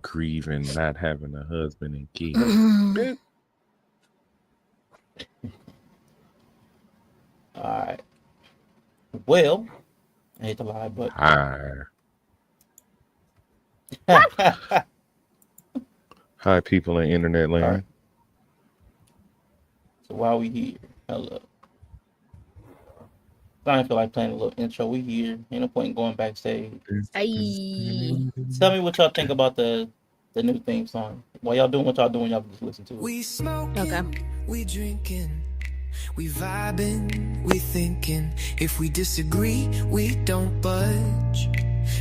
grieving not having a husband and kids. All right. Well, I hate to lie, but Hi, people in internet land. right. So while we here, hello. I don't feel like playing a little intro. We here. Ain't no point in going backstage. Hey. Tell me what y'all think about the new theme song. While y'all doing what y'all doing, y'all can just listen to it. We smoking, Okay. we drinking, we vibing, we thinking. If we disagree, we don't budge.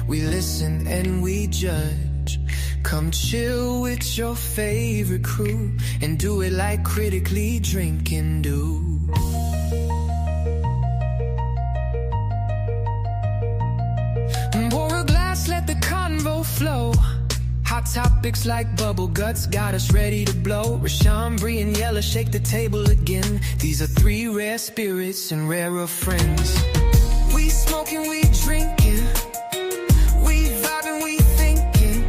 We listen and we judge. Come chill with your favorite crew and do it like critically drinking do. Pour a glass, let the convo flow. Hot topics like bubble guts got us ready to blow. Rashawn, Bree, and Yella shake the table again. These are three rare spirits and rarer friends. We smoking, we drinking, we vibing, we thinking.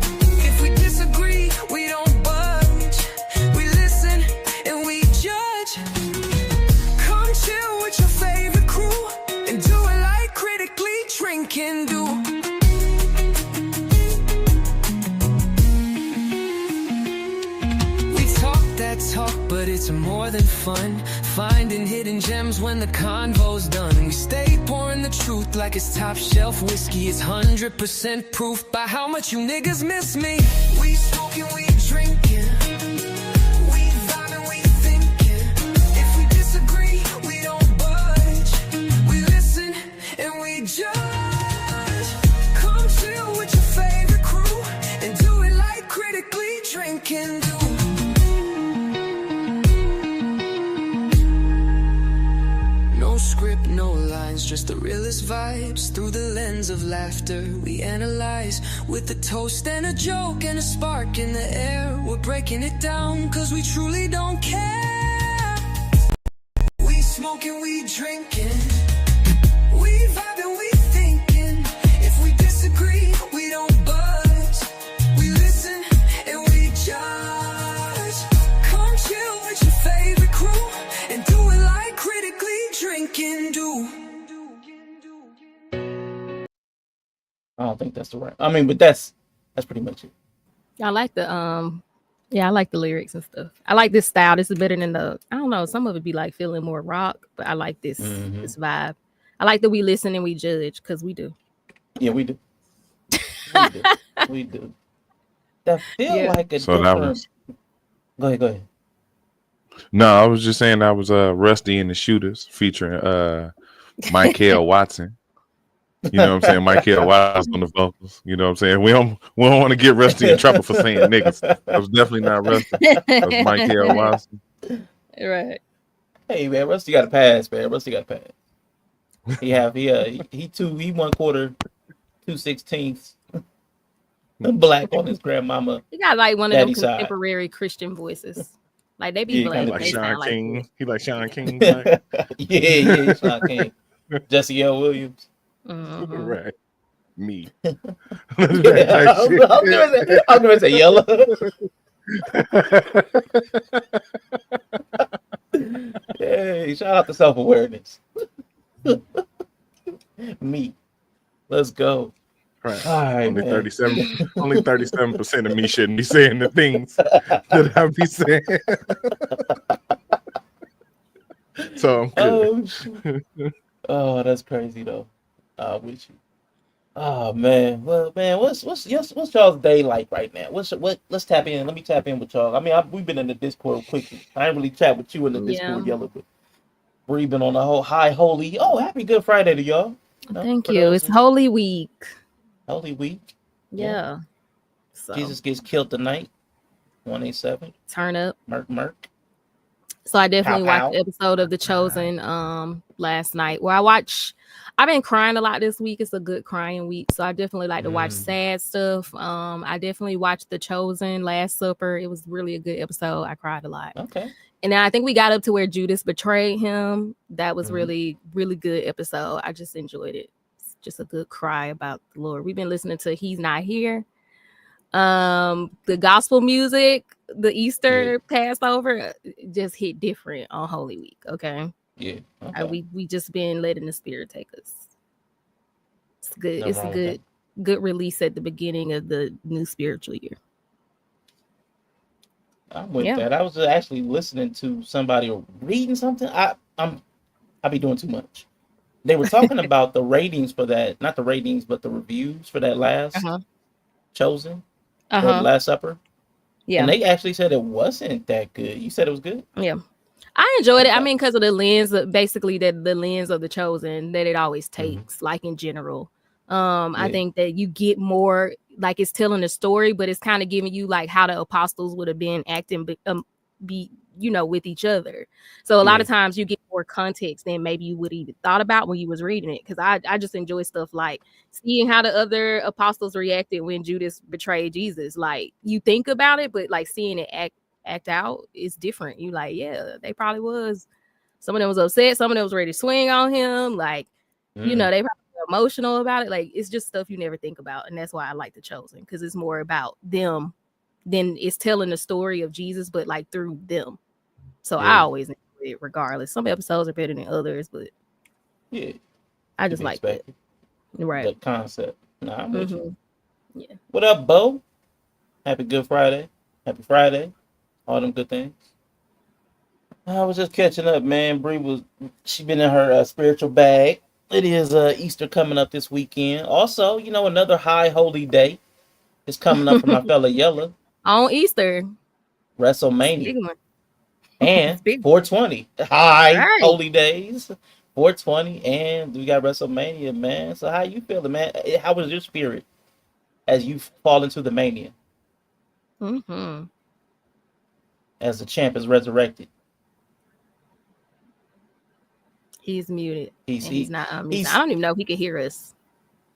If we disagree, we don't budge. We listen and we judge. Come chill with your favorite crew and do it like critically drinking do. Talk, but it's more than fun. Finding hidden gems when the convo's done. We stay pouring the truth like it's top shelf whiskey. It's 100% proof by how much you niggas miss me. We smoking, we drinking, we vibing, we thinking. If we disagree, we don't budge. We listen and we judge. Come chill with your favorite crew and do it like critically drinking do. No script, no lines, just the realest vibes. Through the lens of laughter, we analyze. With a toast and a joke and a spark in the air, we're breaking it down cause we truly don't care. We smoking, we drinking, we vibing, we thinking. If we disagree, we don't budge. We listen and we judge. Come chill with your favorite crew and do it like critically drinking do. I don't think that's the right. I mean, but that's pretty much it. I like the I like the lyrics and stuff. I like this style. This is better than I don't know, some of it be like feeling more rock, but I like this this vibe. I like that we listen and we judge because we do. Yeah, we do. We do. We do. That feel like a So that was. Go ahead. No, I was just saying that was Rusty and the Shooters featuring Michael Watson. You know what I'm saying? Michael Watson on the vocals. You know what I'm saying? We don't want to get Rusty in trouble for saying niggas. That was definitely not Rusty. That was Michael Watson. Right. Hey man, Rusty got a pass, man. Rusty got a pass. He 1/4, 2/16 black on his grandmama. He got like one of Daddy those side. contemporary Christian voices. Like they be Yeah, black. Like They Sean sound like King. this. He like Sean King. yeah, Sean King. Jesse L. Williams. Mhm. Right. Me. Yeah, I'm gonna say Yellow. Hey, shout out to self-awareness. Me. Let's go. Right. All right, Only man. 37. Only 37% of me shouldn't be saying the things that I be saying. So I'm good. Oh, that's crazy though. With you. Oh man, well man, what's y'all's day like right now? Let's tap in. Let me tap in with y'all. I mean, we've been in the Discord quickly. I ain't really chat with you in the Discord, Yellow, but we've been on the whole high holy. Oh, happy Good Friday to y'all. Thank you. It's Holy Week. Holy Week. Yeah. So Jesus gets killed tonight. 187. turn up. Merk. So I definitely Pow, pow. watched the episode of The Chosen last night. I've been crying a lot this week. It's a good crying week. So I definitely like to watch sad stuff. I definitely watched The Chosen, Last Supper. It was really a good episode. I cried a lot. Okay. And then I think we got up to where Judas betrayed him. That was really, really good episode. I just enjoyed it. It's just a good cry about the Lord. We've been listening to He's Not Here. The gospel music, the Easter Yeah. Passover just hit different on Holy Week. Okay. Yeah. Okay. We just been letting the Spirit take us. It's good. Nothing It's a wrong with that. good release at the beginning of the new spiritual year. I'm with Yeah. that. I was actually listening to somebody or reading something. I be doing too much. They were talking about the ratings for that, not the ratings, but the reviews for that last Uh-huh. Chosen or the Uh-huh. Last Supper, and Yeah. they actually said it wasn't that good. You said it was good. Yeah. I enjoyed it. I Okay. mean, because of the lens, basically the lens of the chosen that it always Mhm. takes, like in general. I Yeah. think that you get more like it's telling a story, but it's kind of giving you like how the apostles would have been acting, be with each other. So a lot Yeah. of times you get more context than maybe you would even thought about when you was reading it. Because I just enjoy stuff like seeing how the other apostles reacted when Judas betrayed Jesus. Like you think about it, but like seeing it act out is different. You like, yeah, they probably was. Some of them was upset. Some of them was ready to swing on him. Like, they probably were emotional about it. Like, it's just stuff you never think about, and that's why I like The Chosen, because it's more about them than it's telling the story of Jesus, but like through them. So I Yeah. always enjoy it regardless. Some episodes are better than others, but Yeah. I To just be like that. expected. Right. The concept. Nah, I'm with you. Yeah. What up, Bo? Happy Good Friday. Happy Friday. All them good things. I was just catching up, man. She been in her spiritual bag. It is Easter coming up this weekend. Also, another high holy day is coming up for my fella Yella, On Easter. It's a big WrestleMania, one. It's and big. 420 high Right. holy days, 420, and we got WrestleMania, man. So how you feeling, man? How was your spirit as you fall into the mania Mm-hmm. as the champ is resurrected? He's muted He's and he's he not unmuted. I he's don't even know if he can hear us.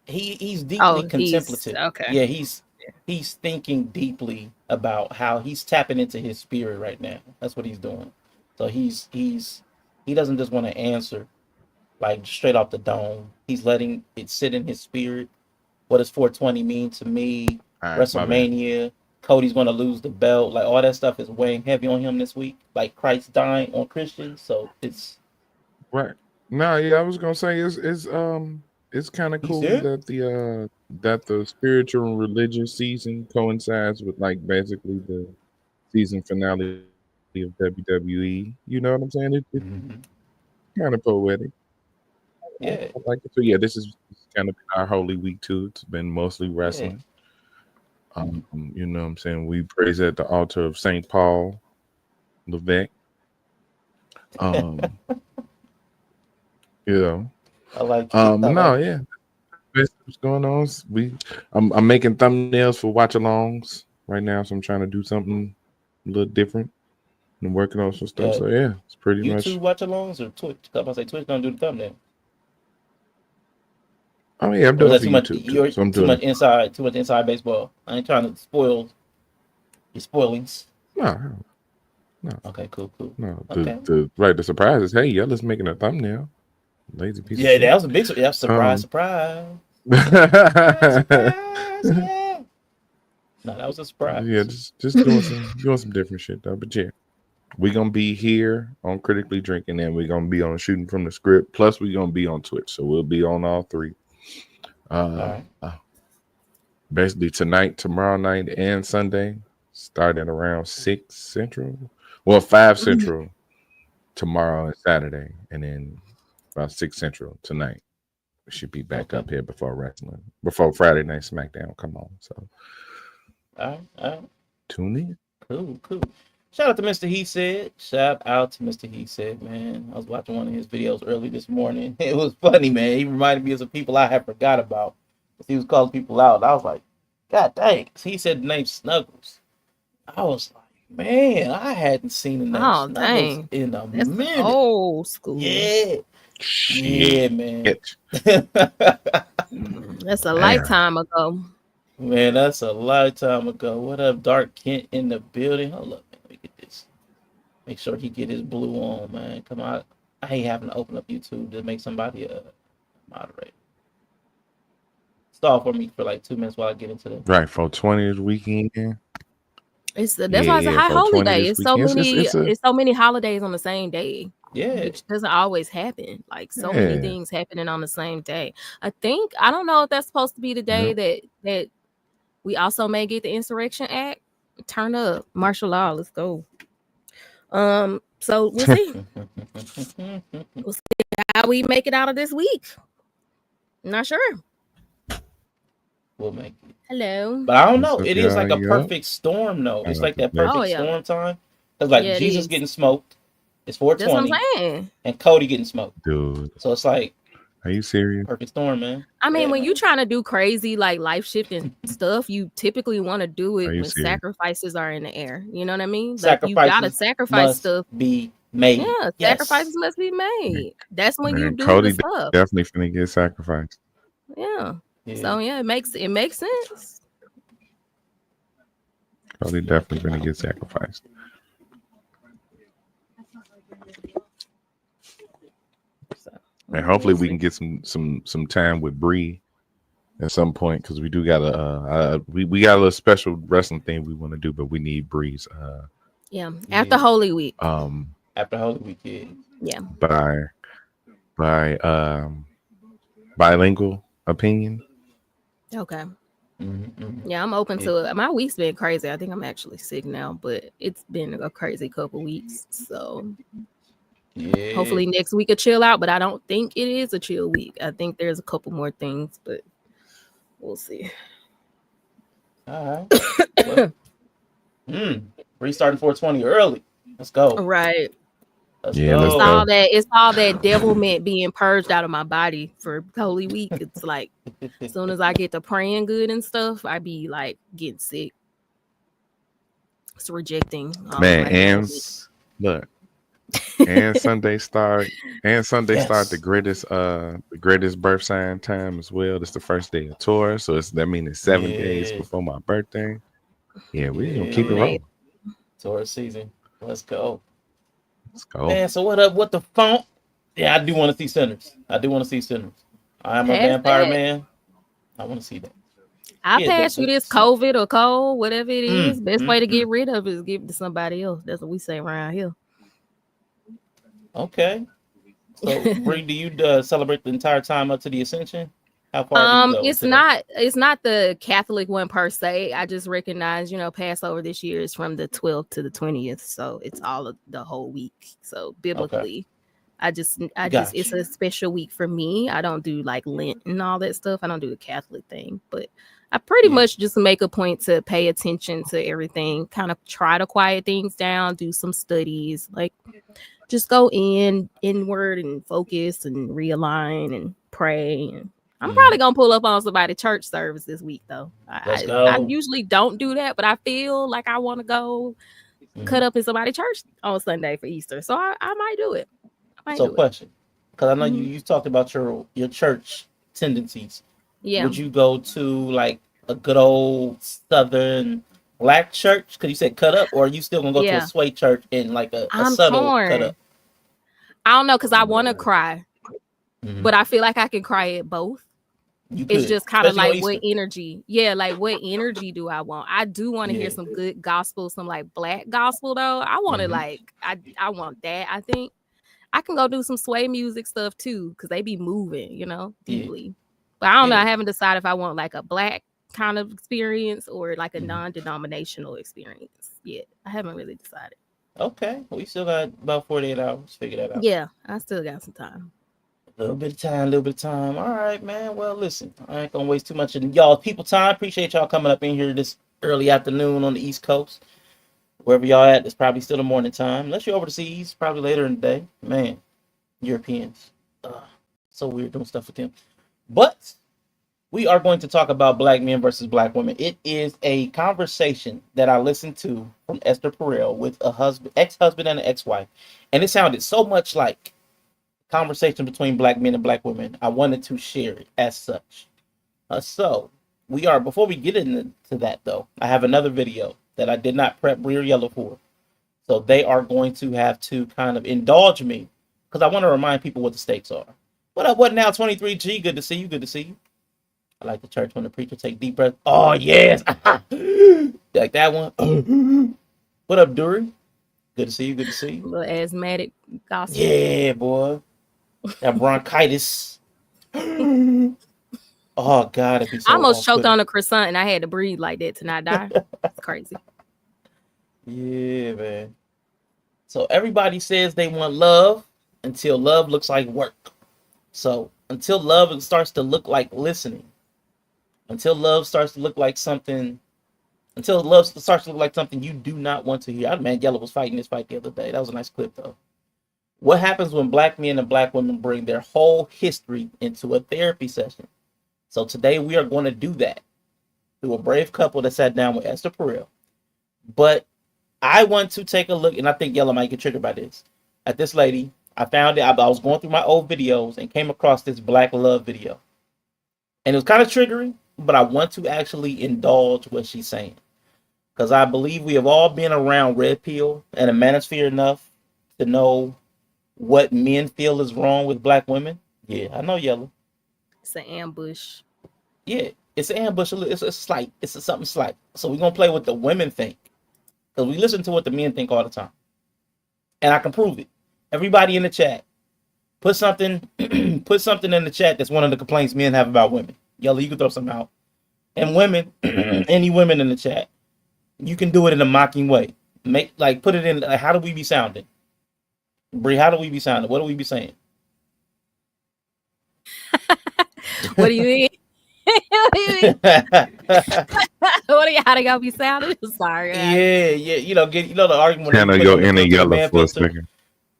he's deeply Oh, he's contemplative. okay. Yeah, he's thinking deeply about how he's tapping into his spirit right now. That's what he's doing. So he doesn't just want to answer like straight off the dome. He's letting it sit in his spirit. What does 420 mean to me? All right, my bad. WrestleMania. Cody's going to lose the belt. Like all that stuff is weighing heavy on him this week. Like Christ dying on Christians. So it's Right. No, yeah, I was gonna say it's kind of he's cool here. that the spiritual and religious season coincides with like basically the season finale of WWE. You know what I'm saying? It's Mhm. kind of poetic. Yeah, I like it. So yeah, this is kind of our holy week too. It's been mostly yeah. wrestling. You know what I'm saying? We praise at the altar of Saint Paul Levesque. Um, you know. I like it. I No, like it. yeah. What's going on? I'm making thumbnails for watch alongs right now, so I'm trying to do something a little different and working on some stuff. Yeah. So yeah, it's pretty YouTube much. watch alongs or Twitch? I'm about to say Twitch don't do the thumbnail. Oh yeah, I'm Or is doing it that for too much? YouTube too. You're So I'm doing it. too much inside baseball. I ain't trying to spoil your spoilings. No, no, Okay, cool. no. Okay. The surprise is, hey, Yella's making a thumbnail. Lazy piece of Yeah, that shit. was a big surprise. Um, Surprise. yeah, Yeah. No, that was a surprise. just doing some different shit though. But yeah, we're gonna be here on Critically Drinking, and we're gonna be on Shooting from the Script. Plus, we're gonna be on Twitch, so we'll be on all three. All right. Basically tonight, tomorrow night, and Sunday, starting around 6 Central. Well, 5 Central tomorrow and Saturday, and then about 6 Central tonight. We should be back Okay. up here before Friday Night SmackDown. Come on, so All right. tune in. Cool. Shout out to Mr. He Said. Shout out to Mr. He Said, man. I was watching one of his videos early this morning. It was funny, man. He reminded me of some people I had forgot about. He was calling people out. I was like, God dang. He said the name Snuggles. I was like, man, I hadn't seen the name Oh, Snuggles dang. in a That's minute. old school. Yeah, Shit. man. That's a Damn. lifetime ago. Man, that's a lifetime ago. What up, Dark Kent in the building? Hold up, man. Let me get this. Make sure he get his blue on, man. Come on. I hate having to open up YouTube to make somebody a moderator. Stall for me for like 2 minutes while I get into the. Right, 420 this weekend. That's why it's a high holy 420 day. this It's so weekend. many. It's a It's so many holidays on the same day, Yeah. which doesn't always happen. Like so many Yeah. things happening on the same day. I don't know if that's supposed to be the day that we also may get the Insurrection Act. Turn up martial law. Let's go. So we'll see. We'll see how we make it out of this week. Not sure. We'll make it. Hello. But I don't know. What's up, It is like a y'all? perfect storm, though. It's Oh, like that yeah. perfect Oh, yeah. storm time. Cause like Yeah, it Jesus is. getting smoked. It's That's what 420, I'm saying. and Cody getting smoked. Dude, So it's like are you serious? perfect storm, man. I mean, Yeah, when man. you're trying to do crazy, like life shifting stuff, you typically want to do Are it you when serious? sacrifices are in the air. You know what I mean? Like you gotta Sacrifices sacrifice must stuff. be made. Yeah, Yes. sacrifices must be made. That's when you Man, do Cody the stuff. definitely finna get sacrificed. Yeah. Yeah. So yeah, it makes sense. Cody definitely finna get sacrificed. So, And hopefully we can get some time with Bree at some point, because we do got we got a little special wrestling thing we want to do, but we need Bree's yeah. After Holy Week. After Holy Weekend. Yeah. by bilingual opinion. Okay. Mm-hmm. Yeah, I'm open to it. My week's been crazy. I think I'm actually sick now, but it's been a crazy couple weeks. So Yeah. hopefully next week a chill out, but I don't think it is a chill week. I think there's a couple more things, but we'll see. All right. Well, restarting 420 early. Let's go. Right. Let's Yeah, go. let's It's all that devilment being purged out of my body for Holy Week. It's like as soon as I get to praying good and stuff, I be like getting sick. It's rejecting. Man, and look, and Sunday start the greatest birth sign time as well. It's the first day of Taurus, so that means it's 7 days before my birthday. Yeah, we're gonna keep it rolling. Taurus season. Let's go. Let's go. Man, so what up? What the funk? Yeah, I do want to see Sinners. I am a vampire man. I want to see that. I pass you this COVID or cold, whatever it is. Best way to get rid of it is give it to somebody else. That's what we say around here. Okay. So, Bree, do you celebrate the entire time up to the Ascension? How far? It's not the Catholic one per se. I just recognize, Passover this year is from the 12th to the 20th, so it's all of the whole week. So biblically, I just it's a special week for me. I don't do like Lent and all that stuff. I don't do the Catholic thing, but I pretty much just make a point to pay attention to everything, kind of try to quiet things down, do some studies, like just go inward and focus and realign and pray. And I'm probably gonna pull up on somebody church service this week though. I usually don't do that, but I feel like I want to go cut up in somebody's church on Sunday for Easter, so I might do it. Question, because I know you talked about your church tendencies. Yeah. Would you go to like a good old Southern Black church? Because you said cut up, or are you still gonna go to a sway church in like a subtle cut up? I don't know, because I want to cry, but I feel like I can cry at both. It's just kind of like what energy. Yeah, like what energy do I want? I do want to hear some good gospel, some like Black gospel though. I want to I want that. I think I can go do some sway music stuff too, because they be moving, deeply. But I don't know. I haven't decided if I want like a Black kind of experience or like a non-denominational experience yet. I haven't really decided. Okay, we still got about 48 hours. Figure that out. Yeah, I still got some time. A little bit of time. All right, man. Well, listen, I ain't gonna waste too much of y'all people time. Appreciate y'all coming up in here this early afternoon on the East Coast. Wherever y'all at, it's probably still the morning time. Unless you're over the seas, probably later in the day. Man, Europeans. So weird doing stuff with them. But we are going to talk about Black men versus Black women. It is a conversation that I listened to from Esther Perel with a ex-husband and an ex-wife. And it sounded so much like conversation between Black men and Black women. I wanted to share it as such. So before we get into that though, I have another video that I did not prep Bree or Yellow for. So they are going to have to kind of indulge me because I want to remind people what the stakes are. What up, what now, 23G? Good to see you. I like the church when the preacher take deep breaths. Oh yes, like that one. What up, Dury? Good to see you. Good to see you. Little asthmatic gospel. Yeah, boy. That bronchitis. Oh God, it'd be so I almost choked off-putting. on a croissant and I had to breathe like that to not die. It's crazy. Yeah, man. So everybody says they want love until love looks like work. So until love starts to look like listening, until love starts to look like something, until love starts to look like something you do not want to hear. Man, Yellow was fighting this fight the other day. That was a nice clip though. What happens when black men and black women bring their whole history into a therapy session? So today we are going to do that through a brave couple that sat down with Esther Perel. But I want to take a look, and I think Yellow might get triggered by this. At this lady, I found it. I was going through my old videos and came across this black love video. And it was kind of triggering, but I want to actually indulge what she's saying. Because I believe we have all been around red pill and a manosphere enough to know what men feel is wrong with black women. Yeah, I know, Yellow. It's an ambush. Yeah, it's an ambush. It's slight. It's something slight. So we're going to play what the women think. Because we listen to what the men think all the time. And I can prove it. Everybody in the chat, put something in the chat that's one of the complaints men have about women. Yellow, you can throw something out. And women, any women in the chat, you can do it in a mocking way. Put it in, how do we be sounding? Bree, how do we be sounding? What do we be saying? What do you mean? How they gonna be sounding? Sorry. Yeah. You know the argument. Kind of go in a Yellow for a second.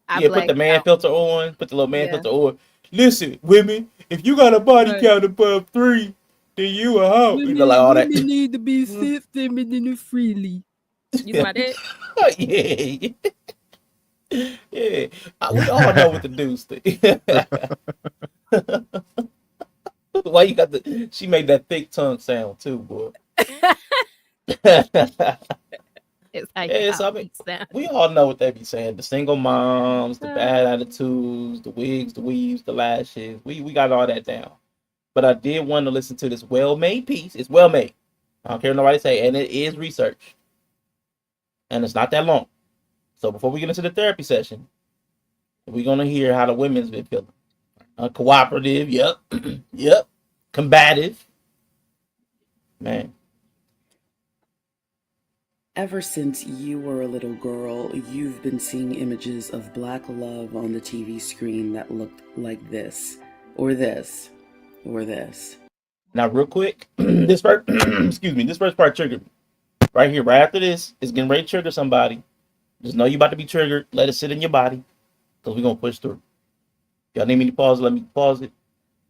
Put the man filter on. Put the little man filter on. Listen, women, if you got a body count above 3, then you a hoe. You know, like all that. Women need to be feminine freely. You my dad? Yeah. Yeah. We all know what the dudes think. Why you got she made that thick tongue sound too, boy. It's like we all know what they be saying. The single moms, the bad attitudes, the wigs, the weaves, the lashes. We got all that down. But I did want to listen to this well-made piece. It's well-made. I don't care what nobody say. And it is research. And it's not that long. So before we get into the therapy session, we're going to hear how the women's been feeling. Cooperative, yep. Yep. Combative. Man. Ever since you were a little girl, you've been seeing images of black love on the TV screen that looked like this, or this, or this. Now, real quick, this first part triggered me. Right here, right after this, it's getting ready to trigger somebody. Just know you about to be triggered. Let it sit in your body, because we're going to push through. Y'all need me to pause it? Let me pause it.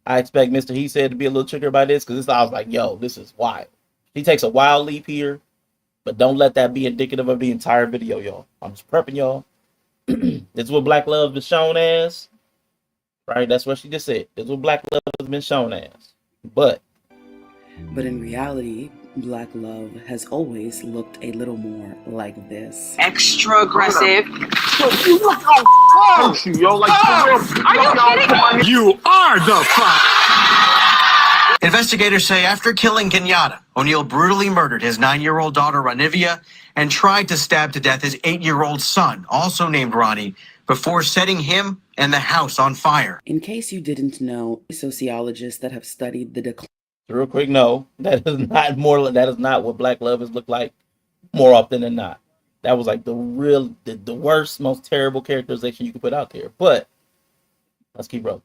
I expect Mr. He said to be a little triggered by this, because I was like, yo, this is wild. He takes a wild leap here, but don't let that be indicative of the entire video, y'all. I'm just prepping y'all. This is what black love is shown as. Right? That's what she just said. This is what black love has been shown as. But in reality, black love has always looked a little more like this. Extra aggressive. Are you kidding me? You are the fuck. Investigators say after killing Kenyatta, O'Neill brutally murdered his 9-year-old daughter, Ranivia, and tried to stab to death his 8-year-old son, also named Ronnie, before setting him and the house on fire. In case you didn't know, sociologists that have studied the decline. Real quick, no, that is not what black love has looked like more often than not. That was like the worst, most terrible characterization you could put out there. But let's keep rolling.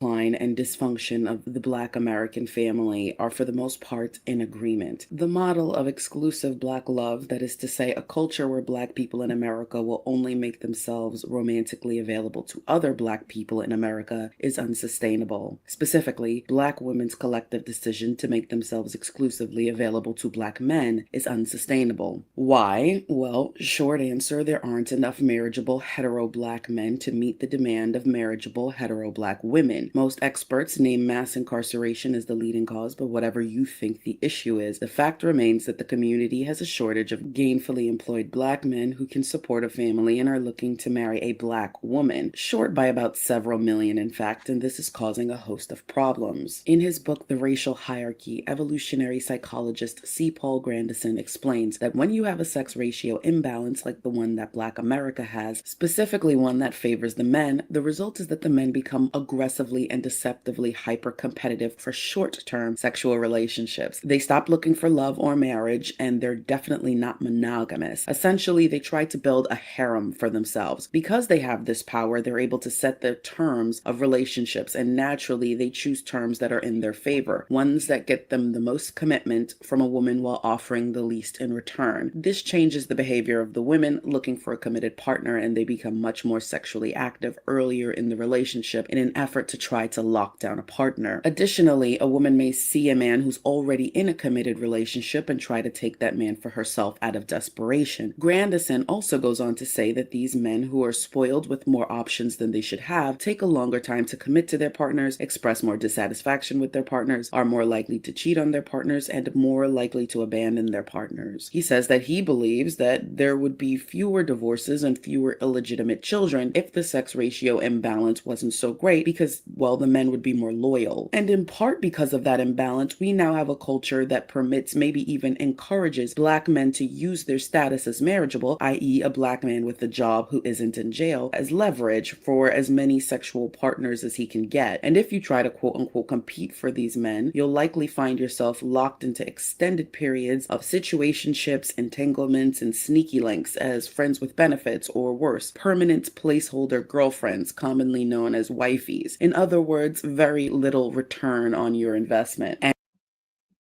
And dysfunction of the Black American family are for the most part in agreement. The model of exclusive Black love, that is to say, a culture where Black people in America will only make themselves romantically available to other Black people in America, is unsustainable. Specifically, Black women's collective decision to make themselves exclusively available to Black men is unsustainable. Why? Well, short answer, there aren't enough marriageable hetero Black men to meet the demand of marriageable hetero Black women. Most experts name mass incarceration as the leading cause, but whatever you think the issue is, the fact remains that the community has a shortage of gainfully employed Black men who can support a family and are looking to marry a Black woman, short by about several million in fact, and this is causing a host of problems. In his book, The Racial Hierarchy, evolutionary psychologist C. Paul Grandison explains that when you have a sex ratio imbalance like the one that Black America has, specifically one that favors the men, the result is that the men become aggressively and deceptively hyper-competitive for short-term sexual relationships. They stop looking for love or marriage, and they're definitely not monogamous. Essentially, they try to build a harem for themselves. Because they have this power, they're able to set the terms of relationships, and naturally, they choose terms that are in their favor, ones that get them the most commitment from a woman while offering the least in return. This changes the behavior of the women looking for a committed partner, and they become much more sexually active earlier in the relationship in an effort to try to lock down a partner. Additionally, a woman may see a man who's already in a committed relationship and try to take that man for herself out of desperation. Grandison also goes on to say that these men who are spoiled with more options than they should have take a longer time to commit to their partners, express more dissatisfaction with their partners, are more likely to cheat on their partners, and more likely to abandon their partners. He says that he believes that there would be fewer divorces and fewer illegitimate children if the sex ratio imbalance wasn't so great because, well, the men would be more loyal. And in part because of that imbalance, we now have a culture that permits, maybe even encourages, Black men to use their status as marriageable, i.e. a Black man with a job who isn't in jail, as leverage for as many sexual partners as he can get. And if you try to quote-unquote compete for these men, you'll likely find yourself locked into extended periods of situationships, entanglements, and sneaky links as friends with benefits, or worse, permanent placeholder girlfriends, commonly known as wifeys. In other words, very little return on your investment. And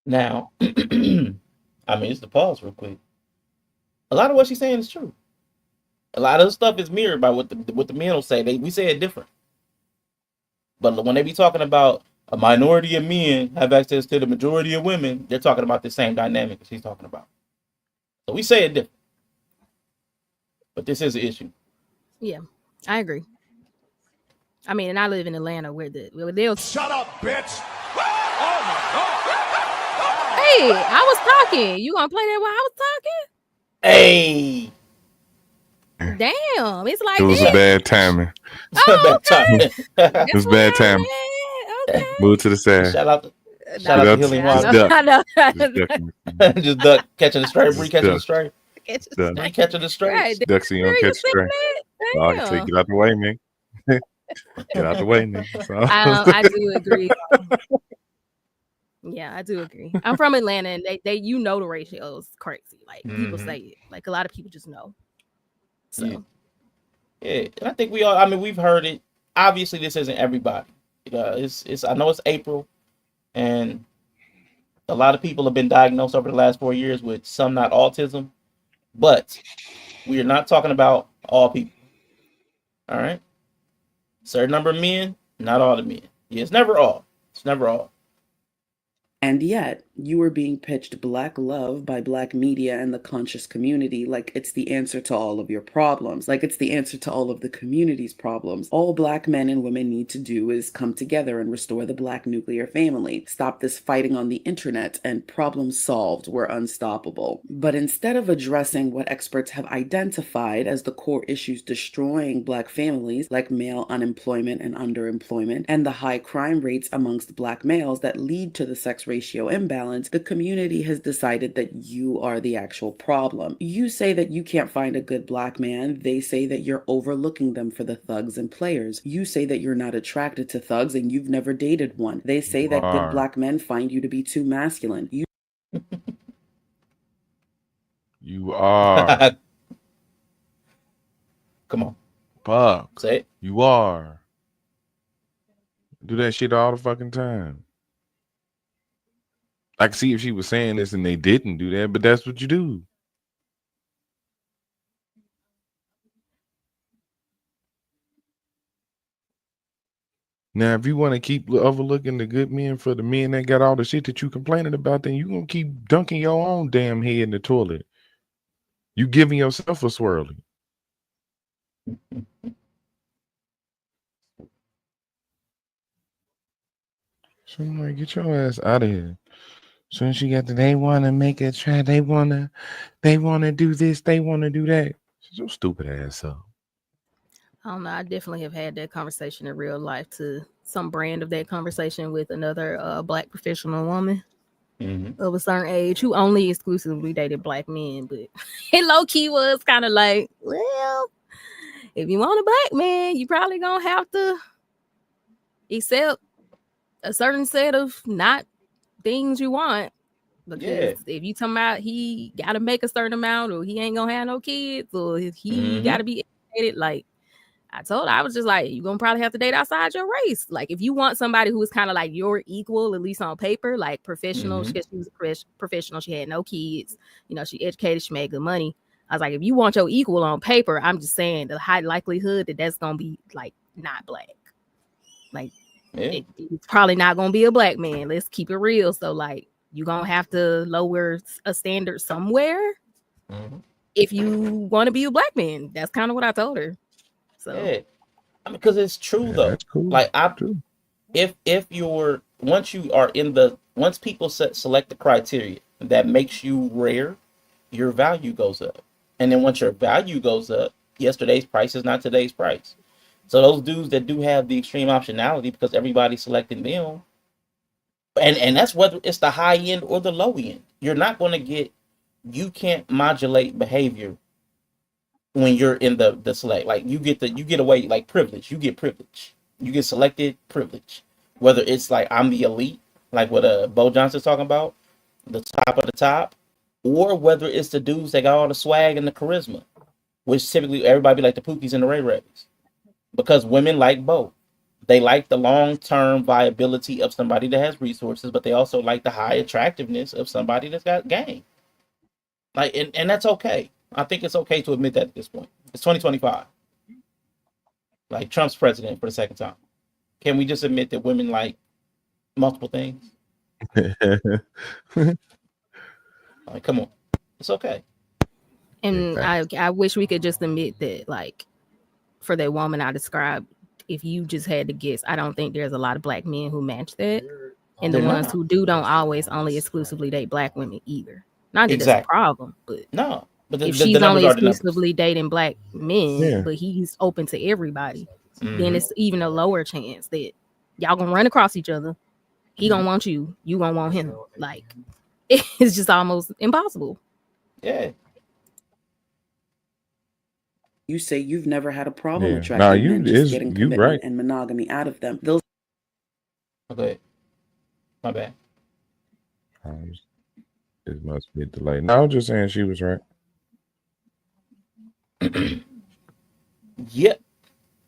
Now, I mean, it's the pause real quick. A lot of what she's saying is true. A lot of the stuff is mirrored by what the men will say. We say it different. But when they be talking about a minority of men have access to the majority of women, they're talking about the same dynamic as he's talking about. So we say it different. But this is an issue. Yeah, I agree. I mean, and I live in Atlanta where they'll Shut up, bitch! Oh my God! Hey, I was talking. You gonna play that while I was Hey, talking? Damn, it's like It was this. a bad timing. Oh, okay. It was bad timing. Okay. Move to the side. shout out to Get up, Healing just Water. duck. I know. Just duck. Just duck, catching the stray, Bree Just catching duck. the stray. Duck. Bree catching the stray. Right. Duck so you don't catch the stray. Oh, I can Damn. say, get out the way, man. Get out the way, man. So. I do agree. Yeah, I do agree. I'm from Atlanta, and they the ratio is crazy. Like people say it. Like a lot of people just know. So Yeah, and I think we all. I mean, we've heard it. Obviously, this isn't everybody. It's. I know it's April, and a lot of people have been diagnosed over the last 4 years with some, not autism, but we are not talking about all people. All right, certain number of men, not all the men. Yeah, it's never all. It's never all. And yet, you are being pitched Black love by Black media and the conscious community like it's the answer to all of your problems, like it's the answer to all of the community's problems. All Black men and women need to do is come together and restore the Black nuclear family. Stop this fighting on the internet, and problem solved. We're unstoppable. But instead of addressing what experts have identified as the core issues destroying Black families, like male unemployment and underemployment, and the high crime rates amongst Black males that lead to the sex ratio imbalance, the community has decided that you are the actual problem. You say that you can't find a good Black man. They say that you're overlooking them for the thugs and players. You say that you're not attracted to thugs and you've never dated one. They say that good Black men find you to be too masculine. You are. Come on. Fuck. Say it. You are. Do that shit all the fucking time. I can see if she was saying this and they didn't do that, but that's what you do. Now, if you want to keep overlooking the good men for the men that got all the shit that you complaining about, then you gonna keep dunking your own damn head in the toilet. You giving yourself a swirly. So I'm like, get your ass out of here. So she got they want to make a try. They want to do this. They want to do that. She's so stupid ass up. I don't know. I definitely have had that conversation in real life, to some brand of that conversation with another black professional woman of a certain age who only exclusively dated black men, but it low key was kind of like, well, if you want a black man, you probably gonna have to accept a certain set of not things you want. Because if you talking about he gotta make a certain amount, or he ain't gonna have no kids, or he gotta be educated, like I told her, I was just like, you're gonna probably have to date outside your race. Like, if you want somebody who is kind of like your equal, at least on paper, like professional, she was a professional, she had no kids, you know, she educated, she made good money. I was like, if you want your equal on paper, I'm just saying the high likelihood that that's gonna be like not black. Like, it's probably not gonna be a black man. Let's keep it real. So, like, you're gonna have to lower a standard somewhere if you want to be a black man. That's kind of what I told her. So, I mean, because it's true though. That's cool. Like if you're once people select the criteria that makes you rare, your value goes up. And then once your value goes up, yesterday's price is not today's price. So those dudes that do have the extreme optionality, because everybody's selecting them, and that's whether it's the high end or the low end, you can't modulate behavior when you're in the select. Like you get away, like privilege. You get privilege. You get selected privilege. Whether it's like I'm the elite, like what Bo Johnson's talking about, the top of the top, or whether it's the dudes that got all the swag and the charisma, which typically everybody be like the Pookies and the Ray Rays. Because women like both. They like the long-term viability of somebody that has resources, but they also like the high attractiveness of somebody that's got game. Like, and that's okay. I think it's okay to admit that at this point. It's 2025. Like, Trump's president for the second time. Can we just admit that women like multiple things? Like, come on. It's okay. And I wish we could just admit that, like, for that woman I described, if you just had to guess, I don't think there's a lot of black men who match that. And the ones who do don't always only exclusively date black women either. Not that that's a problem, but no. But if she's only exclusively dating black men, but he's open to everybody, then it's even a lower chance that y'all gonna run across each other. He gonna want you, you gonna want him. Like, it's just almost impossible. Yeah. You say you've never had a problem attracting men, just getting commitment and monogamy out of them. They'll okay. My bad. It must be delayed. No, I was just saying she was right. Yep.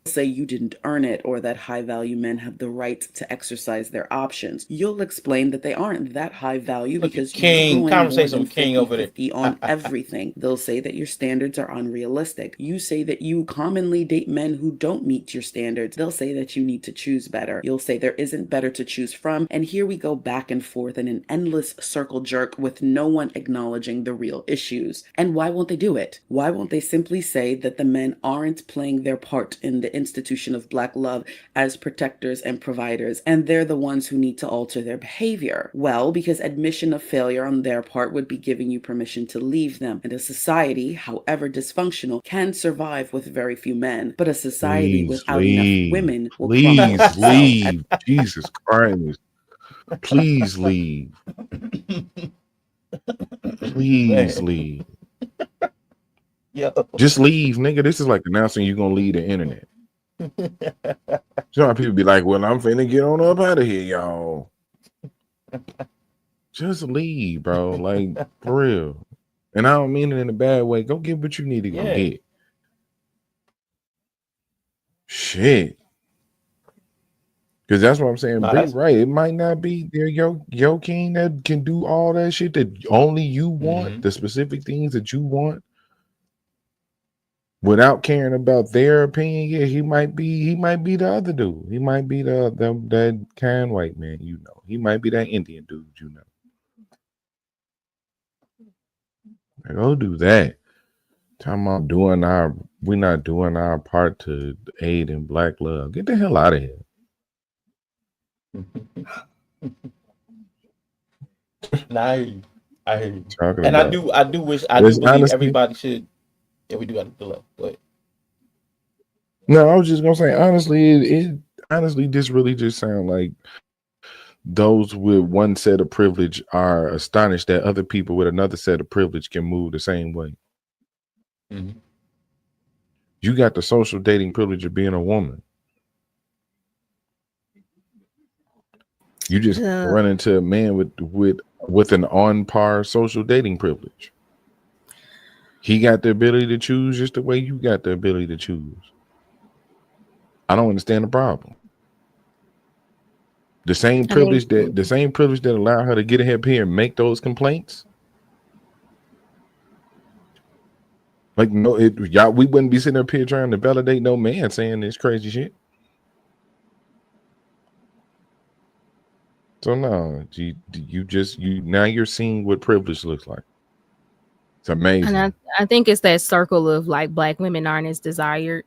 Say you didn't earn it, or that high value men have the right to exercise their options. You'll explain that they aren't that high value because King conversation with King over there on everything. They'll say that your standards are unrealistic. You say that you commonly date men who don't meet your standards. They'll say that you need to choose better. You'll say there isn't better to choose from, and here we go back and forth in an endless circle jerk with no one acknowledging the real issues. And why won't they do it? Why won't they simply say that the men aren't playing their part in the institution of black love as protectors and providers, and they're the ones who need to alter their behavior? Well, because admission of failure on their part would be giving you permission to leave them. And a society, however dysfunctional, can survive with very few men, but a society without enough women will leave. Jesus Christ. Please leave. Please leave. Just leave, nigga. This is like announcing you're gonna leave the internet. Some people be like, well, I'm finna get on up out of here, y'all. Just leave, bro. Like, for real. And I don't mean it in a bad way. Go get what you need to go get. Shit. Because that's what I'm saying. Big right. It might not be there, yo king that can do all that shit that only you want, the specific things that you want. Without caring about their opinion, yeah, he might be the other dude. He might be that kind white man, you know. He might be that Indian dude, you know. Go do that. Talking about we're not doing our part to aid in black love. Get the hell out of here. Nah, I hear you. I hear you. Talking And about I do wish, I do it's believe honestly. everybody should. Yeah, we do got to delay. Go ahead. No, I was just gonna say honestly, it honestly this really just sound like those with one set of privilege are astonished that other people with another set of privilege can move the same way. Mm-hmm. You got the social dating privilege of being a woman. You just run into a man with an on par social dating privilege. He got the ability to choose just the way you got the ability to choose. I don't understand the problem. The same privilege that allowed her to get ahead here and make those complaints. Like no, y'all, we wouldn't be sitting up here trying to validate no man saying this crazy shit. So no, you now you're seeing what privilege looks like. It's amazing. And I think it's that circle of like black women aren't as desired,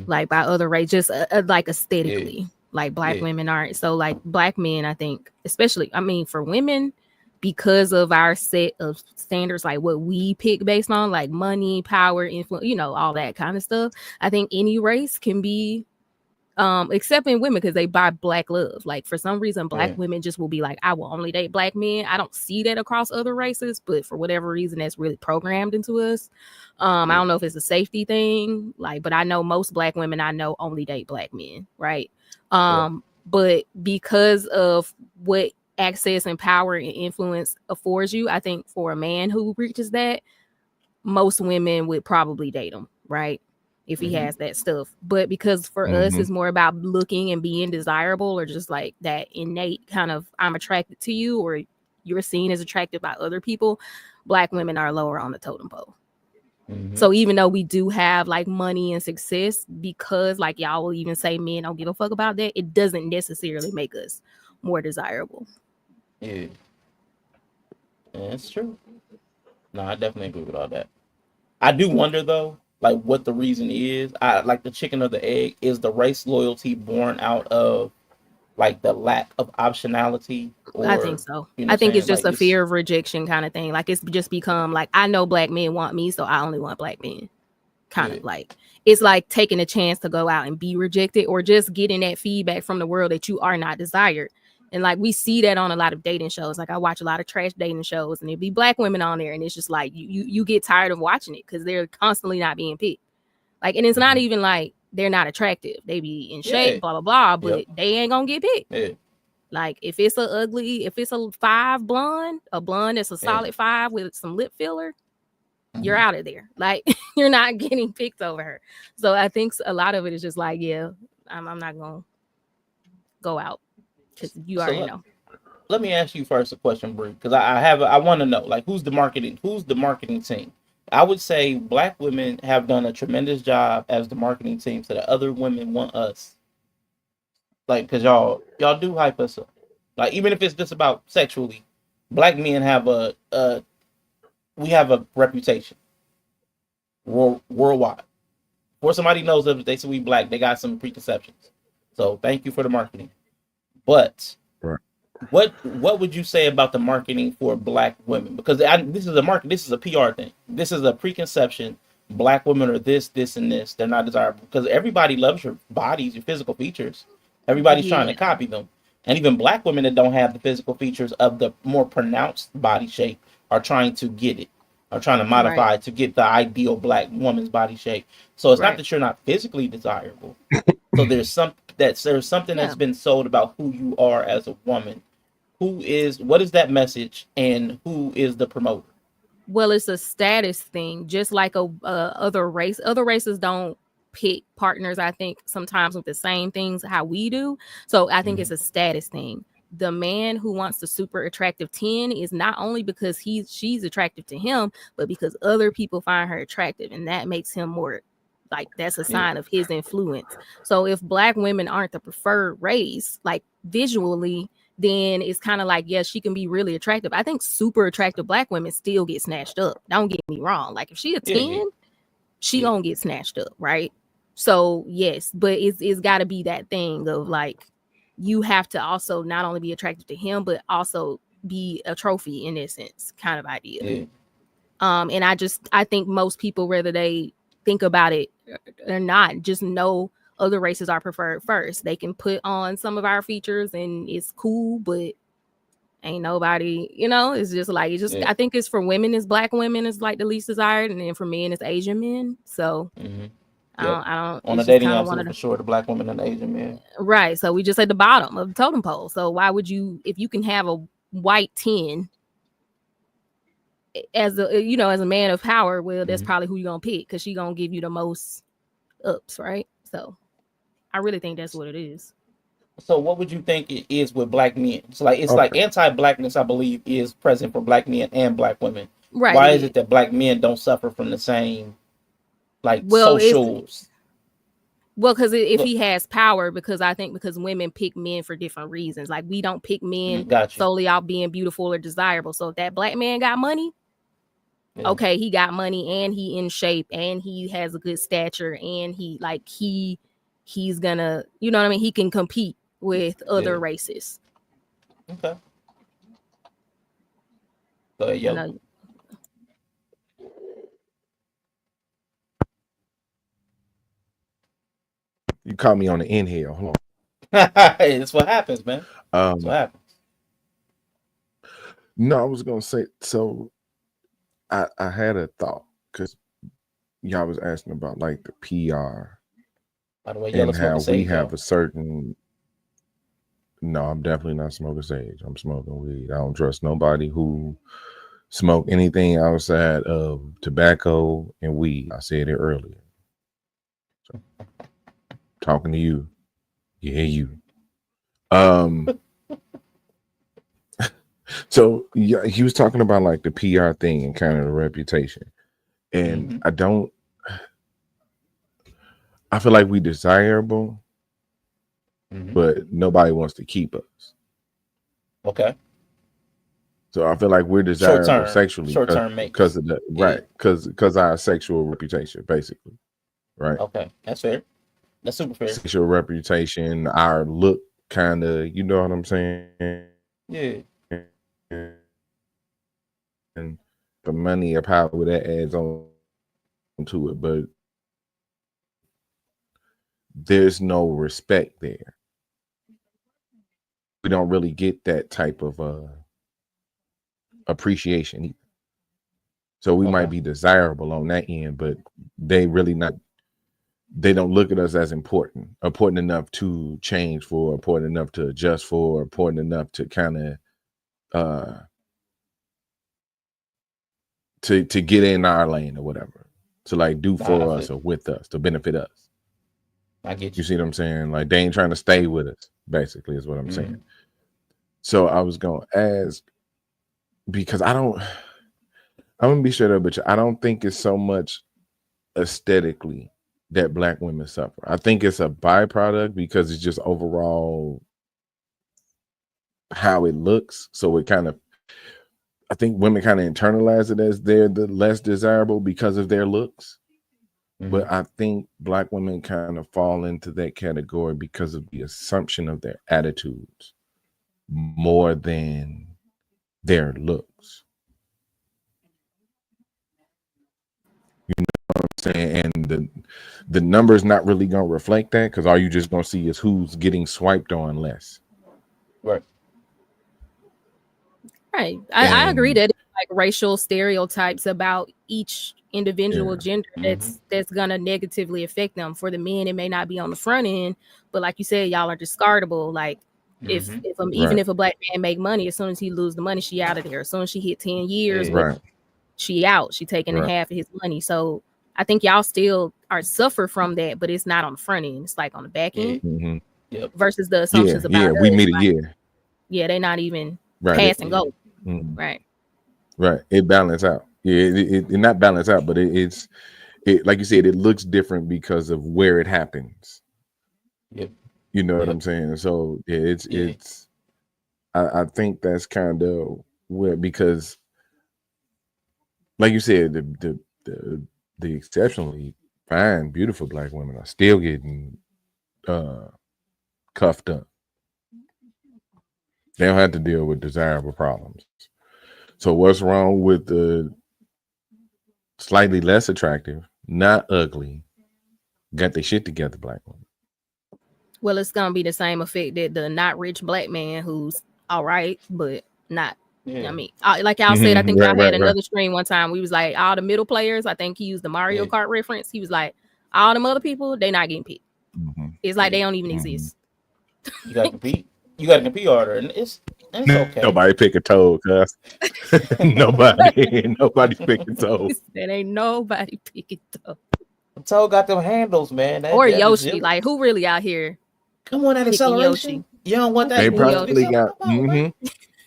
like by other race, just like aesthetically. Yeah. Like black women aren't. So like black men, I think, especially, I mean, for women, because of our set of standards, like what we pick based on, like money, power, influence, all that kind of stuff. I think any race can be, except in women, because they buy black love. Like for some reason, black women just will be like, I will only date black men. I don't see that across other races, but for whatever reason, that's really programmed into us. I don't know if it's a safety thing, but I know most black women I know only date black men, right? But because of what access and power and influence affords you, I think for a man who reaches that, most women would probably date him, right? If he has that stuff. But because for us, it's more about looking and being desirable, or just like that innate kind of I'm attracted to you, or you're seen as attractive by other people. Black women are lower on the totem pole. So even though we do have like money and success, because like y'all will even say men don't give a fuck about that, it doesn't necessarily make us more desirable. Yeah, that's true. No, I definitely agree with all that. I do wonder though, like what the reason is. I like the chicken or the egg. Is the race loyalty born out of like the lack of optionality? Or, I think so. I think it's just like, a fear of rejection kind of thing. Like it's just become like, I know black men want me, so I only want black men. Kind of like, it's like taking a chance to go out and be rejected, or just getting that feedback from the world that you are not desired. And like we see that on a lot of dating shows. Like I watch a lot of trash dating shows, and it'd be black women on there, and it's just like you get tired of watching it because they're constantly not being picked. Like, and it's not even like they're not attractive. They be in shape, blah blah blah, but they ain't gonna get picked. Like if it's a 5 blonde, a blonde that's a solid 5 with some lip filler, you're out of there. Like you're not getting picked over her. So I think a lot of it is just like, I'm not gonna go out because you already know. Let me ask you first a question, Bree, because I want to know, like, who's the marketing team? I would say black women have done a tremendous job as the marketing team, so that other women want us. Like, because y'all do hype us up. Like, even if it's just about sexually, black men have we have a reputation worldwide. Before somebody knows us, they say we black, they got some preconceptions. So thank you for the marketing. But what would you say about the marketing for black women? Because this is a PR thing. This is a preconception. Black women are this, and this. They're not desirable because everybody loves your bodies, your physical features. Everybody's trying to copy them. And even black women that don't have the physical features of the more pronounced body shape are trying to get it. Are trying to modify to get the ideal black woman's body shape. So it's not that you're not physically desirable. So there's something that's been sold about who you are as a woman. What is that message, and who is the promoter? Well, it's a status thing, just like other race. Other races don't pick partners, I think, sometimes with the same things how we do. So I think it's a status thing. The man who wants the super attractive 10 is not only because she's attractive to him, but because other people find her attractive, and that makes him more like, that's a sign of his influence. So if black women aren't the preferred race, like visually, then it's kind of like, yes, she can be really attractive. I think super attractive black women still get snatched up. Don't get me wrong. Like if she a 10, she gonna get snatched up, right? So yes, but it's got to be that thing of like, you have to also not only be attracted to him, but also be a trophy in essence, kind of idea. Yeah. And I think most people, whether they think about it or not, just know other races are preferred first. They can put on some of our features and it's cool, but ain't nobody, it's just like, I think it's for women, it's black women is like the least desired, and then for men it's Asian men. So I don't on the it's just dating kind of apps one of for sure, the black women and the Asian men. right. So we just at the bottom of the totem pole. So why would you, if you can have a white 10 as a man of power, well, that's probably who you're gonna pick, because she's gonna give you the most ups, right? So I really think that's what it is. So what would you think it is with black men? So it's like anti-blackness, I believe, is present for black men and black women. Right. Why is it that black men don't suffer from the same socials? Well, because if he has power, because I think because women pick men for different reasons. Like, we don't pick men solely out being beautiful or desirable. So if that black man got money, okay, he got money and he in shape and he has a good stature and he's gonna, you know what I mean? He can compete with other races. Okay. Go ahead, yo. You caught me on the inhale. Hold on. That's what happens, man. That's what happens. No, I was gonna say, so I had a thought, because y'all was asking about like the PR. By the way, and how we have a certain. No, I'm definitely not smoking sage. I'm smoking weed. I don't trust nobody who smoke anything outside of tobacco and weed. I said it earlier. So, talking to you. Yeah, you. So yeah, he was talking about like the PR thing and kind of the reputation. And I feel like we desirable, but nobody wants to keep us. Okay. So I feel like we're desirable sexually because of the because our sexual reputation, basically. Right. Okay, that's fair. That's super fair. Sexual reputation, our look, kind of, you know what I'm saying? Yeah. And the money or power that adds on to it, but there's no respect there. We don't really get that type of appreciation either. So we might be desirable on that end, but they don't look at us as important enough to change for, important enough to adjust for, important enough to kind of to get in our lane or whatever, to like do for us or with us to benefit us. I get you. See what I'm saying? Like, they ain't trying to stay with us, basically, is what I'm saying. So I was gonna ask, because I'm gonna be straight up with you. I don't think it's so much aesthetically that black women suffer. I think it's a byproduct, because it's just overall how it looks. So it kind of, I think women kind of internalize it as they're the less desirable because of their looks. But I think black women kind of fall into that category because of the assumption of their attitudes more than their looks. You know what I'm saying? And the number's not really going to reflect that, because all you just going to see is who's getting swiped on less. Right. Right. I agree that it's like racial stereotypes about each individual gender that's gonna negatively affect them. For the men, it may not be on the front end, but like you said, y'all are discardable. Like, even if a black man make money, as soon as he lose the money, she out of there. As soon as she hit 10 years, she out. She taking half of his money. So I think y'all still are suffer from that, but it's not on the front end. It's like on the back end. Versus the assumptions about we meet like, it. Yeah, they're not even pass and go. Right. It balance out. It not balance out, but it's like you said, it looks different because of where it happens. You know what I'm saying? So it's I think that's kind of where, because like you said, the exceptionally fine, beautiful black women are still getting cuffed up. They don't have to deal with desirable problems. So what's wrong with the slightly less attractive, not ugly, got their shit together black woman? Well, it's gonna be the same effect that the not rich black man who's all right, but not. Yeah. I mean, like y'all said, I think y'all Right, had another stream one time. We was like, all the middle players. I think he used the Mario Kart reference. He was like, all them other people, they not getting picked. It's like they don't even exist. You gotta compete. You gotta compete harder, and it's okay. Nobody pick a Toad, cuz. nobody picking Toad. That ain't nobody picking Toad. Toad got them handles, man. Or Yoshi. Like, who really out here? Come on, that acceleration. Yoshi. You don't want that. They probably got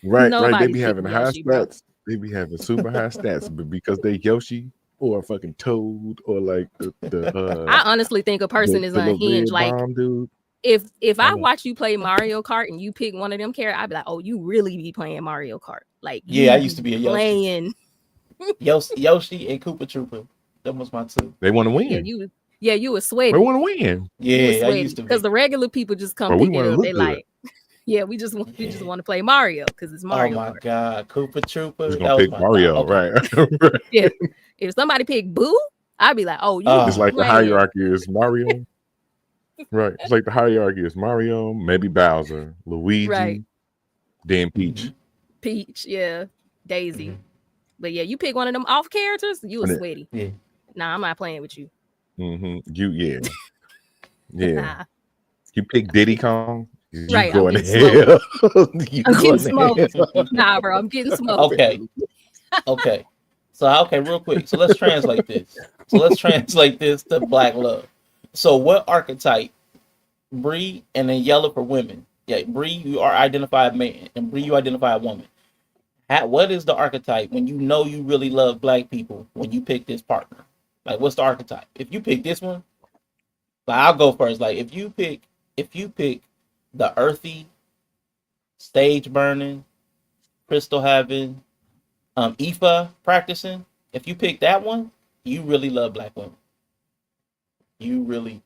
right. They be having high Yoshi, stats. bro. They be having super high stats, but because they Yoshi or a fucking Toad or like the I honestly think a person is unhinged. Like, bomb, dude. If I watch you play Mario Kart and you pick one of them characters, I'd be like, oh, you really be playing Mario Kart. Like, yeah, I used to be a Yoshi. Playing Yoshi and Koopa Troopa. That was my two. They want to win. You was sweaty. They want to win. Yeah, I used to because the regular people just come pick it up. They like, yeah, we just want to play Mario because it's Mario. Oh my God, Koopa Troopa. Just gonna pick Mario, right? Yeah. If somebody pick Boo, I'd be like, oh, you. It's like the hierarchy is Mario. Right. It's like the hierarchy is Mario, maybe Bowser, Luigi, then Peach. Peach, yeah. Daisy. But yeah, you pick one of them off characters, you was sweaty. Yeah. Nah, I'm not playing with you. Yeah. Yeah. You pick Diddy Kong. You right. going to hell. I'm getting smoked. Nah, bro, I'm getting smoked. Okay. So real quick. So let's translate this. To black love. So what archetype, Bree, and then yellow for women? Yeah, Bree, you are identified man, and Bree, you identify a woman. What is the archetype when you know you really love black people when you pick this partner? Like, what's the archetype? If you pick this one, like, I'll go first. Like, if you pick the earthy, stage burning, crystal having, Ifa practicing, if you pick that one, you really love black women. You really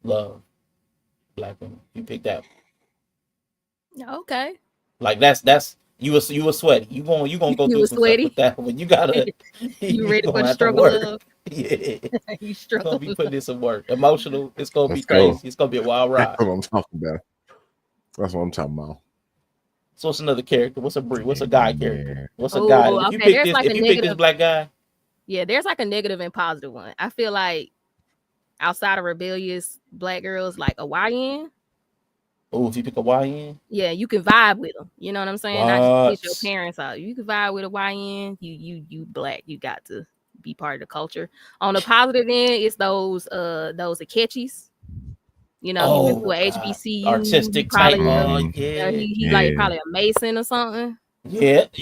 love black women. You pick that one. Okay. Like that's you were sweaty. You gonna go through some stuff with that one. You gotta. You ready for the struggle of? Yeah. You struggle. Gonna be putting in some work. Emotional. It's gonna be crazy. It's gonna be a wild ride. That's what I'm talking about. That's what I'm talking about. So what's another character? What's a Bree? What's a guy character? What's a Ooh, guy? If okay. you pick There's this, like if a you pick negative- this black guy, Yeah, there's like a negative and positive one. I feel like outside of rebellious black girls, like a YN. oh, if you pick a YN, Yeah, you can vibe with them. You know what I'm saying? Not just get your parents out. You can vibe with a YN. You black. You got to be part of the culture. On the positive end, it's those Akechis. You know, he went to a HBCU, artistic probably, type. he like probably a Mason or something. Yep.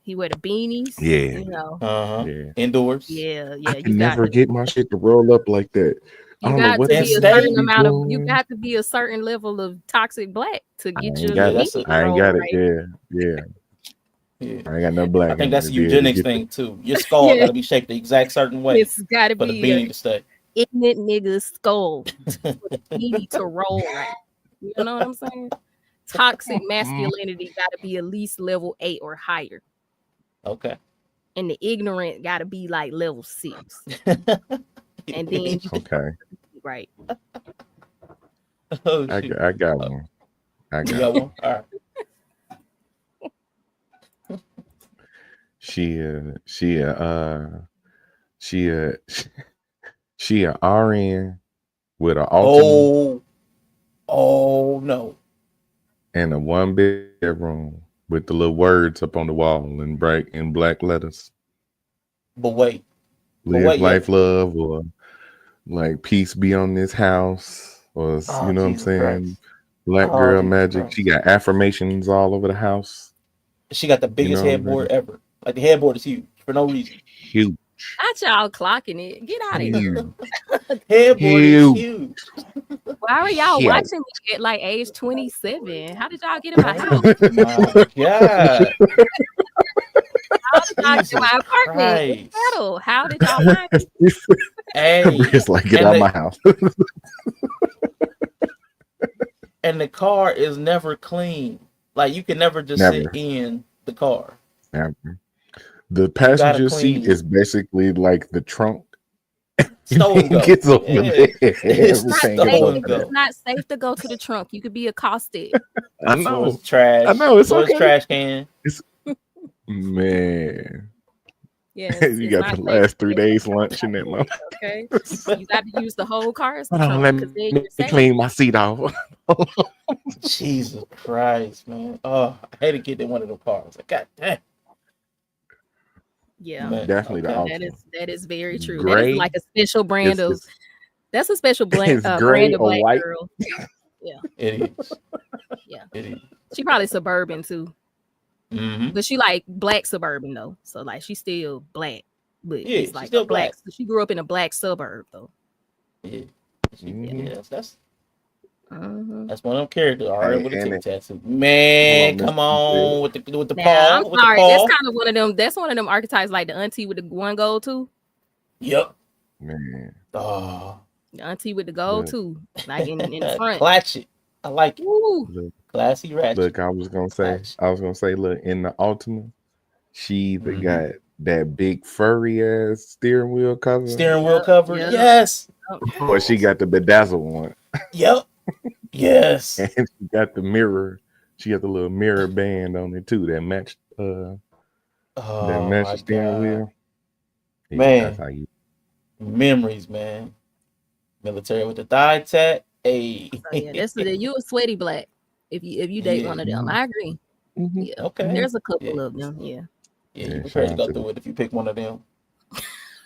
He wear the beanies. Yeah. You know. Yeah. Indoors. Yeah. I can never get my shit to roll up like that. You got to be a certain amount of. You got to be a certain level of toxic black to get your. I ain't got it. Yeah. I ain't got no black. I think that's a eugenics thing too. Your skull got to be shaped the exact certain way. It's got to be for the beanie to stay. Ignorant nigga's skull for the beanie to roll right. You know what I'm saying? Toxic masculinity got to be at least level 8 or higher. Okay. And the ignorant got to be like level 6. And then okay. Right. Oh, I got one. You got one? All right. She a RN with an alternate. Oh no. And a 1-bedroom with the little words up on the wall in black letters. But wait. Live life, love, or like peace be on this house, or you know what I'm saying? Christ. Black girl magic. Christ. She got affirmations all over the house. She got the biggest headboard ever. Like the headboard is huge for no reason. Huge. Not y'all clocking it. Get out of here. Headboard is huge. Why were y'all watching me at like age 27? How did y'all get in my house? My God. How did y'all get in my apartment? How did y'all find it? Hey, it's like get out of my house. And the car is never clean. Like you can never just Never. sit in the car. Never. The gotta passenger seat clean. is basically like the trunk. Stow and go. Gets over Yeah. there. It's Everything stow gets over and there. go. It's not safe to go to the trunk. You could be accosted. I The floor know. is trash. I know, it's Floor is okay. trash can. Man. Yes, You it's got not the safe last to 3 get days to the lunch in that trunk, month. okay? You got to use the whole car as the Hold on, trunk let because then me you're safe. clean my seat off. Jesus Christ, man. Oh, I hate to get in one of the cars. Like, God damn. Yeah, Man, Definitely the okay. Altima. that is very true. That Gray. is like a special brand of. It's That's a special brand gray of or black white. girl. Yeah, It is. yeah. It is. She probably suburban too, Mm-hmm. but she like black suburban though. So like she's still black, but Yeah, it's she's like still a black. black. She grew up in a black suburb though. Yeah. Mhm. Yeah, that's Mhm. that's one of them characters. All right, Hey, with a and tip it- tattoo. Man, Hold on, come Mr. on Ted. with the Now paw. I'm With the sorry. paw. That's kind of one of them. That's one of them archetypes, like the auntie with the one gold too. Yep. Man, Oh, The auntie with the gold look, too, like in the front. clutch it. I like it. Woo. look, Classy ratchet. look, I was gonna say, look, in the Altima, she either Mhm. got that big furry ass steering wheel cover, Steering wheel Yep, cover. yep. Yes. or she got the bedazzled one, Yep. Yes. and she got the mirror. She got the little mirror band on it too that matched that Oh matched my the steering God. wheel. Yeah, Man. that's how you. Memories, man. Military with the thigh tat. Hey. So yeah, you a sweaty black. If you date Yeah. one of them, Mhm. I agree. Mhm. Yeah, Okay. there's a couple Yeah. of them. Yeah, Yeah, Yeah, you shout prepared to out go to through it if you pick one of them.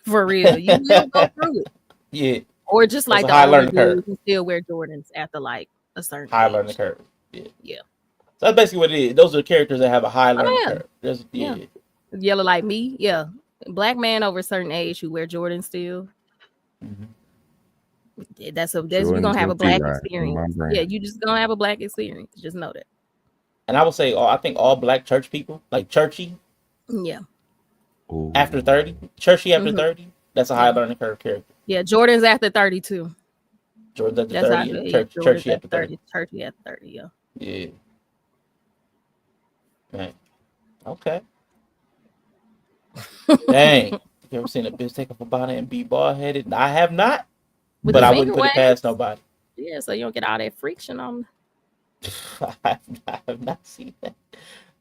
for real, you will go through it. Yeah. Or just It's like a the high older learning curve. dudes who still wear Jordans after like a certain High age. learning curve. Yeah. Yeah. So that's basically what it is. Those are characters that have a high learning yeah. curve. There's, Yeah. Yellow like me. Yeah, black man over a certain age who wear Jordans still. Mhm. That's you're Jordan gonna have a T black Ride in my experience. brain. Yeah, you just gonna have a black experience. Just know that. And I would say, I think all black church people, like churchy Yeah. Ooh. after 30, churchy after Mhm. 30, that's a high learning curve character. Yeah, Jordan's after 32. Jordan's after That's 30 how and yeah, Jordan's churchy after 30. Churchy after 30, yeah. Yeah. Man. Okay. Dang. You ever seen a bitch take off a bonnet and be bald headed? I have not. With But the I finger wouldn't put it waves? past nobody. Yeah, so you don't get all that friction on. I have not seen that.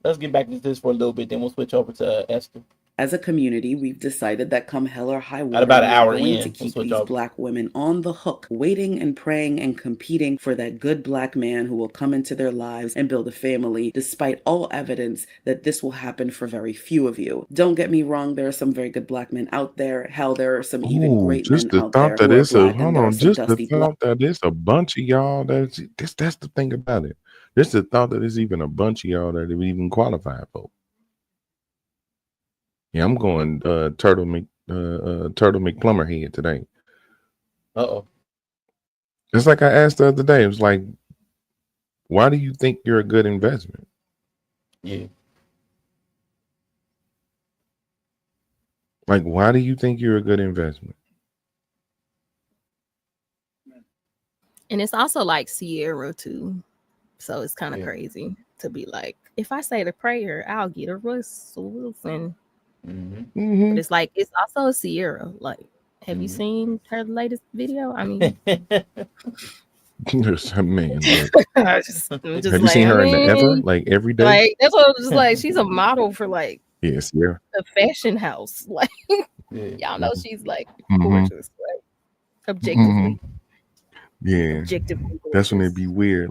Let's get back to this for a little bit, then we'll switch over to Esther. As a community, we've decided that come hell or high water, At about an we're hour going in, to we'll keep switch these over. black women on the hook, waiting and praying and competing for that good black man who will come into their lives and build a family, despite all evidence that this will happen for very few of you. Don't get me wrong, there are some very good black men out there. Hell, there are some even Ooh, great just men the out thought there that who are it's a black, and there are some just the dusty black. thought that it's a bunch of y'all that's the thing about it. Just the thought that it's even a bunch of y'all that we even qualify for. Yeah, I'm going Turtle McPlummer head today. Uh-oh. It's like I asked the other day. It was like, why do you think you're a good investment? Yeah. Like, why do you think you're a good investment? And it's also like Sierra too. So it's kind of Yeah. crazy to be like, if I say the prayer, I'll get a whistle. And but it's like it's also Sierra. Like, have you seen her latest video? I mean, Yes, man. Look. just Have you seen her in the ever? Like every day? Like that's what I was just like. She's a model for like Yes, yeah. a fashion house. Like y'all know she's like gorgeous, like objectively. Yeah, Objectively that's when gorgeous. it'd be weird.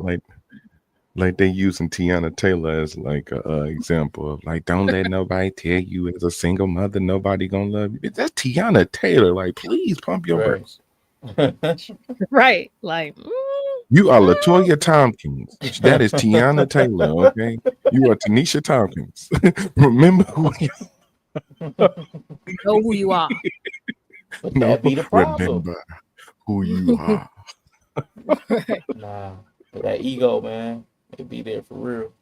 Like they using Tiana Taylor as like a example of like, don't let nobody tell you as a single mother nobody gonna love you. That's Tiana Taylor. Like, please pump your brakes. Right, like You are Latoya Tompkins. That is Tiana Taylor. Okay, you are Tanisha Tompkins. Remember who you know who you are. But that be the problem. Remember who you are. Nah, that ego, man, it be there for real.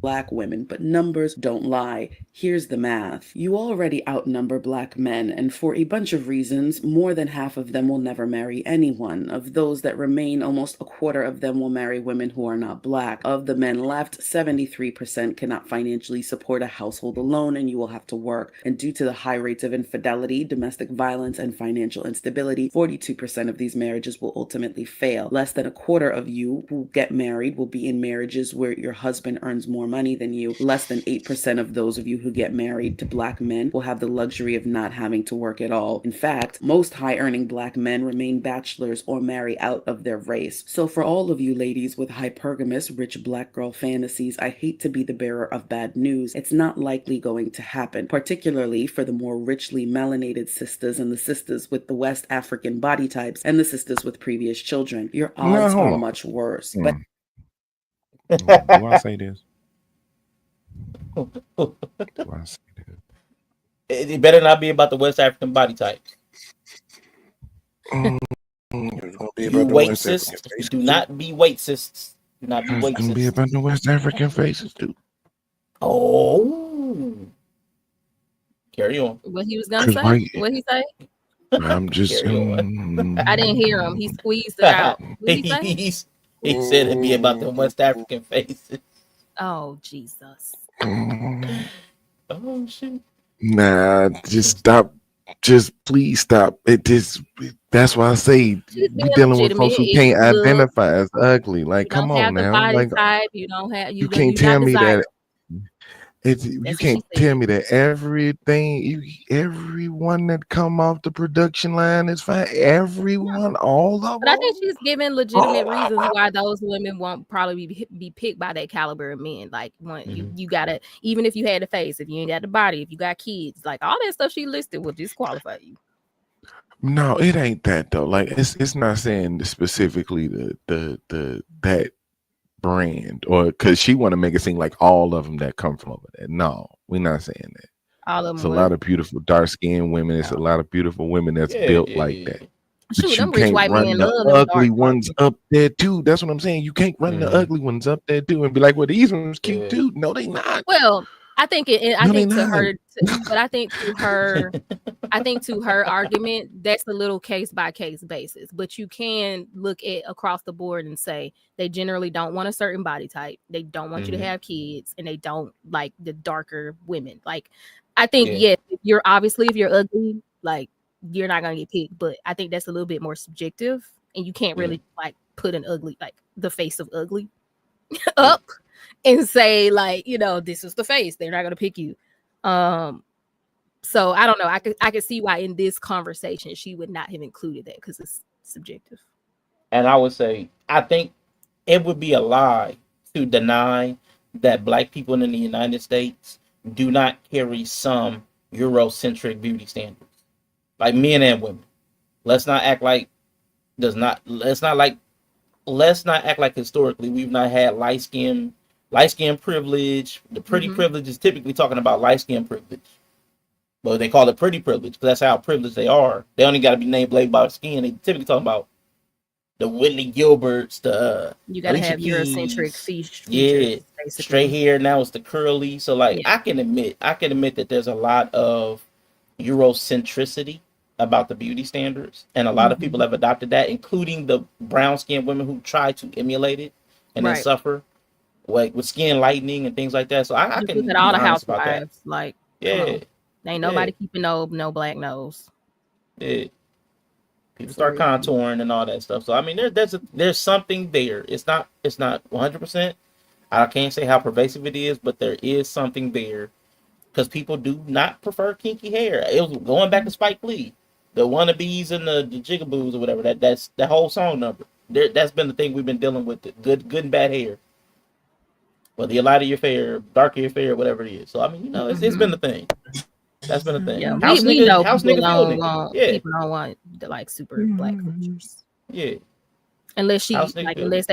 Black women, but numbers don't lie. Here's the math. You already outnumber black men, and for a bunch of reasons, more than half of them will never marry anyone. Of those that remain, almost a quarter of them will marry women who are not black. Of the men left, 73% cannot financially support a household alone, and you will have to work. And due to the high rates of infidelity, domestic violence, and financial instability, 42% of these marriages will ultimately fail. Less than a quarter of you who get married will be in marriages where your husband earns more money than you. Less than 8% of those of you who get married to black men will have the luxury of not having to work at all. In fact, most high-earning black men remain bachelors or marry out of their race. So for all of you ladies with hypergamous, rich black girl fantasies, I hate to be the bearer of bad news. It's not likely going to happen, particularly for the more richly melanated sisters and the sisters with the West African body types and the sisters with previous children. Your odds are much worse. But do I say this? Do I say this? It better not be about the West African body types. You weight cysts. Do not be weight cysts. Do not be weight It's gonna be cysts. about the West African faces too. Oh. Carry on. What he was gonna say? What he say? I'm just. I didn't hear him. He squeezed it out. What he say? He said it'd be about the West African faces. Oh Jesus. Oh shit. Nah, just stop. Just please stop. That's why I say we dealing with folks who can't identify as ugly. Like, come on now. Like, type. You don't have. You can't tell me that. You can't tell me that everyone that come off the production line is fine. Everyone, all of them. But I think she's giving legitimate reasons why those women won't probably be picked by that caliber of men. Like, you gotta, even if you had the face, if you ain't got the body, if you got kids, like all that stuff she listed will disqualify you. No, it ain't that though. Like, it's not saying specifically the that brand, or because she want to make it seem like all of them that come from over there. No, we're not saying that. All of them. It's a lot of beautiful dark skinned women. It's a lot of beautiful women that's built like that. But shoot, you can't run the ugly ones up there too. That's what I'm saying. You can't run the ugly ones up there too and be like, well, these ones cute too. No, they not. Well, I think to her argument, that's a little case by case basis. But you can look at across the board and say they generally don't want a certain body type. They don't want you to have kids, and they don't like the darker women. Like, I think yes, if you're ugly, like you're not gonna get picked. But I think that's a little bit more subjective, and you can't really like put an ugly, like the face of ugly up and say like, this is the face. They're not gonna pick you. So I don't know. I could see why in this conversation she would not have included that because it's subjective. And I would say I think it would be a lie to deny that black people in the United States do not carry some Eurocentric beauty standards, like men and women. Let's not act like historically we've not had light skin privilege. The pretty privilege is typically talking about light skin privilege. But they call it pretty privilege because that's how privileged they are. They only got to be named labeled by skin. They typically talk about the Whitney Gilberts, the you got to have Eurocentric features. Yeah, straight hair. Now it's the curly. So I can admit that there's a lot of Eurocentricity about the beauty standards, and a lot of people have adopted that, including the brown skinned women who try to emulate it and then suffer, like with skin lightening and things like that. So I can look at all the housewives, like ain't nobody keeping no black nose. Yeah, people start contouring and all that stuff. So I mean, there's something there. It's not 100%. I can't say how pervasive it is, but there is something there because people do not prefer kinky hair. It was going back to Spike Lee, the wannabes and the jigaboos or whatever. That's that whole song number. That's been the thing we've been dealing with. The good and bad hair. Whether you're lighter your hair, darker your hair, whatever it is. So I mean, it's been the thing. That's been a thing. Yeah, we know people don't want the like super black features. Yeah. Unless they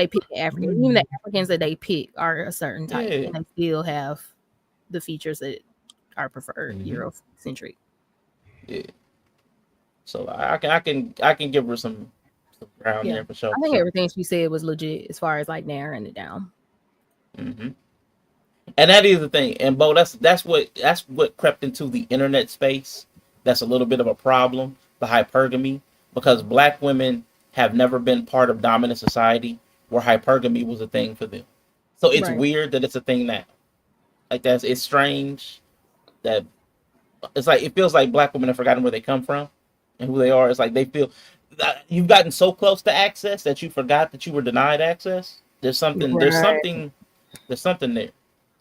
pick the African. Even the Africans that they pick are a certain type and they still have the features that are preferred Eurocentric. Yeah. So I can give her some ground there for sure. I think everything she said was legit as far as like narrowing it down. And that is the thing. And Bo, that's what crept into the internet space. That's a little bit of a problem, the hypergamy, because black women have never been part of dominant society where hypergamy was a thing for them. So it's Right. weird that it's a thing now. Like it's strange that it's like it feels like black women have forgotten where they come from and who they are. It's like they feel that you've gotten so close to access that you forgot that you were denied access. Right. There's something there.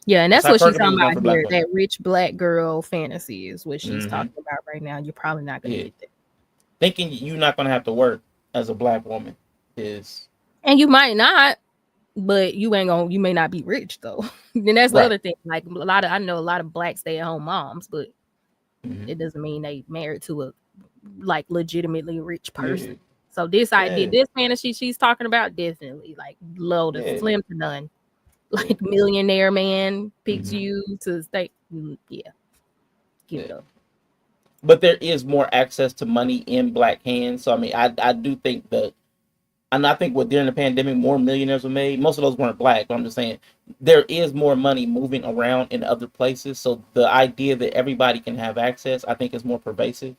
Yeah, and This that's what she's hypergamy talking was done about for black here. women. That rich black girl fantasy is what she's Hmm. talking about right now. You're probably not gonna Yeah. get that. Thinking you're not gonna have to work as a black woman is And you might not, but you may not be rich though. Then that's the right. other thing. Like I know a lot of black stay-at-home moms, but Mhm. it doesn't mean they married to a like legitimately rich Yeah, person. So this idea, yeah, this fantasy she's talking about, definitely like low to yeah, slim to none. yeah. Like millionaire man picks Mhm. you to stay. Yeah, give it Yeah. up. But there is more access to money in black hands. So I mean, I do think that, and I think what during the pandemic, more millionaires were made. Most of those weren't black, but I'm just saying there is more money moving around in other places. So the idea that everybody can have access, I think, is more pervasive.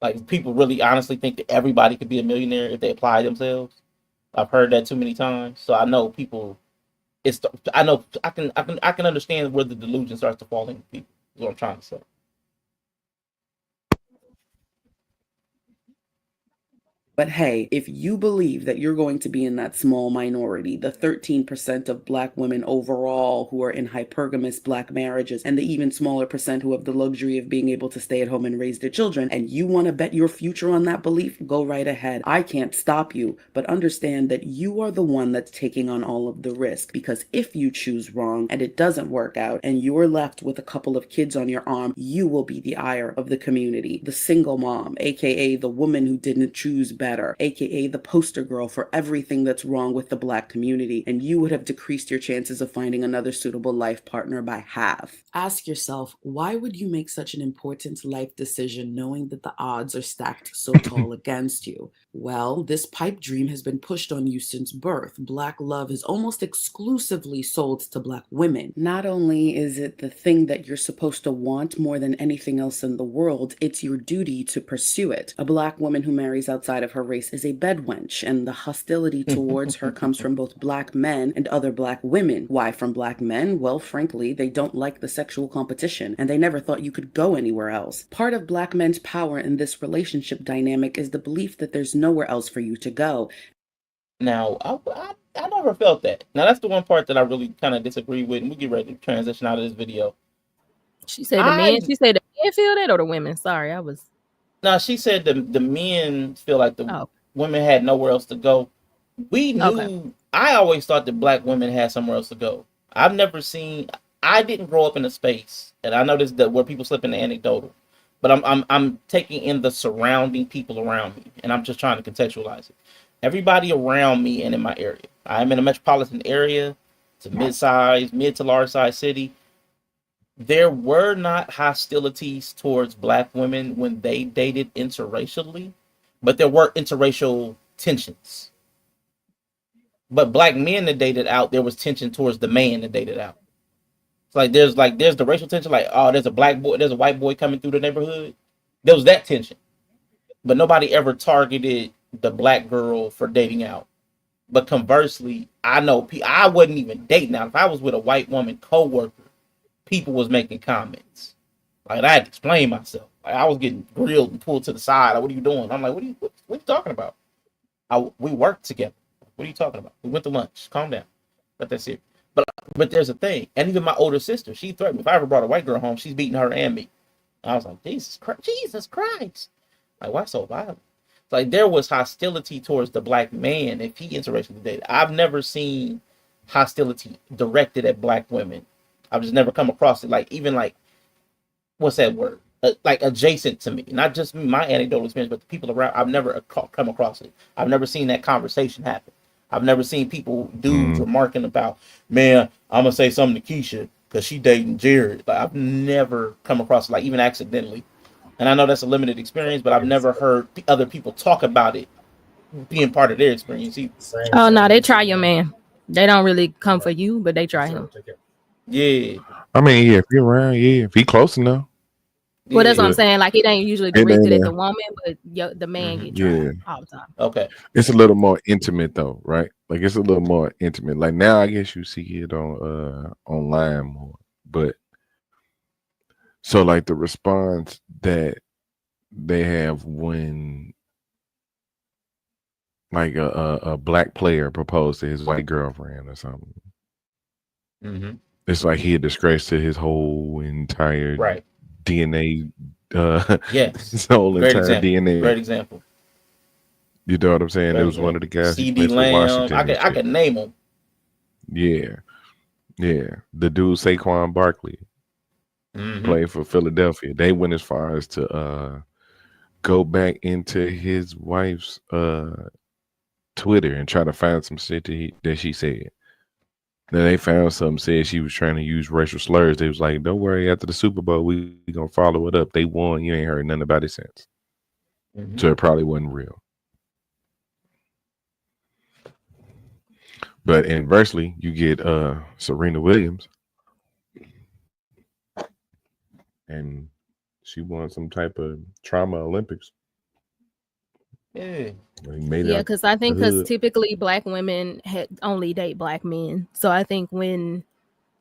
Like people really honestly think that everybody could be a millionaire if they apply themselves. I've heard that too many times. So I know people. I know I can understand where the delusion starts to fall into people. Is what I'm trying to say. But hey, if you believe that you're going to be in that small minority, the 13% of black women overall who are in hypergamous black marriages, and the even smaller percent who have the luxury of being able to stay at home and raise their children, and you want to bet your future on that belief, go right ahead. I can't stop you, but understand that you are the one that's taking on all of the risk, because if you choose wrong and it doesn't work out and you're left with a couple of kids on your arm, you will be the ire of the community, the single mom, aka the woman who didn't choose better, aka the poster girl for everything that's wrong with the black community, and you would have decreased your chances of finding another suitable life partner by half. Ask yourself, why would you make such an important life decision knowing that the odds are stacked so tall against you? Well, this pipe dream has been pushed on you since birth. Black love is almost exclusively sold to black women. Not only is it the thing that you're supposed to want more than anything else in the world, it's your duty to pursue it. A black woman who marries outside of her race is a bedwench, and the hostility towards her comes from both black men and other black women. Why from black men? Well, frankly, they don't like the sexual competition, and they never thought you could go anywhere else. Part of black men's power in this relationship dynamic is the belief that there's nowhere else for you to go. Now, I never felt that. Now, that's the one part that I really kind of disagree with, and we get ready to transition out of this video. She said the men feel that, or the women? Sorry, I was. Now, she said the men feel like the Oh, women had nowhere else to go. We okay. knew. I always thought that black women had somewhere else to go. I've never seen. I didn't grow up in a space, and I noticed that where people slip in the anecdotal, but I'm taking in the surrounding people around me, and I'm just trying to contextualize it. Everybody around me and in my area. I'm in a metropolitan area. It's a mid to large size city. There were not hostilities towards black women when they dated interracially, but there were interracial tensions. But black men that dated out, there was tension towards the man that dated out. It's there's the racial tension, like, oh, there's a black boy, there's a white boy coming through the neighborhood. There was that tension. But nobody ever targeted the black girl for dating out. But conversely, I know I wasn't even dating out. If I was with a white woman coworker, people was making comments. Like I had to explain myself. Like I was getting grilled and pulled to the side. Like, what are you doing? I'm like, what are you talking about? We worked together. What are you talking about? We went to lunch. Calm down. But that's it. But there's a thing. And even my older sister, she threatened me. If I ever brought a white girl home, she's beating her and me. I was like, Jesus Christ. Like, why so violent? Like there was hostility towards the black man if he interracially dated. I've never seen hostility directed at black women. I've just never come across it. Like even like what's that word? Like adjacent to me, not just my anecdotal experience, but the people around. I've never come across it. I've never seen that conversation happen. I've never seen dudes remarking about, man, I'm gonna say something to Keisha because she dating Jared. Like I've never come across it, like even accidentally. And I know that's a limited experience, but I've never heard other people talk about it being part of their experience either. Oh no, they try your man. They don't really come for you, but they try him. Yeah. I mean, yeah, if he around, yeah, if he close enough. Well, that's what I'm But saying. Like, it ain't usually it ain't directed at the woman, but the man get tried yeah. all the time. Okay. It's a little more intimate though, right? Like it's a little more intimate. Like now I guess you see it on online more. But so like the response that they have when like a black player proposed to his white girlfriend or something. Mm-hmm. It's like he a disgrace to his whole entire Right. DNA Yes. his whole Great entire example. DNA. Great example. You know what I'm saying? Great It was one of example. the guys who CD played for Lamb. Washington. I could name them. Yeah. Yeah. The dude Saquon Barkley Mm-hmm. played for Philadelphia. They went as far as to go back into his wife's Twitter and try to find some shit that she said. Then they found something said she was trying to use racial slurs. They was like, "Don't worry, after the Super Bowl, we gonna follow it up. They won. You ain't heard nothing about it since." Mm-hmm. So it probably wasn't real. But inversely, you get Serena Williams, and she won some type of trauma Olympics. Yeah. Yeah, because I think hood. typically black women only date black men. So I think when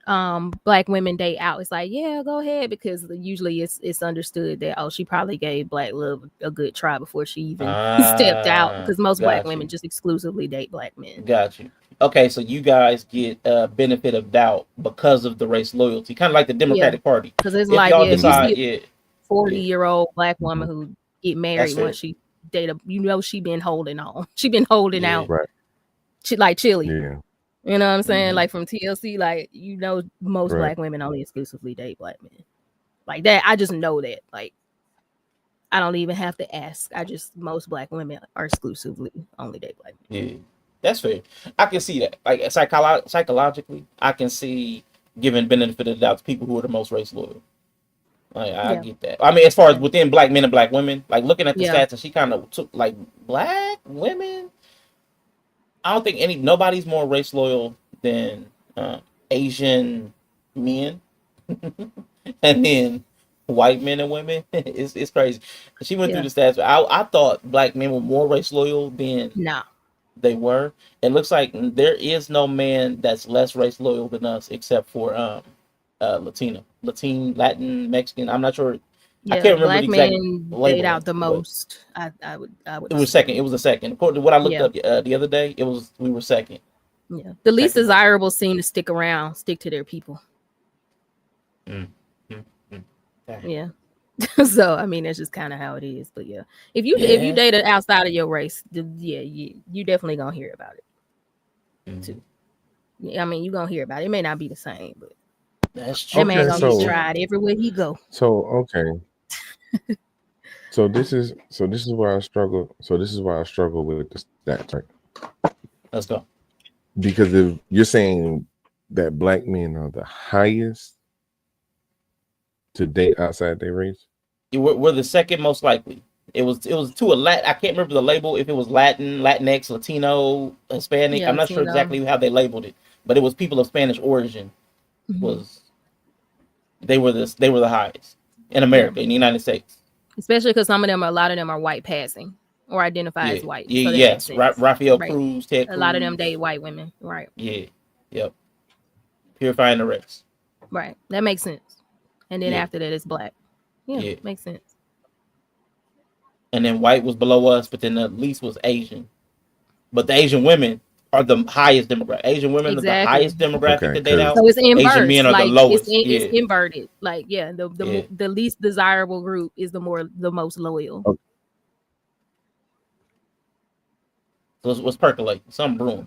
black women date out, it's like, yeah, go ahead, because usually it's understood that, oh, she probably gave black love a good try before she even stepped out, because most black women just exclusively date black men. Got you. Okay, so you guys get benefit of doubt because of the race loyalty, kind of like the Democratic Party. Because it's If like, y'all yeah, decide, if you see a 40-year-old black woman who get married once she date she been holding on. She been holding out. Right. She like Chili. Yeah. You know what I'm saying? Like from TLC, like, most Right. black women only exclusively date black men. Like that, I just know that. Like, I don't even have to ask. Most black women are exclusively only date black men. Yeah, that's fair. I can see that. Like psychologically, I can see giving benefit of the doubt to people who are the most race loyal. Like, I get that. I mean, as far as within black men and black women, like looking at the stats, and she kind of took like black women. I don't think nobody's more race loyal than Asian men, and then white men and women. It's crazy. She went through the stats. I thought black men were more race loyal than they were. It looks like there is no man that's less race loyal than us, except for Latin, Mexican. I'm not sure. Yeah, I can't remember black the exact men label, date out the most. I would. It was second. It was the second. According to what I looked up the other day, we were second. Yeah, the least desirable seem to stick to their people. Yeah. So I mean, that's just kind of how it is. But yeah, if you dated outside of your race, you definitely gonna hear about it too. I mean, you gonna hear about it. It may not be the same, but that's true. That man gonna get tried everywhere he go. So okay. So this is why I struggle. So this is why I struggle with the stats, right? Let's go. Because if you're saying that black men are the highest to date outside their race, we're the second most likely. It was to a Latin. I can't remember the label, if it was Latin, Latinx, Latino, Hispanic. I'm not sure exactly how they labeled it, but it was people of Spanish origin. They were the highest in America, in the United States. Especially because a lot of them are white passing or identify as white. Yeah, so yes. Raphael Cruz, Ted Cruz. A lot of them date white women, right? Yeah, yep. Purifying the race. Right, that makes sense. And then after that, it's black. Yeah, makes sense. And then white was below us, but then the least was Asian. But the Asian women are the highest demographic. Asian women are the highest demographic to date out. So it's inverse. Asian men are the lowest. It's inverted. Like, the least desirable group is the most loyal. Okay. So what's percolating? Something brewing.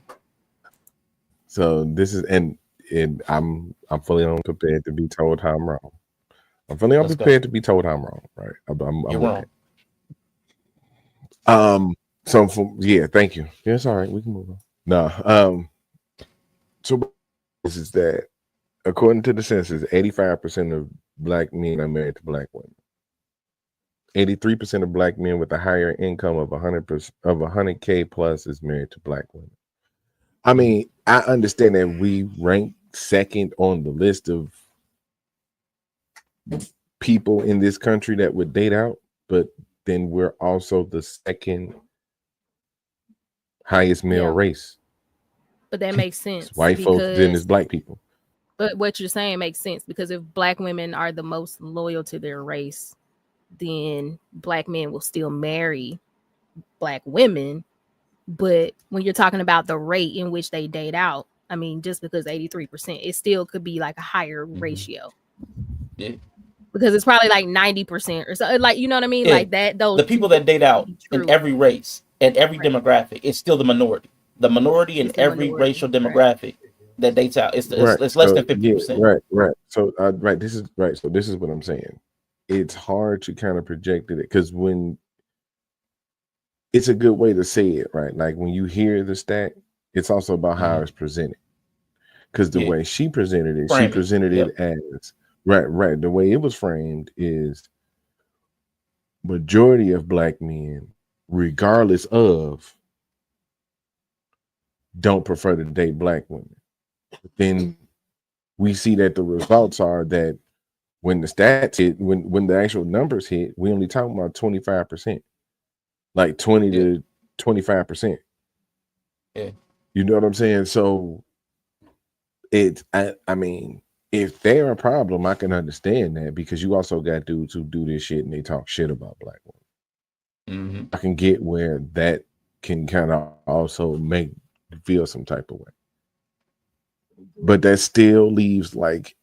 So this is and I'm fully unprepared to be told how I'm wrong. I'm fully unprepared to be told how I'm wrong. Right? I'm wrong. So thank you. Yeah, it's all right. We can move on. No. So this is that according to the census, 85% of black men are married to black women. 83% of black men with a higher income of 100K plus is married to black women. I mean, I understand that we rank second on the list of people in this country that would date out, but then we're also the second highest male race. But that makes sense. It's white folks, then it's black people. But what you're saying makes sense, because if black women are the most loyal to their race, then black men will still marry black women. But when you're talking about the rate in which they date out, I mean, just because 83%, it still could be like a higher ratio. Yeah. Because it's probably like 90% or so, like, you know what I mean? Yeah. Like that, those the people that date out in every race and every demographic, it's still the minority. The minority in every racial demographic that dates out, it's less than 50%. Right. So this is right. So this is what I'm saying. It's hard to kind of project it, because when it's a good way to say it, right? Like when you hear the stat, it's also about how it's presented. Because the way she presented it, she presented it as right. The way it was framed is majority of black men, regardless of, don't prefer to date black women. But then we see that the results are that when the stats hit, when the actual numbers hit, we only talking about 25%, like 20 to 25%. Yeah, you know what I'm saying? So I mean, if they're a problem, I can understand that, because you also got dudes who do this shit and they talk shit about black women. I can get where that can kind of also make you feel some type of way, but that still leaves like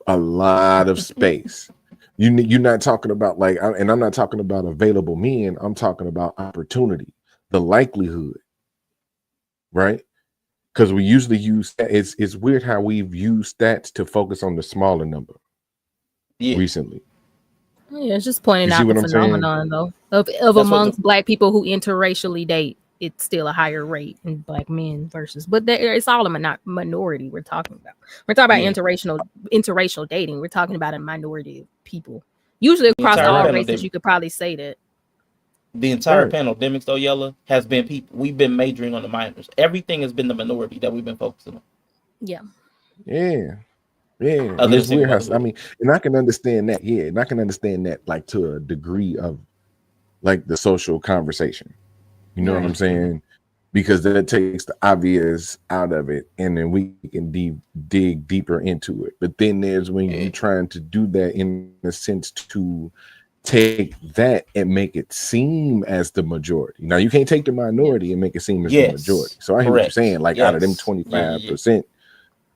a lot of space. You're not talking about like, and I'm not talking about available men. I'm talking about opportunity, the likelihood, right? Because we usually use, it's weird how we've used stats to focus on the smaller number recently. Yeah, it's just pointing out the phenomenon though of amongst black people who interracially date. It's still a higher rate in black men versus, but it's all a minority we're talking about. We're talking about interracial dating. We're talking about a minority of people. Usually across all races, you could probably say that. The entire pandemic, though, Yella, has been people. We've been majoring on the minors. Everything has been the minority that we've been focusing on. Yeah. And it's weird how, I mean, and I can understand that. Yeah, and I can understand that, like, to a degree of like the social conversation. You know what I'm saying? Because that takes the obvious out of it, and then we can dig deeper into it. But then there's when you're trying to do that in a sense to take that and make it seem as the majority. Now you can't take the minority and make it seem as the majority. So I hear what you're saying. Like out of them 25%,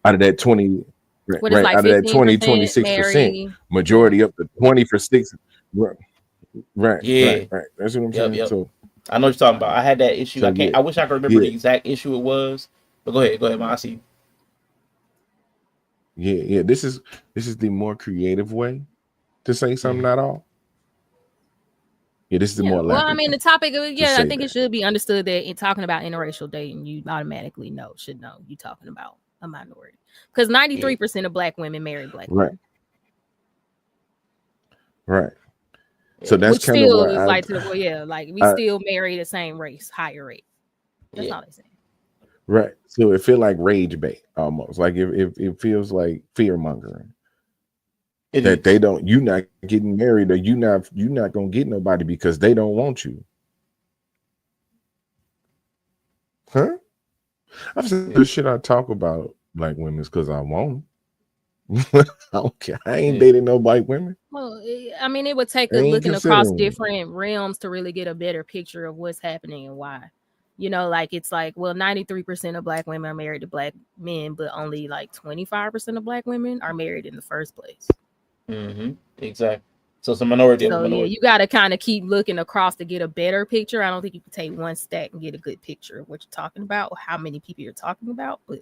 out of that 20, like out of that 26%, majority up to 20 for 6. Right. That's what I'm saying. So I know what you're talking about. I had that issue. I wish I could remember the exact issue it was. But go ahead, man. I see you. Yeah. This is the more creative way to say something, not all. Yeah, this is the more. Well, I mean, the topic. I think it should be understood that in talking about interracial dating, you automatically should know you're talking about a minority, because 93% of black women marry black women. Right. So that's kind of what like we still marry the same race, higher rate. That's all they say. Right. So it feels like rage bait almost. Like it feels like fear mongering. That they don't, you're not getting married, or you're not gonna get nobody because they don't want you. Huh? I've said the shit I talk about black women is because I want them. I don't care. I ain't dating no white women. Well, I mean, it would take looking across different realms to really get a better picture of what's happening and why. You know, like it's like, well, 93% of black women are married to black men, but only like 25% of black women are married in the first place. Exactly. So it's a minority. So you got to kind of keep looking across to get a better picture. I don't think you can take one stat and get a good picture of what you're talking about or how many people you're talking about, but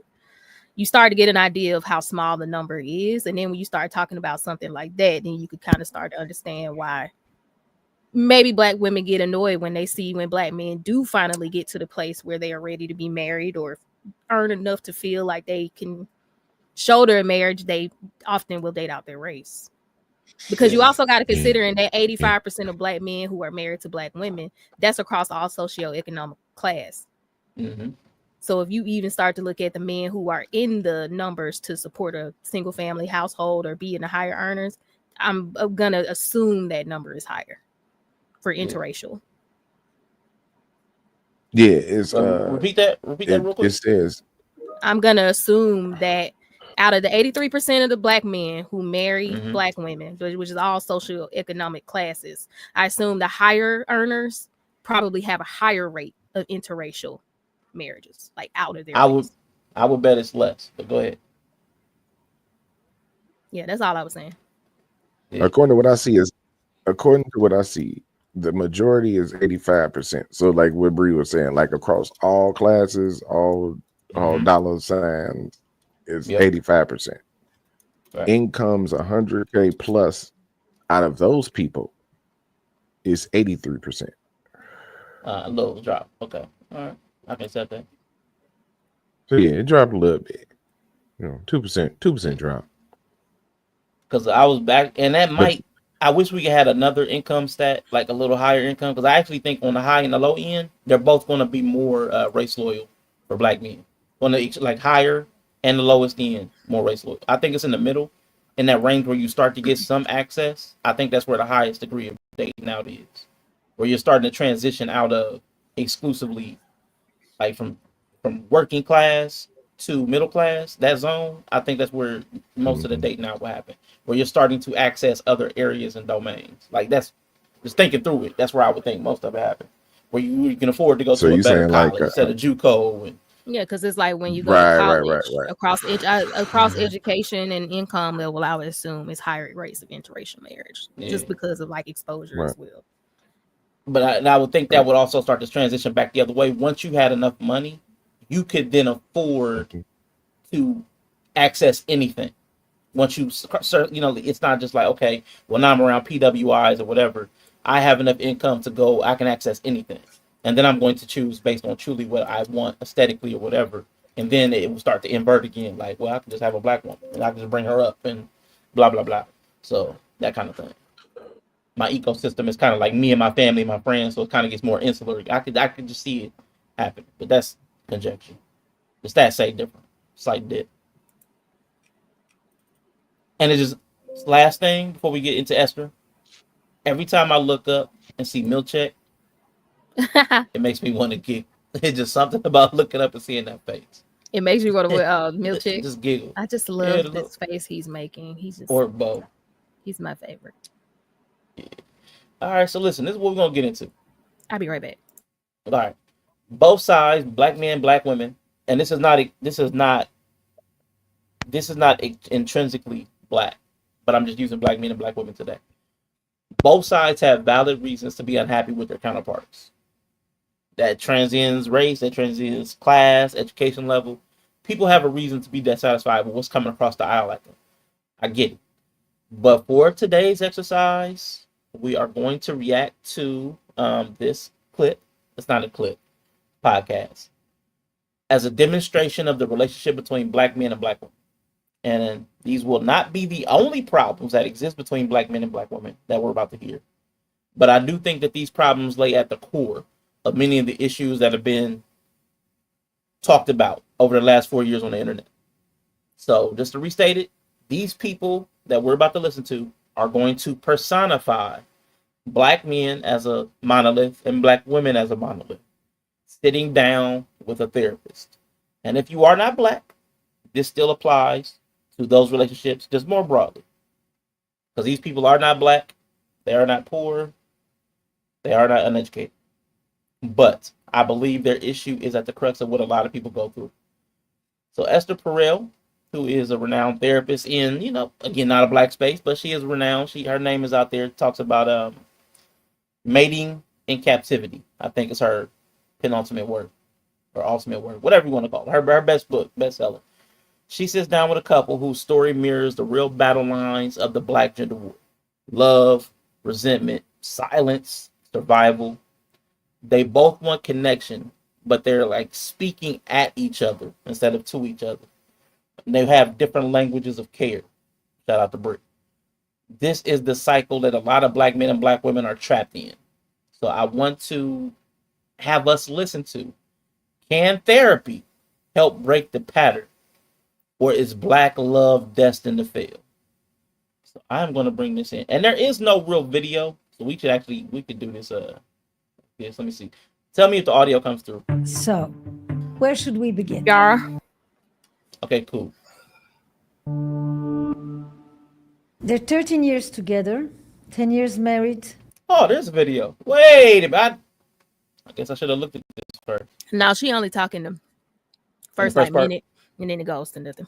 you start to get an idea of how small the number is. And then when you start talking about something like that, then you could kind of start to understand why maybe black women get annoyed when they see when black men do finally get to the place where they are ready to be married or earn enough to feel like they can shoulder a marriage. They often will date out their race. Because you also got to consider in that 85% of black men who are married to black women, that's across all socioeconomic class. So if you even start to look at the men who are in the numbers to support a single family household or be in the higher earners, I'm gonna assume that number is higher for interracial. Yeah, it's repeat that real it quick. says I'm gonna assume that out of the 83% of the black men who marry Mhm. black women, which is all socioeconomic classes, I assume the higher earners probably have a higher rate of interracial marriages, like out of their race. I would bet it's less, but go ahead. Yeah, that's all I was saying. Yeah. according to what I see, the majority is 85%. So like what Bree was saying, like across all classes, all Mhm. dollar signs is Yep. 85%. Right. Incomes 100K plus out of those people is 83%. A little drop. Okay. All right. I can accept that. So yeah, it dropped a little bit. 2% drop. Because I was back, and that But might. I wish we had another income stat, like a little higher income, because I actually think on the high and the low end, they're both going to be more race loyal for black men. On the like higher and the lowest end, more race loyal. I think it's in the middle, in that range where you start to get some access. I think that's where the highest degree of dating out is, where you're starting to transition out of exclusively like from working class to middle class, that zone. I think that's where most of the dating out will happen, where you're starting to access other areas and domains. Like that's just thinking through it. That's where I would think most of it happen, where you can afford to go so to a you better saying like college instead of JUCO. And Yeah, because it's like when you go to right. college across education and income level, I would assume it's higher rates of interracial marriage just because of like exposure as well. But I would think that would also start to transition back the other way. Once you had enough money, you could then afford to access anything. Once you it's not just like, okay, well, now I'm around PWIs or whatever. I have enough income to go, I can access anything. And then I'm going to choose based on truly what I want aesthetically or whatever. And then it will start to invert again. Like, well, I can just have a black woman and I can just bring her up and blah, blah, blah. So that kind of thing. My ecosystem is kind of like me and my family, and my friends. So it kind of gets more insular. I could just see it happen, but that's conjecture. The stats say different, slight dip. And it's just last thing before we get into Esther. Every time I look up and see Milchek, it makes me want to giggle. It's just something about looking up and seeing that face. It makes you go to Milchek. Just giggle. I just love this face he's making. He's just or Bo. He's my favorite. Yeah. All right, so listen, this is what we're gonna get into. I'll be right back. All right, both sides, black men, black women, and this is not intrinsically black, but I'm just using black men and black women today. Both sides have valid reasons to be unhappy with their counterparts. That transcends race, that transcends class, education level. People have a reason to be dissatisfied with what's coming across the aisle at them. I get it. But for today's exercise, we are going to react to this clip. It's not a clip, podcast, as a demonstration of the relationship between black men and black women. And these will not be the only problems that exist between black men and black women that we're about to hear. But I do think that these problems lay at the core of many of the issues that have been talked about over the last 4 years on the internet. So just to restate it, these people that we're about to listen to are going to personify black men as a monolith and black women as a monolith, sitting down with a therapist. And if you are not black, this still applies to those relationships just more broadly. Because these people are not black, they are not poor, they are not uneducated. But I believe their issue is at the crux of what a lot of people go through. So Esther Perel, who is a renowned therapist in, again, not a black space, but she is renowned. Her name is out there, talks about mating in captivity. I think it's her penultimate work or ultimate work, whatever you want to call it. Her best book, bestseller. She sits down with a couple whose story mirrors the real battle lines of the black gender war. Love, resentment, silence, survival. They both want connection, but they're like speaking at each other instead of to each other. They have different languages of care. Shout out to Britt. This is the cycle that a lot of black men and black women are trapped in. So I want to have us listen to, can therapy help break the pattern, or is black love destined to fail? So I'm going to bring this in, and there is no real video, so we could do this. Yes, let me see. Tell me if the audio comes through. So, where should we begin? Yeah. Okay, cool. They're 13 years together, 10 years married. Oh, there's a video. Wait a minute. I guess I should have looked at this first. Now she only talking the first first part? minute, and then it goes to nothing.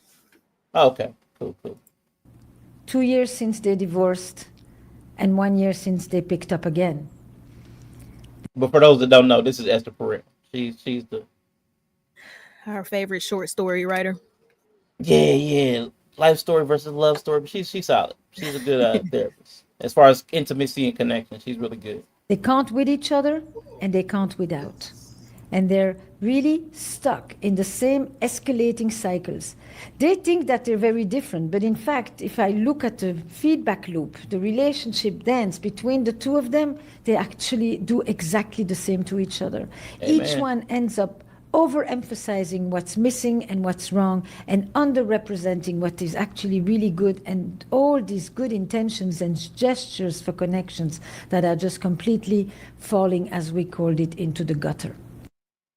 Oh, okay, cool. 2 years since they divorced, and 1 year since they picked up again. But for those that don't know, this is Esther Perel. She's the Her favorite short story writer. yeah life story versus love story. But she's solid. She's a good therapist as far as intimacy and connection. She's really good. They can't with each other, and they can't without. And they're really stuck in the same escalating cycles. They think that they're very different, but in fact, if I look at the feedback loop, the relationship dance between the two of them, they actually do exactly the same to each other. Amen. Each one ends up overemphasizing what's missing and what's wrong, and underrepresenting what is actually really good, and all these good intentions and gestures for connections that are just completely falling, as we called it, into the gutter.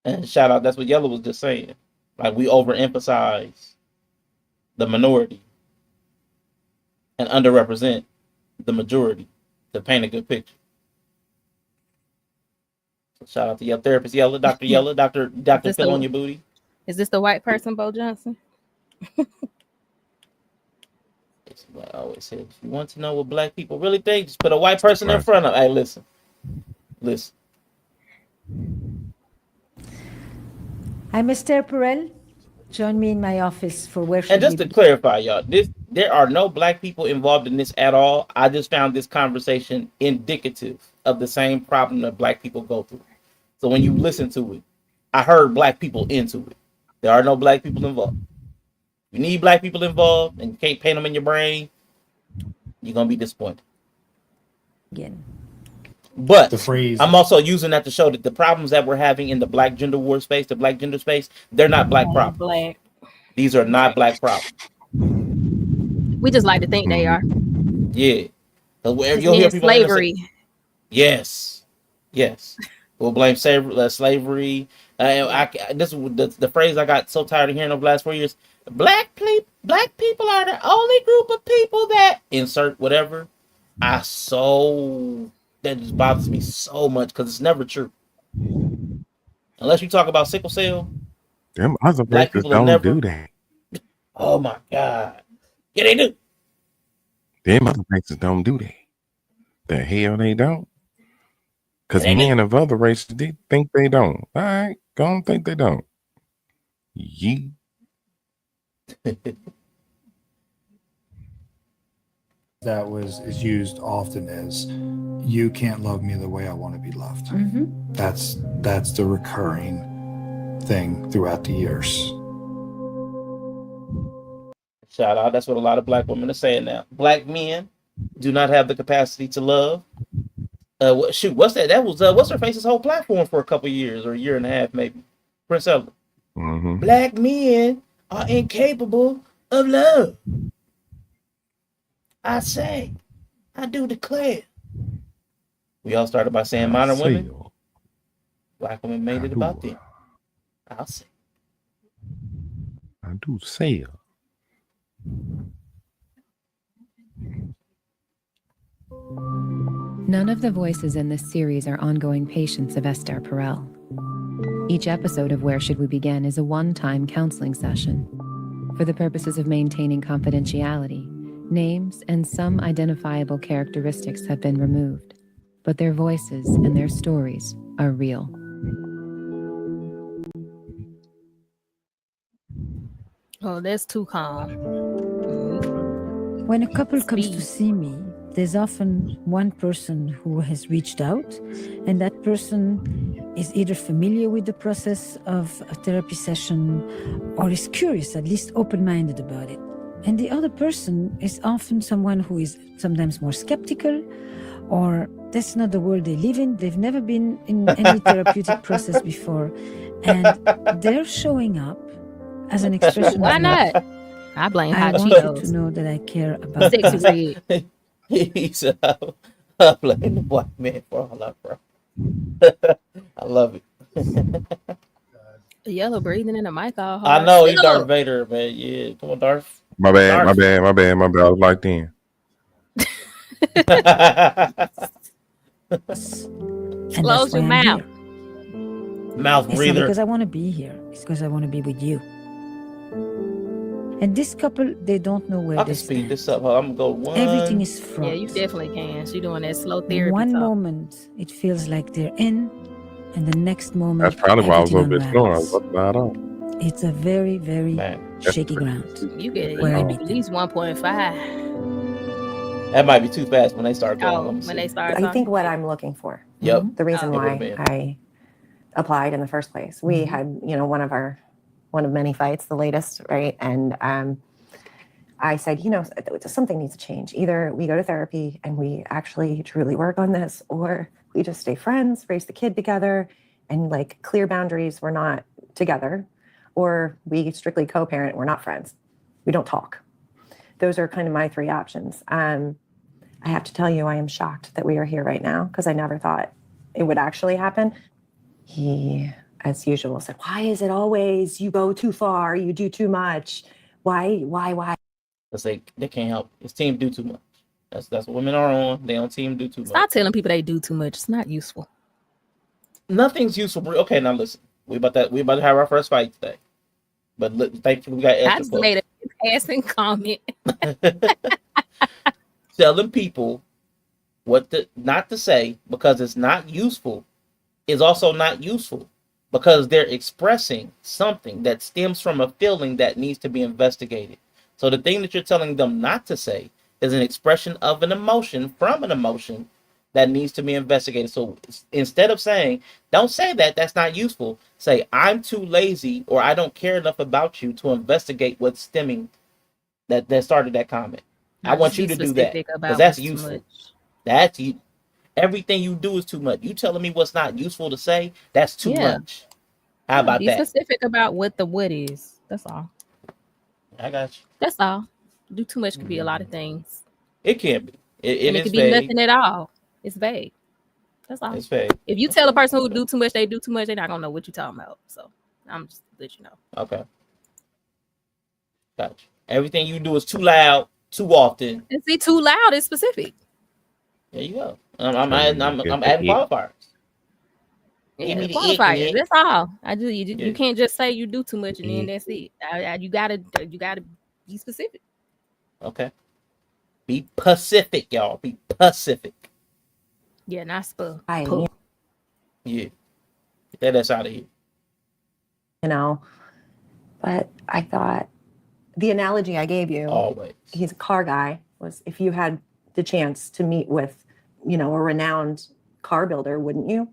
And shout out, that's what Yellow was just saying. Like, we overemphasize the minority and underrepresent the majority to paint a good picture. So shout out to your therapist, Yellow, Dr. Yellow, Dr. Phil on your booty. Is this the white person, Bo Johnson? It's what I always say. If you want to know what black people really think, just put a white person in front of. Hey, listen. I'm Esther Perel. Join me in my office for Where Should And just We to Be? clarify, y'all, there are no black people involved in this at all. I just found this conversation indicative of the same problem that black people go through. So when you listen to it, I heard black people into it. There are no black people involved. You need black people involved, and you can't paint them in your brain, you're gonna be disappointed. Again. But The phrase I'm also using that to show that the problems that we're having in the black gender war space, the black gender space, they're not black problems. Black. These are not black problems. We just like to think they are. Yeah. You'll It's hear in people slavery. Yes. We'll blame slavery. This is the phrase I got so tired of hearing over the last 4 years. Black people are the only group of people that insert whatever. That just bothers me so much because it's never true. Unless you talk about sickle cell. Them other Black places people have don't never- do that. Oh my God. Yeah, they do. Them other places don't do that. The hell they don't. Because They do. men of other races, they think they don't. All right, don't think they don't. Yee. that is used often as "you can't love me the way I want to be loved." Mm-hmm. That's the recurring thing throughout the years. Shout out. That's what a lot of black women are saying now. Black men do not have the capacity to love. What's that? That was what's her face's whole platform for a couple years or a year and a half, maybe. Prince Ella. Mm-hmm. Black men are incapable of love. I say, I do declare. We all started by saying modern women. Black women made it about them. I'll say. I do say. None of the voices in this series are ongoing patients of Esther Perel. Each episode of Where Should We Begin is a one-time counseling session. For the purposes of maintaining confidentiality, names and some identifiable characteristics have been removed, but their voices and their stories are real. Oh, that's too calm. When a couple comes to see me, there's often one person who has reached out, and that person is either familiar with the process of a therapy session or is curious, at least open-minded about it. And the other person is often someone who is sometimes more skeptical, or that's not the world they live in. They've never been in any therapeutic process before. And they're showing up as an expression Why of not? love. I blame I hot want you to Cheetos. know that I care about Sexy us. red. He said, "I'm blaming the white man for all our problems." I love it. Yellow breathing in the mic all I hard. know he Speak Darth up. Vader, man. Yeah, come on, Darth. My bad, my Darth. bad, my bad, my bad. I was locked in. And that's Close why your I'm mouth. here. Mouth It's not breather. because I want to be here. It's because I want to be with you. And this couple, they don't know where I they can speed stand. this up. I'm gonna go Everything one. is fraught. Yeah, you definitely can. She doing that slow therapy One talk. moment, it feels like they're in, and the next moment, That's probably why I was everything over there snoring. I was unravels. about to loud off. It's a very, very Man, shaky ground. You get Where I at meet them. least 1.5. that might be too fast when they start going. Oh, Let me when see. they start I talking. think what I'm looking for, Yep. the reason It would've why been. I applied in the first place, we had, one of many fights, the latest, right? And I said, something needs to change. Either we go to therapy and we actually truly work on this, or we just stay friends, raise the kid together, and like clear boundaries. We're not together, or we strictly co-parent. We're not friends. We don't talk. Those are kind of my three options. I have to tell you, I am shocked that we are here right now because I never thought it would actually happen. He, as usual, said, "Why is it always you go too far, you do too much? Why?" Because they can't help. His team do too much. That's what women are on. They on team do too much. Stop telling people they do too much. It's not useful. Nothing's useful. Okay, now listen. We about to have our first fight today. But thankfully we got I Esther just Perel. made a passing comment. Telling people what not to say because it's not useful is also not useful because they're expressing something that stems from a feeling that needs to be investigated. So the thing that you're telling them not to say is an expression of an emotion from an emotion that needs to be investigated. So instead of saying, don't say that, that's not useful, say, I'm too lazy or I don't care enough about you to investigate what's stemming that started that comment. I want you to do that because that's useful. That's you. Everything you do is too much. You telling me what's not useful to say, that's too much. How about be that? Be specific about what the what is. That's all. I got you. That's all. Do too much could be a lot of things. It can be. And it could be vague. Nothing at all. It's vague. That's all. It's vague. If you tell a person who do too much, they're not gonna know what you're talking about. So I'm just let you know. Okay. Gotcha. Everything you do is too loud, too often. And see, too loud is specific. There you go. I'm adding qualifiers. Yeah, qualifiers. That's all. You can't just say you do too much and then that's it. You gotta be specific. Okay. Be Pacific, y'all. Be Pacific. Yeah, not spur. Yeah. Get that out of here. But I thought the analogy I gave you, always, he's a car guy, was if you had the chance to meet with, a renowned car builder, wouldn't you?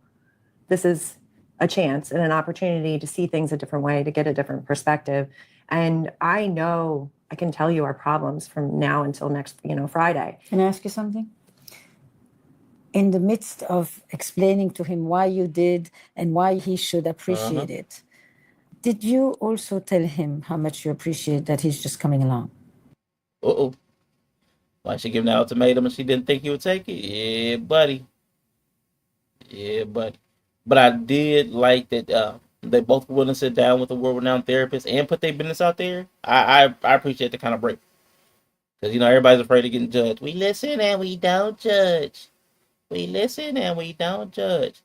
This is a chance and an opportunity to see things a different way, to get a different perspective. And I know I can tell you our problems from now until next, Friday. Can I ask you something? In the midst of explaining to him why you did and why he should appreciate it, did you also tell him how much you appreciate that he's just coming along? Uh-oh. Why she giving an ultimatum and she didn't think he would take it? Yeah, buddy. Yeah, buddy. But I did like that they both were willing to sit down with a world-renowned therapist and put their business out there. I appreciate the kind of break. Because, everybody's afraid of getting judged. We listen and we don't judge. We listen and we don't judge.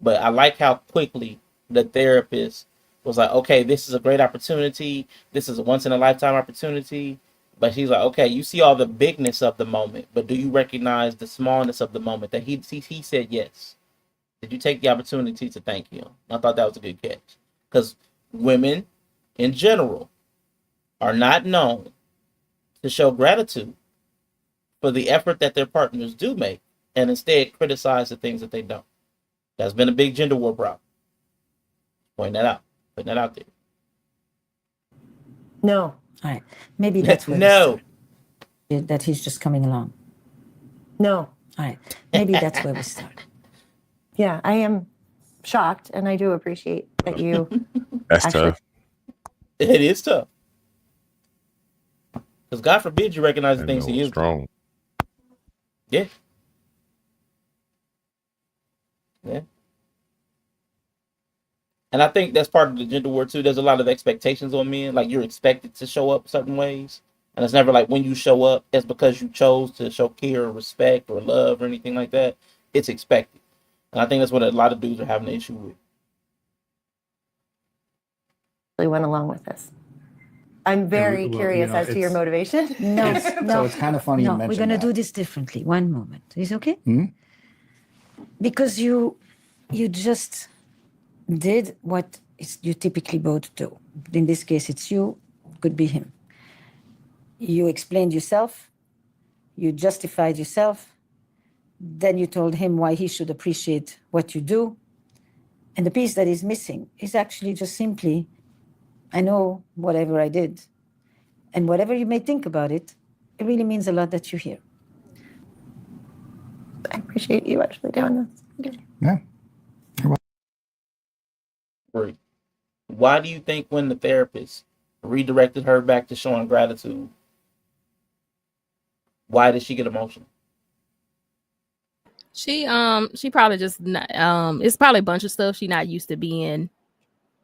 But I like how quickly the therapist was like, okay, this is a great opportunity. This is a once-in-a-lifetime opportunity. But she's like, okay, you see all the bigness of the moment, but do you recognize the smallness of the moment? That he said yes. Did you take the opportunity to thank him? I thought that was a good catch. Because women, in general, are not known to show gratitude for the effort that their partners do make, and instead criticize the things that they don't. That's been a big gender war problem. Point that out. Putting that out there. No. All right. Maybe that's where no. That he's just coming along. No. All right. Maybe that's where we start. Yeah, I am shocked, and I do appreciate that you That's actually tough. It is tough. Because God forbid you recognize the And things no he is. strong. Yeah. Yeah. And I think that's part of the gender war too. There's a lot of expectations on men. Like you're expected to show up certain ways. And it's never like when you show up, it's because you chose to show care or respect or love or anything like that. It's expected. And I think that's what a lot of dudes are having an issue with. We went along with this. I'm very curious as to your motivation. No, no. So it's kind of funny you No, we're mentioned going to that. do this differently. One moment. Is okay? Hmm? Because you just did what you typically both do. In this case, it's you, could be him. You explained yourself, you justified yourself, then you told him why he should appreciate what you do. And the piece that is missing is actually just simply, I know whatever I did, and whatever you may think about it, it really means a lot that you're here. I appreciate you actually doing this. Yeah. Great. Why do you think when the therapist redirected her back to showing gratitude, why did she get emotional? She probably just not, it's probably a bunch of stuff she not used to being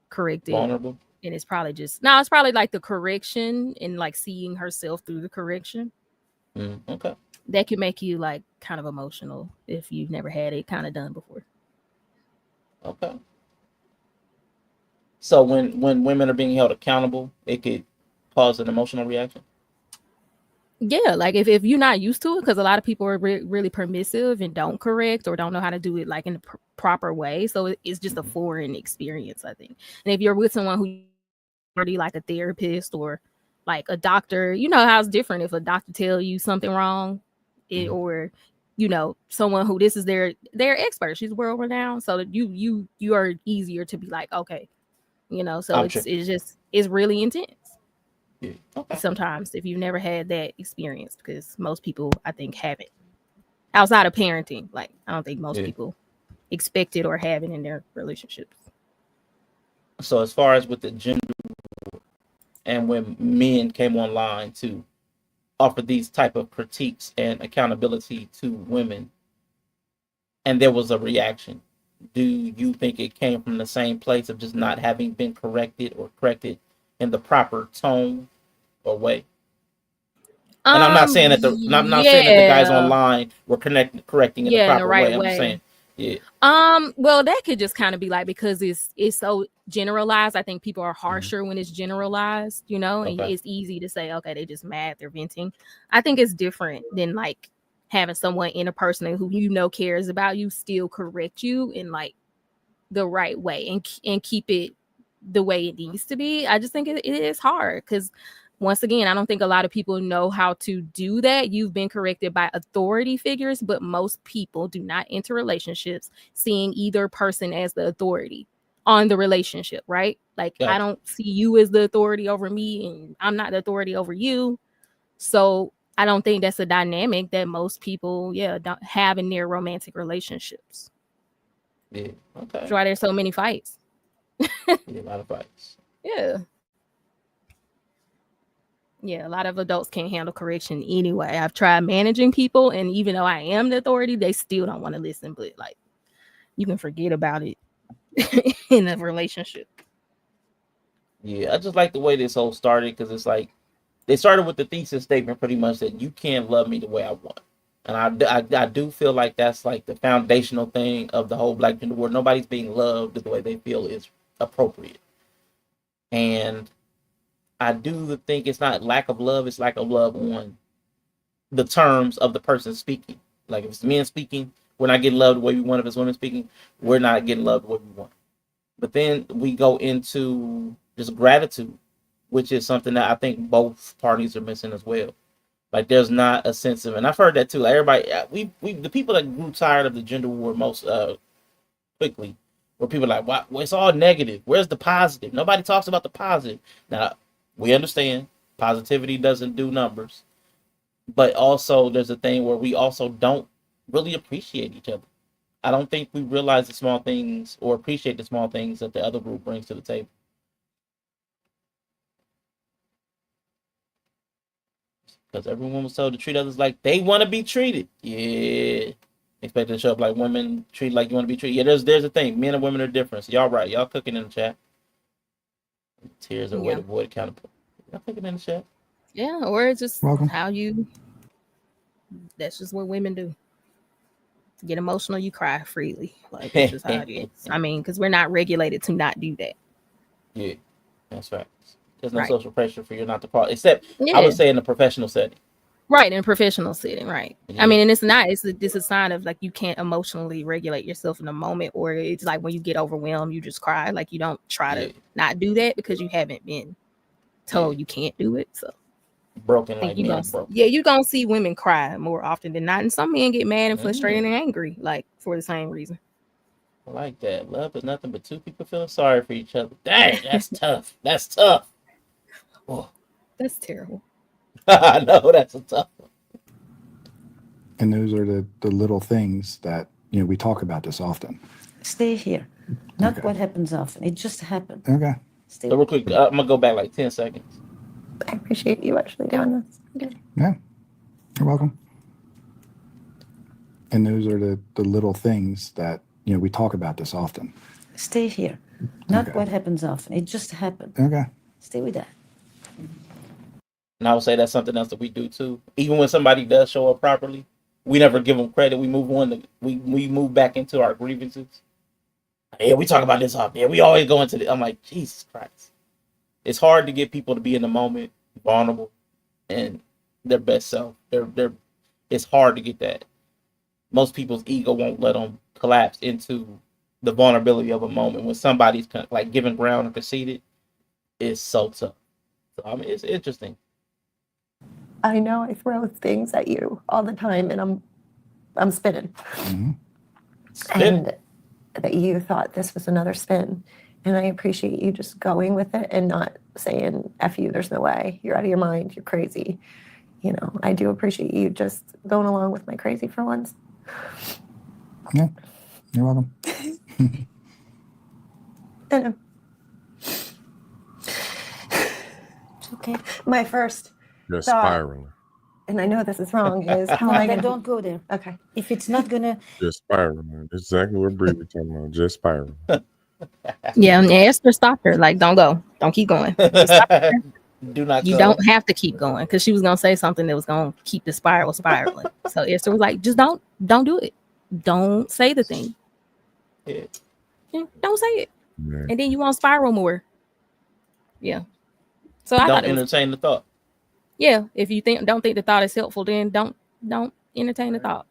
corrected. Vulnerable. And it's probably it's probably like the correction and like seeing herself through the correction. Okay. That could make you like kind of emotional if you've never had it kind of done before. Okay. So when women are being held accountable, it could cause an emotional reaction. Yeah, like if you're not used to it, because a lot of people are really permissive and don't correct or don't know how to do it like in the proper way. So it's just a foreign experience, I think. And if you're with someone who already like a therapist or like a doctor, you know how it's different if a doctor tell you something wrong, or you know someone who this is their expert. She's world renowned, so that you are easier to be like, okay, you know. So it's really intense. Yeah. Okay. Sometimes if you've never had that experience, because most people I think haven't outside of parenting. Like I don't think most people expect it or have it in their relationships. So as far as with the gender and when men came online to offer these type of critiques and accountability to women, and there was a reaction, do you think it came from the same place of just not having been corrected or corrected in the proper tone or way? And I'm not saying that I'm not saying that the guys online were correcting in the proper way. I'm just saying, well, that could just kind of be like, because it's so generalized. I think people are harsher when it's generalized, you know, and it's easy to say, okay, they just mad, they're venting. I think it's different than like having someone interpersonally who you know cares about you still correct you in like the right way and keep it the way it needs to be. I just think it is hard because once again, I don't think a lot of people know how to do that. You've been corrected by authority figures, but most people do not enter relationships seeing either person as the authority on the relationship, right? Like, I don't see you as the authority over me, and I'm not the authority over you. So I don't think that's a dynamic that most people, don't have in their romantic relationships. Yeah. Okay. That's why there's so many fights. A lot of fights. Yeah. Yeah, a lot of adults can't handle correction anyway. I've tried managing people, and even though I am the authority, they still don't want to listen. But like, you can forget about it in a relationship. Yeah, I just like the way this whole started, because it's like they started with the thesis statement pretty much that you can't love me the way I want. And I do feel like that's like the foundational thing of the whole Black gender war. Nobody's being loved the way they feel is appropriate. And I do think it's not lack of love, it's lack of love on the terms of the person speaking. Like if it's men speaking, we're not getting loved the way we want. If it's women speaking, we're not getting loved the way we want. But then we go into just gratitude, which is something that I think both parties are missing as well. Like there's not a sense of, and I've heard that too. Like everybody, we the people that grew tired of the gender war most quickly were people like, "What? Well, it's all negative. Where's the positive? Nobody talks about the positive." Now we understand positivity doesn't do numbers, but also there's a thing where we also don't really appreciate each other. I don't think we realize the small things or appreciate the small things that the other group brings to the table. Because everyone was told to treat others like they want to be treated. Yeah. Expected to show up like women, treat like you want to be treated. Yeah, there's a thing. Men and women are different. So y'all right. Y'all cooking in the chat. Tears are a way to avoid accountability. Y'all cooking in the chat. Yeah, or it's just Welcome. how you. That's just what women do. Get emotional, you cry freely. Like that's just how it is. I mean, because we're not regulated to not do that. Yeah, that's right. There's no Right. social pressure for you not to cry, except I Yeah. would say in a professional setting. Right, in a professional setting, right. Yeah. I mean, and it's not, it's a sign of like you can't emotionally regulate yourself in a moment, or it's like when you get overwhelmed, you just cry. Like you don't try Yeah. to not do that because you haven't been told you can't do it. So Broken I think like you men gonna are broken. you're gonna see women cry more often than not. And some men get mad and frustrated Mm. and angry, like for the same reason. I like that. Love is nothing but two people feeling sorry for each other. Dang, that's tough. That's tough. Oh. That's terrible. I know that's a tough one. And those are the little things that, you know, we talk about this often. Stay here. Not Okay. what happens often. It just happened. Okay. Stay. So real quick, I'm gonna go back like 10 seconds. I appreciate you actually doing this. Okay. Yeah. You're welcome. And those are the little things that, you know, we talk about this often. Stay here. Not Okay. what happens often. It just happened. Okay. Stay with that. And I would say that's something else that we do too. Even when somebody does show up properly, we never give them credit. We move on. We move back into our grievances. Yeah, we talk about this often. Yeah, we always go into the. I'm like, Jesus Christ. It's hard to get people to be in the moment, vulnerable, and their best self. It's hard to get that. Most people's ego won't let them collapse into the vulnerability of a moment when somebody's like giving ground and conceded. It's so tough. So I mean, it's interesting. I know I throw things at you all the time, and I'm spinning. Mm-hmm. And that you thought this was another spin. And I appreciate you just going with it and not saying, F you, there's no way. You're out of your mind. You're crazy. You know, I do appreciate you just going along with my crazy for once. Yeah. You're welcome. I know. It's okay. My first You're thought, spiraling. and I know this is wrong, is how am I Then going don't go there. Okay. If it's not gonna, You're spiraling. That's exactly what Bree was talking about. Just spiraling. Yeah, and Esther stopped her. Like, don't go. Don't keep going. Stop her. Do not You go. don't have to keep going because she was gonna say something that was gonna keep the spiral spiraling. So Esther was like, just don't do it. Don't say the thing. Yeah. Yeah, don't say it. Yeah. And then you won't spiral more. Yeah. So I Don't thought it was, entertain the thought. yeah. If you don't think the thought is helpful, then don't entertain the thought.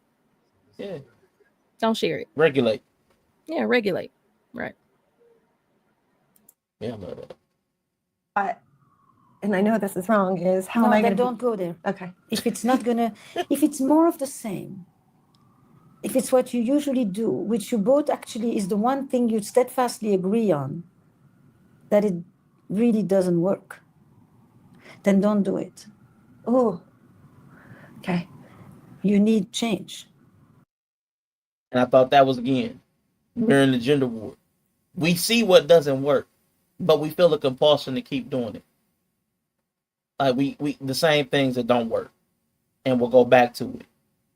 Yeah. Don't share it. Regulate. Yeah, regulate. Right. Yeah, I love that. and I know this is wrong, is how no, am I then going to don't go there. Okay. If it's not gonna, if it's more of the same, if it's what you usually do, which you both actually is the one thing you steadfastly agree on, that it really doesn't work, then don't do it. Oh, okay. You need change. And I thought that was, again, mirroring the gender war. We see what doesn't work, but we feel a compulsion to keep doing it. Like we the same things that don't work, and we'll go back to it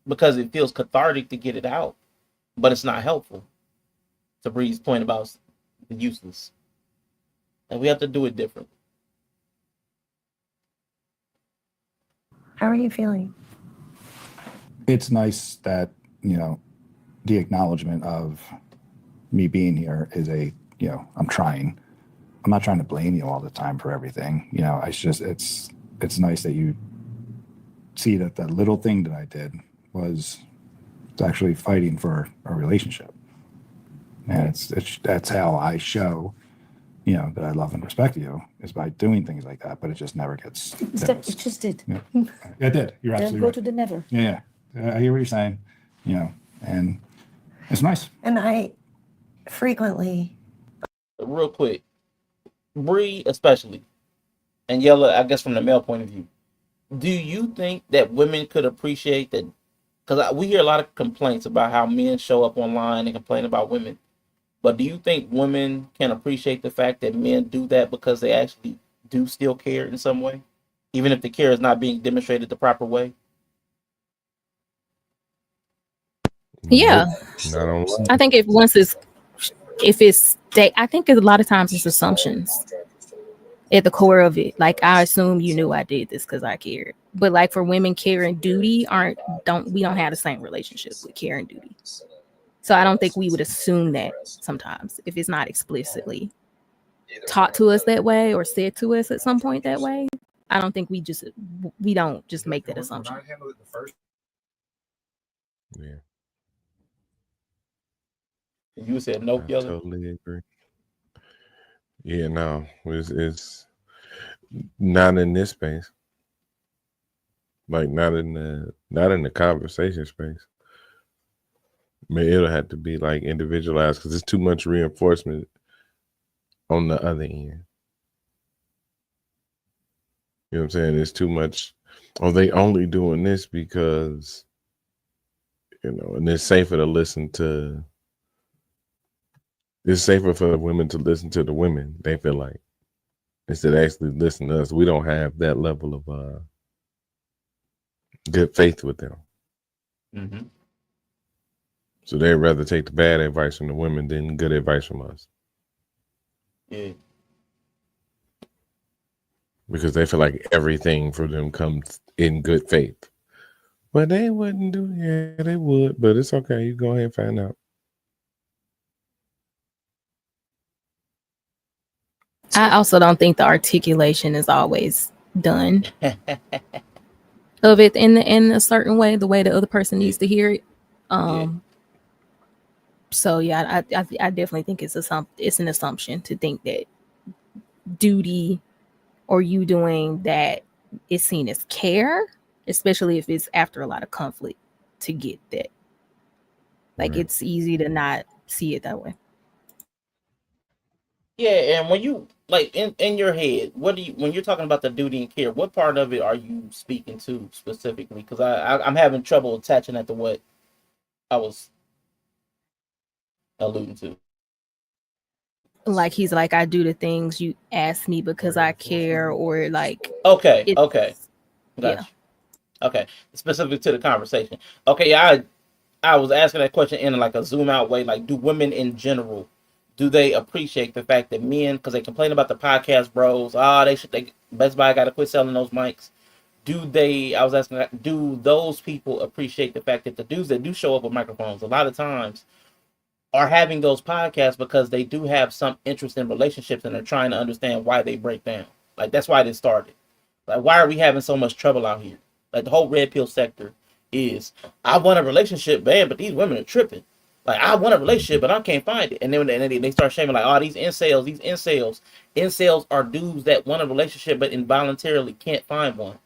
because it feels cathartic to get it out, but it's not helpful. To Bree's point about the useless, and we have to do it differently. How are you feeling? It's nice that, you know, the acknowledgement of me being here is you know, I'm trying. I'm not trying to blame you all the time for everything. You know, it's nice that you see that that little thing that I did was actually fighting for a relationship. And that's how I show, you know, that I love and respect you, is by doing things like that, but it just never gets It just did. Yeah. It did. You're Then absolutely go right. to the never. Yeah. I hear what you're saying, you know, and it's nice. And I frequently, Real quick, Bree especially, and Yella, I guess from the male point of view, do you think that women could appreciate that? Because we hear a lot of complaints about how men show up online and complain about women. But do you think women can appreciate the fact that men do that because they actually do still care in some way? even if the care is not being demonstrated the proper way? Yeah, Nope, not online. I think I think a lot of times it's assumptions at the core of it. Like, I assume you knew I did this because I cared. But like for women, care and duty we don't have the same relationship with care and duty. So I don't think we would assume that sometimes if it's not explicitly taught to us that way or said to us at some point that way. I don't think we don't just make that assumption. Yeah, You said nope, I Yellow. totally agree. Yeah, no, it's not in this space. Like not in the conversation space. I mean, it'll have to be like individualized because it's too much reinforcement on the other end. You know what I'm saying? It's too much. Oh, they only doing this because, and it's safer to listen to. It's safer for the women to listen to the women. They feel like instead of actually listen to us. We don't have that level of good faith with them. Mm-hmm. So they'd rather take the bad advice from the women than good advice from us. Yeah. Because they feel like everything from them comes in good faith. But they wouldn't do. Yeah, they would. But it's okay. You go ahead and find out. I also don't think the articulation is always done of it in a certain way, the way the other person needs to hear it. So yeah, I definitely think it's an assumption to think that duty or you doing that is seen as care, especially if it's after a lot of conflict to get that. Like, Right. it's easy to not see it that way. Yeah, and when you like in your head, when you're talking about the duty and care, what part of it are you speaking to specifically? Because I'm having trouble attaching that to what I was alluding to. Like, he's like, I do the things you ask me because I care, or like, Okay, gotcha. Yeah. Okay, specific to the conversation. Okay, I was asking that question in like a zoom out way. Like, do women in general, do they appreciate the fact that men, because they complain about the podcast bros, they Best Buy got to quit selling those mics. I was asking, do those people appreciate the fact that the dudes that do show up with microphones a lot of times are having those podcasts because they do have some interest in relationships and they're trying to understand why they break down. Like, that's why this started. Like, why are we having so much trouble out here? Like, the whole red pill sector is, I want a relationship, man, but these women are tripping. Like, I want a relationship, but I can't find it. And then they start shaming, like, oh, these incels. Incels are dudes that want a relationship, but involuntarily can't find one.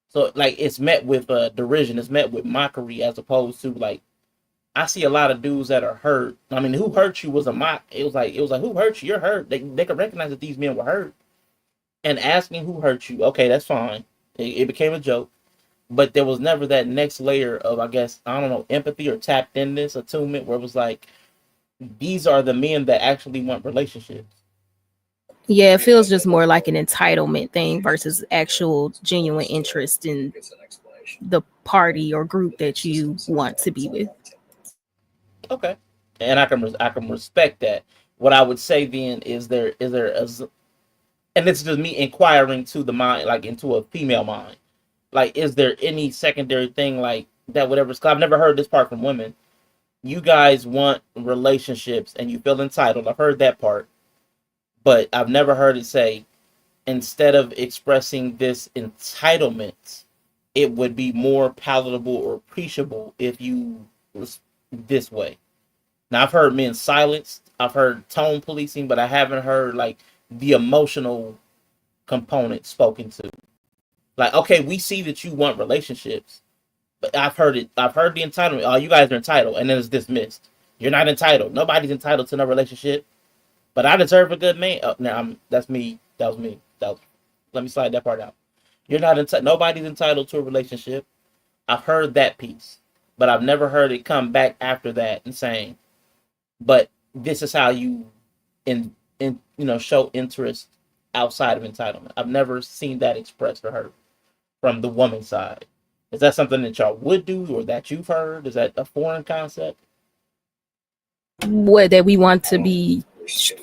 So, like, it's met with derision. It's met with mockery, as opposed to, like, I see a lot of dudes that are hurt. I mean, who hurt you was a mock. It was like, who hurt you? You're hurt. They could recognize that these men were hurt. And asking who hurt you, okay, that's fine. It became a joke. But there was never that next layer of, I guess, I don't know, empathy or tapped in this attunement where it was like, these are the men that actually want relationships. Yeah, it feels just more like an entitlement thing versus actual genuine interest in the party or group that you want to be with. Okay, and I can respect that. What I would say then is and this is just me inquiring to the mind, like into a female mind. Like, is there any secondary thing like that? Whatever. Cause I've never heard this part from women. You guys want relationships and you feel entitled. I've heard that part, but I've never heard it say, instead of expressing this entitlement, it would be more palatable or appreciable if you was this way. Now, I've heard men silenced. I've heard tone policing, but I haven't heard like the emotional component spoken to. Like, okay, we see that you want relationships, but I've heard it. I've heard the entitlement. Oh, you guys are entitled, and then it's dismissed. You're not entitled. Nobody's entitled to no relationship. But I deserve a good man. Oh, now that's me. That was me. Let me slide that part out. You're not entitled. Nobody's entitled to a relationship. I've heard that piece, but I've never heard it come back after that and saying, but this is how you show interest outside of entitlement. I've never seen that expressed or heard from the woman's side. Is that something that y'all would do or that you've heard? Is that a foreign concept? What, that we want to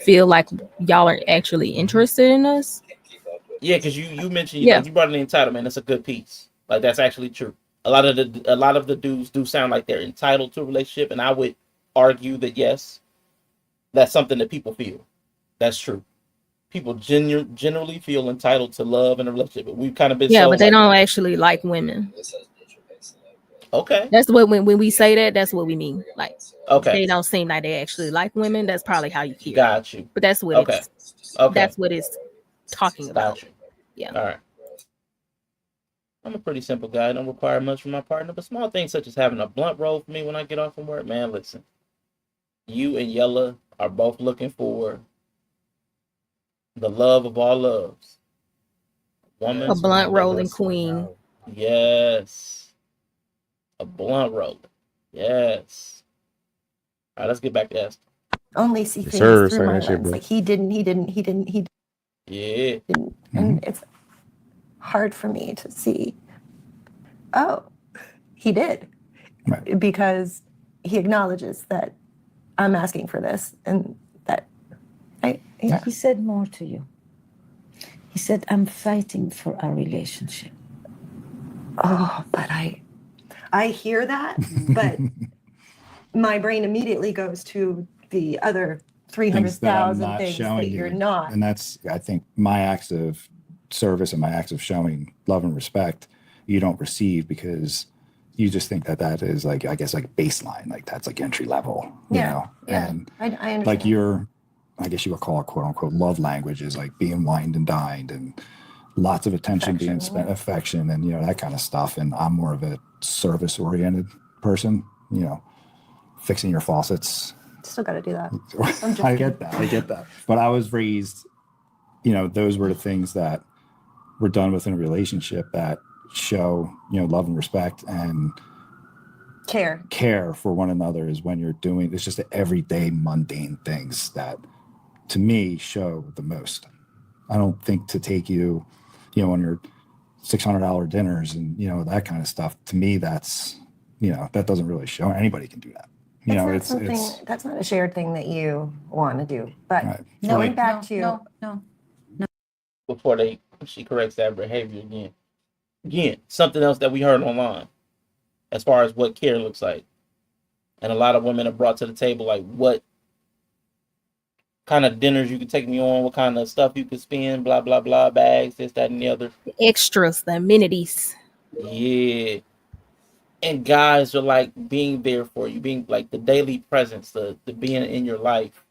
feel like y'all are actually interested in us? Yeah, because you mentioned Yeah. like you brought in entitlement. That's a good piece. Like that's actually true. A lot of the dudes do sound like they're entitled to a relationship, and I would argue that yes, that's something that people feel. That's true. People generally feel entitled to love in a relationship. But we've kind of been but they don't actually like women. Okay. That's what when we say that, that's what we mean. Like, okay, they don't seem like they actually like women. That's probably how you hear. Got you. But that's what Okay. that's what it's talking about. Got you. Yeah. All right. I'm a pretty simple guy. I don't require much from my partner, but small things such as having a blunt roll for me when I get off from work. Man, listen. You and Yella are both looking for the love of all loves. Woman. A blunt rolling queen. Yes. A blunt roller. Yes. All right, let's get back to Esther. Only see Yes, things sir. through Say my that shit, lens. bro. Like he didn't. Yeah. And it's hard for me to see, oh, he did. Right. Because he acknowledges that I'm asking for this and that He said more to you. He said, I'm fighting for our relationship. oh, but I hear that, but my brain immediately goes to the other things that I'm 300,000 not things showing that you. you're not. And that's, I think, my acts of service and my acts of showing love and respect, you don't receive because you just think that is like, I guess, like baseline, like that's like entry level, you know? Yeah, And I understand. like I guess you would call it quote unquote love language is like being wined and dined and lots of attention being spent, affection and, you know, that kind of stuff. And I'm more of a service oriented person, you know, fixing your faucets. Still got to do that. I get that. But I was raised, you know, those were the things that were done within a relationship that show, you know, love and respect and care for one another is when you're doing, it's just the everyday mundane things that to me show the most. I don't think to take you, you know, on your $600 dinners and, you know, that kind of stuff. To me, that's, you know, that doesn't really show. Anybody can do that. You know, it's that's not a shared thing that you want to do. But right. going back to No. Before she corrects that behavior again. Again, something else that we heard online as far as what care looks like. And a lot of women are brought to the table like what kind of dinners you could take me on, what kind of stuff you could spend, blah, blah, blah, bags, this, that, and the other. The extras, the amenities. Yeah. And guys are like being there for you, being like the daily presence, the being in your life.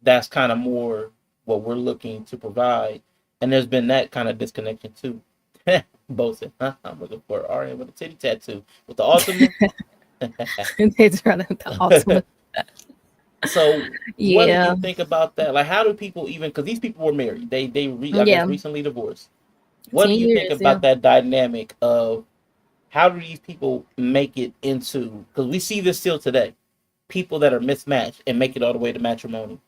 That's kind of more what we're looking to provide. And there's been that kind of disconnection too. Both said, I'm looking for an RN with a titty tattoo. With the ultimate. It's the ultimate. So what do you think about that? Like, how do people even, because these people were married, I guess recently divorced. What do you think about that dynamic of how do these people make it into, because we see this still today, people that are mismatched and make it all the way to matrimony.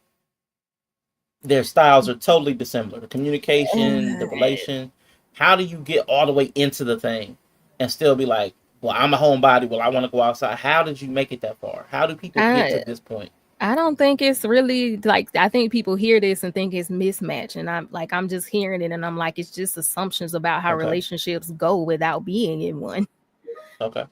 Their styles are totally dissimilar. The communication, the relation. How do you get all the way into the thing and still be like, well, I'm a homebody. Well, I want to go outside. How did you make it that far? How do people get to this point? I don't think it's really like, I think people hear this and think it's mismatch. And I'm just hearing it and I'm like, it's just assumptions about how relationships go without being in one. Okay.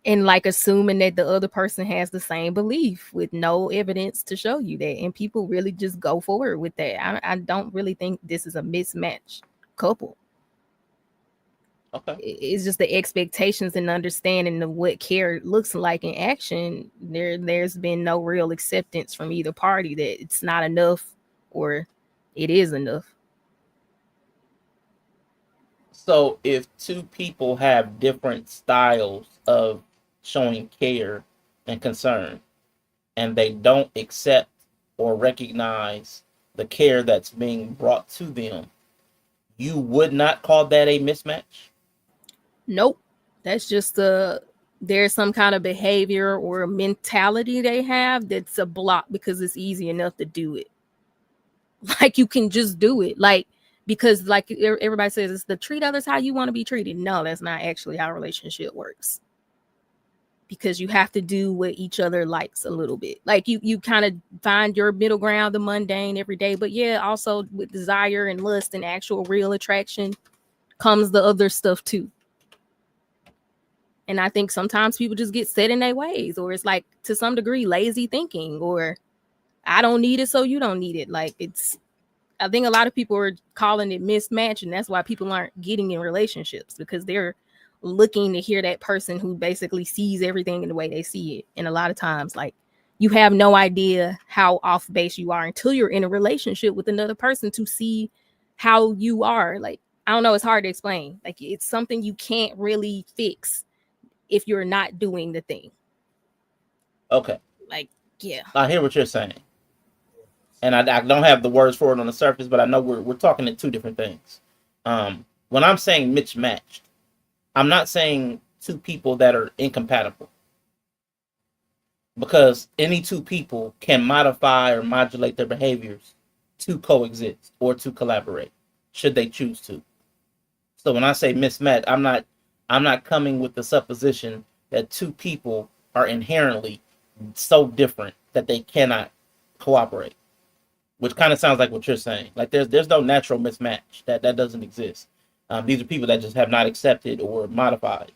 And like assuming that the other person has the same belief with no evidence to show you that. And people really just go forward with that. I don't really think this is a mismatch couple. Okay. It's just the expectations and understanding of what care looks like in action. There's been no real acceptance from either party that it's not enough or it is enough. So if two people have different styles of showing care and concern, and they don't accept or recognize the care that's being brought to them, you would not call that a mismatch? Nope. That's just there's some kind of behavior or mentality they have that's a block because it's easy enough to do it. Like you can just do it. Like because like everybody says, it's the treat others how you want to be treated. No, that's not actually how a relationship works. Because you have to do what each other likes a little bit. Like you kind of find your middle ground, the mundane every day. But yeah, also with desire and lust and actual real attraction comes the other stuff too. And I think sometimes people just get set in their ways, or it's like to some degree lazy thinking, or I don't need it, so you don't need it. Like I think a lot of people are calling it mismatch, and that's why people aren't getting in relationships, because they're looking to hear that person who basically sees everything in the way they see it. And a lot of times, like, you have no idea how off base you are until you're in a relationship with another person to see how you are. Like, I don't know, it's hard to explain. Like, it's something you can't really fix if you're not doing the thing. Okay. Like, yeah. I hear what you're saying. And I don't have the words for it on the surface, but I know we're talking at two different things. When I'm saying mismatched, I'm not saying two people that are incompatible, because any two people can modify or modulate their behaviors to coexist or to collaborate, should they choose to. So when I say mismatch, I'm not coming with the supposition that two people are inherently so different that they cannot cooperate, which kind of sounds like what you're saying. Like there's no natural mismatch. That doesn't exist. These are people that just have not accepted or modified.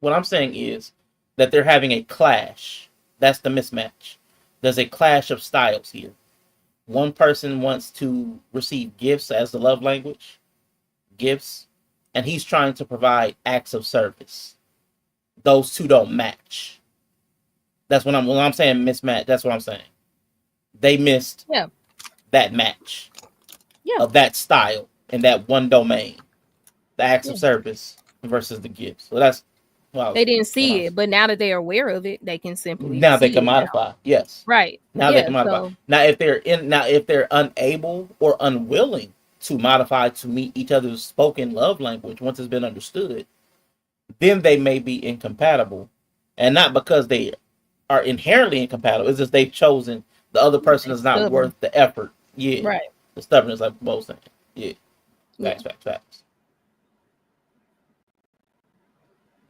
What I'm saying is that they're having a clash. That's the mismatch. There's a clash of styles here. One person wants to receive gifts as the love language, gifts, and he's trying to provide acts of service. Those two don't match. That's when I'm saying mismatch. That's what I'm saying. They missed that match of that style in that one domain, the acts of service versus the gifts. So that's they didn't see it, but now that they're aware of it, they can simply now they can modify. Yes, right. Now they can modify. Now if they're unable or unwilling to modify to meet each other's spoken love language once it's been understood, then they may be incompatible, and not because they are inherently incompatible. It's just they've chosen the other person is not worth the effort. Yeah, right. The stubbornness, like both saying. Yeah, facts.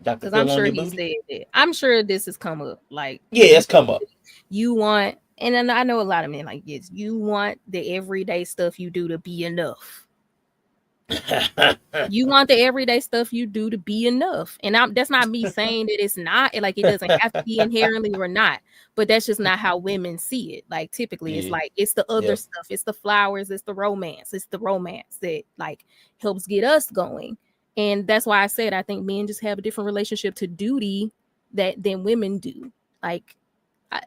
Because I'm sure he said that. I'm sure this has come up. Like, yeah, it's come up. You want, and then I know a lot of men like this. You want the everyday stuff you do to be enough. You want the everyday stuff you do to be enough, and that's not me saying that it's not. Like, it doesn't have to be inherently or not, but that's just not how women see it. Like, typically, it's like it's the other stuff. It's the flowers. It's the romance. It's the romance that like helps get us going. And that's why I said I think men just have a different relationship to duty than women do. Like,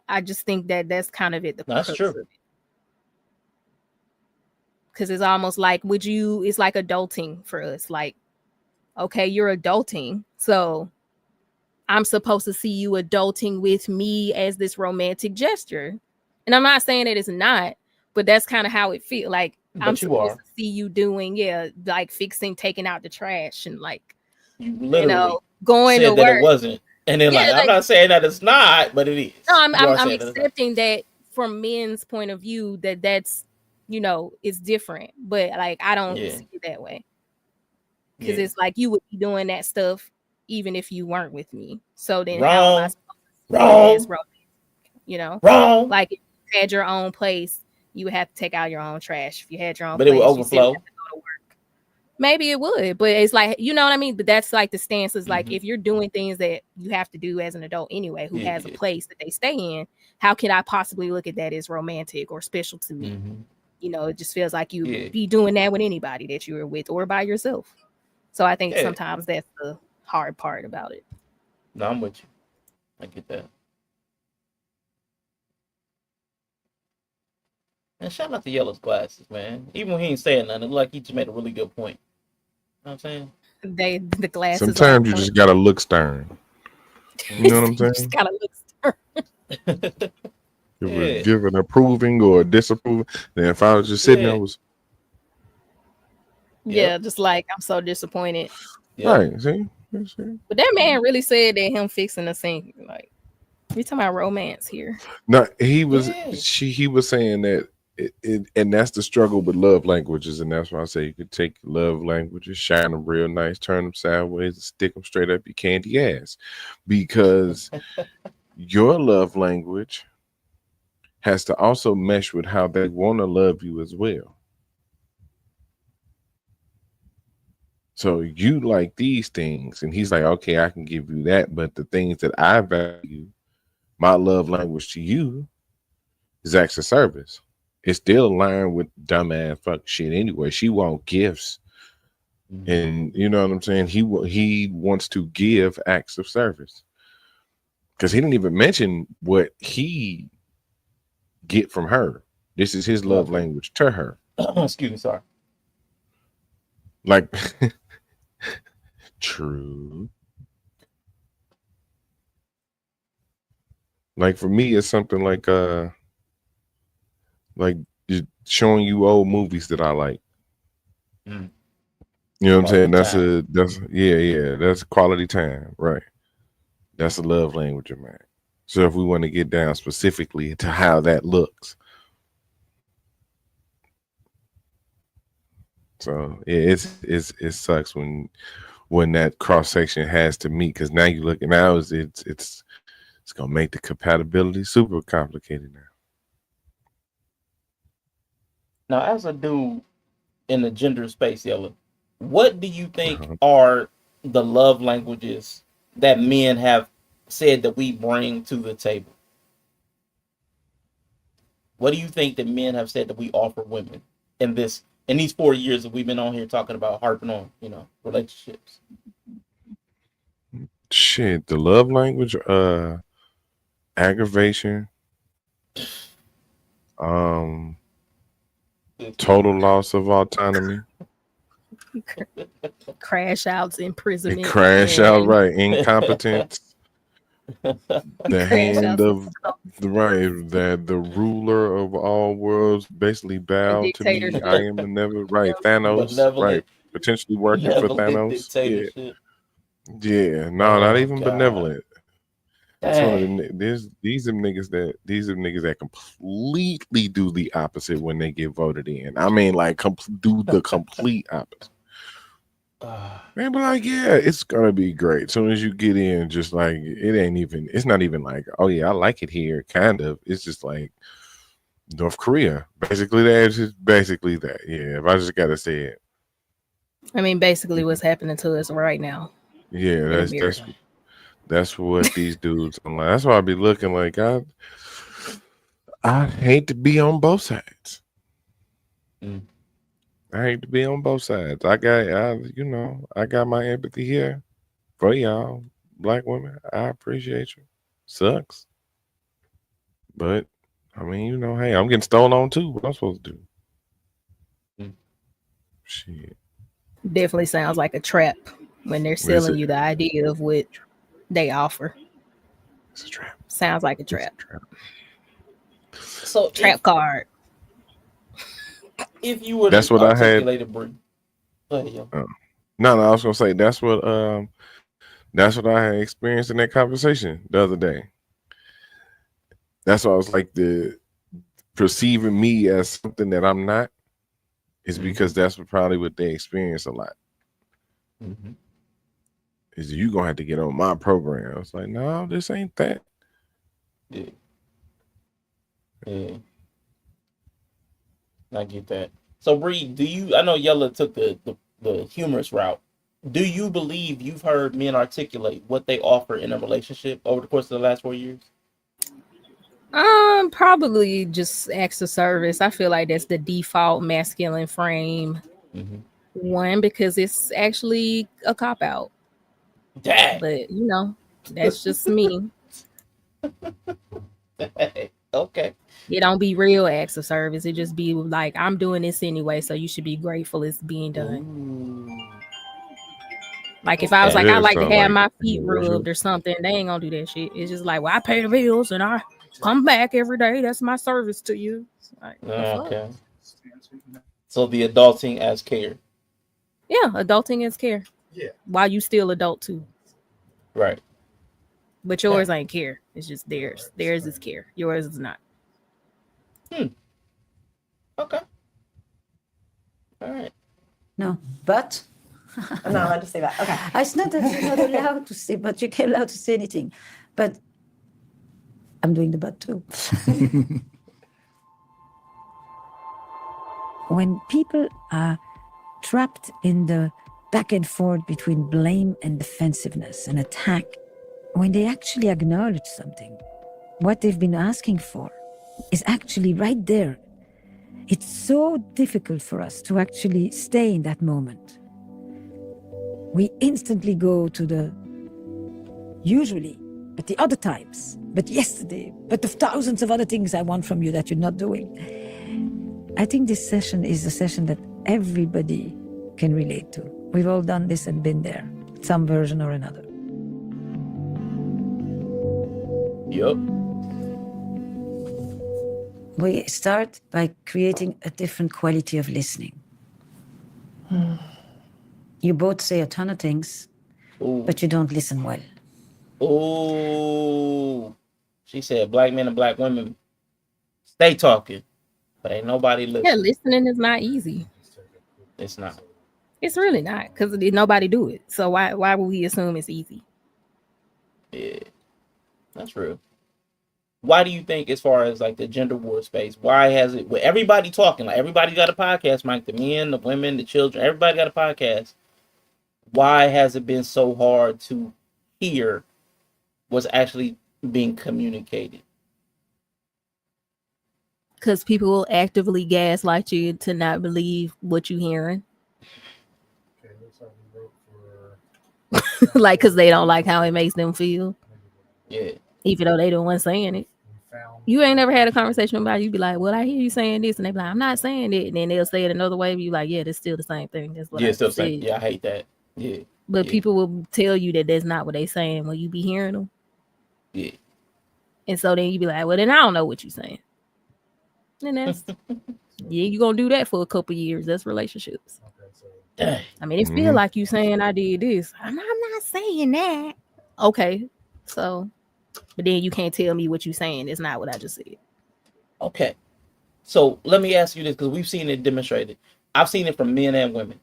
I just think that's kind of it. That's true. Of it. Because it's almost like, it's like adulting for us. Like, okay, you're adulting, so I'm supposed to see you adulting with me as this romantic gesture. And I'm not saying that it's not, but that's kind of how it feels. Like, I'm supposed to see you doing, like fixing, taking out the trash, and like, you literally going said to that work. It wasn't, and then I'm not saying that it's not, but it is. No, I'm accepting that from men's point of view that's it's different, but like I don't see it that way, because it's like you would be doing that stuff even if you weren't with me. So then how am I supposed to see it as wrong? Like, if you had your own place, you would have to take out your own trash. If you had your own but place, it would overflow. You have to go to work. Maybe it would, but it's like, you know what I mean? But that's like the stance is like, if you're doing things that you have to do as an adult anyway, who has a place that they stay in, how can I possibly look at that as romantic or special to me? It just feels like you be doing that with anybody that you're with or by yourself. So I think sometimes that's the hard part about it. No, I'm with you. I get that. And shout out to Yellow's glasses, man. Even when he ain't saying nothing, it looked like he just made a really good point. You know what I'm saying? The glasses. Sometimes you just gotta look stern. You know what I'm saying? Just gotta look stern. Give an approving or disapproving. Then if I was just sitting there, I was just like, I'm so disappointed. Right. See? But that man really said that him fixing the sink, like, we talking about romance here. No, he was he was saying that and that's the struggle with love languages, and that's why I say you could take love languages, shine them real nice, turn them sideways, and stick them straight up your candy ass, because your love language has to also mesh with how they want to love you as well. So you like these things, and he's like, okay, I can give you that, but the things that I value, my love language to you is acts of service. It's still aligned with dumbass fuck shit anyway. She want gifts, and you know what I'm saying. He wants to give acts of service, because he didn't even mention what he get from her. This is his love language to her. Excuse me, sorry. Like, true. Like for me, it's something like just showing you old movies that I like. You know what I'm saying? That's quality time, right? That's a love language of mine. So if we want to get down specifically to how that looks, so yeah, it sucks when that cross section has to meet, because now you look, now it's gonna make the compatibility super complicated now. Now, as a dude in the gender space, Yella, what do you think are the love languages that men have said that we bring to the table? What do you think that men have said that we offer women in these 4 years that we've been on here talking about, harping on, relationships? Shit, the love language, aggravation, total loss of autonomy, crash outs, imprisonment, out, right, incompetence, the hand of the ruler of all worlds basically bowed to me. I am the never right Thanos, right? Potentially working for Thanos. Yeah, no, not even benevolent. That's one of these are niggas that completely do the opposite when they get voted in. I mean, like do the complete opposite. Man, but like, yeah, it's gonna be great. As soon as you get in, just like it's not even like, oh yeah, I like it here, kind of. It's just like North Korea. Basically that. Yeah, if I just gotta say it. I mean, basically what's happening to us right now. Yeah, that's what these dudes online. That's why I be looking like I hate to be on both sides. I hate to be on both sides. I got my empathy here for y'all, black women. I appreciate you. Sucks. But I mean, hey, I'm getting stolen on too. What I'm supposed to do? Shit. Definitely sounds like a trap when they're selling you the idea of what they offer. It's a trap. Sounds like a trap. So trap card. If you were that's what I had. No, I was gonna say that's what I had experienced in that conversation the other day. That's why I was like, the perceiving me as something that I'm not is because that's probably what they experience a lot. Is you gonna have to get on my program? It's like, no, this ain't that. Yeah. I get that. So Bree, I know Yella took the humorous route. Do you believe you've heard men articulate what they offer in a relationship over the course of the last 4 years? Probably just acts of service. I feel like that's the default masculine frame. One, because it's actually a cop out. But that's just me. Okay. It don't be real acts of service. It just be like, I'm doing this anyway, so you should be grateful it's being done. Like if I was like, I like to have my feet rubbed or something, they ain't gonna do that shit. It's just like, well, I pay the bills and I come back every day. That's my service to you. Like, okay. So the adulting as care. Yeah, adulting as care. Yeah. While you still adult too. Right. But yours ain't care. It's just theirs. Theirs is care. Yours is not. No, but I'm not allowed to say that. Okay. it's not that you're not allowed to say, but you're allowed to say anything. But I'm doing the but too. When people are trapped in the back and forth between blame and defensiveness and attack, when they actually acknowledge something, what they've been asking for is actually right there. It's so difficult for us to actually stay in that moment. We instantly go to the usually, but the other times, but yesterday, but the thousands of other things I want from you that you're not doing. I think this session is a session that everybody can relate to. We've all done this and been there, some version or another. Yep. We start by creating a different quality of listening. You both say a ton of things, but you don't listen well. Oh, she said black men and black women stay talking, but ain't nobody listening. Yeah, listening is not easy. It's not. It's really not, because nobody do it. So why would we assume it's easy? Yeah, that's real. Why do you think, as far as like the gender war space, why has it, with everybody talking, like everybody got a podcast, Mike, the men, the women, the children, everybody got a podcast, why has it been so hard to hear what's actually being communicated? Because people will actively gaslight you to not believe what you're hearing. Like, because they don't like how it makes them feel. Yeah. Even though they the one saying it. You ain't never had a conversation about it. You be like, well, I hear you saying this. And they be like, I'm not saying it. And then they'll say it another way. You like, yeah, that's still the same thing. That's what I still said. saying. Yeah, I hate that. Yeah. But people will tell you that that's not what they saying when you be hearing them. Yeah. And so then you be like, well, then I don't know what you're saying. And that's, yeah, you going to do that for a couple years. That's relationships. I mean, it feel like you saying I did this. I'm not saying that. Okay. So, but then you can't tell me what you're saying. It's not what I just said. Okay. So let me ask you this, because we've seen it demonstrated. I've seen it from men and women.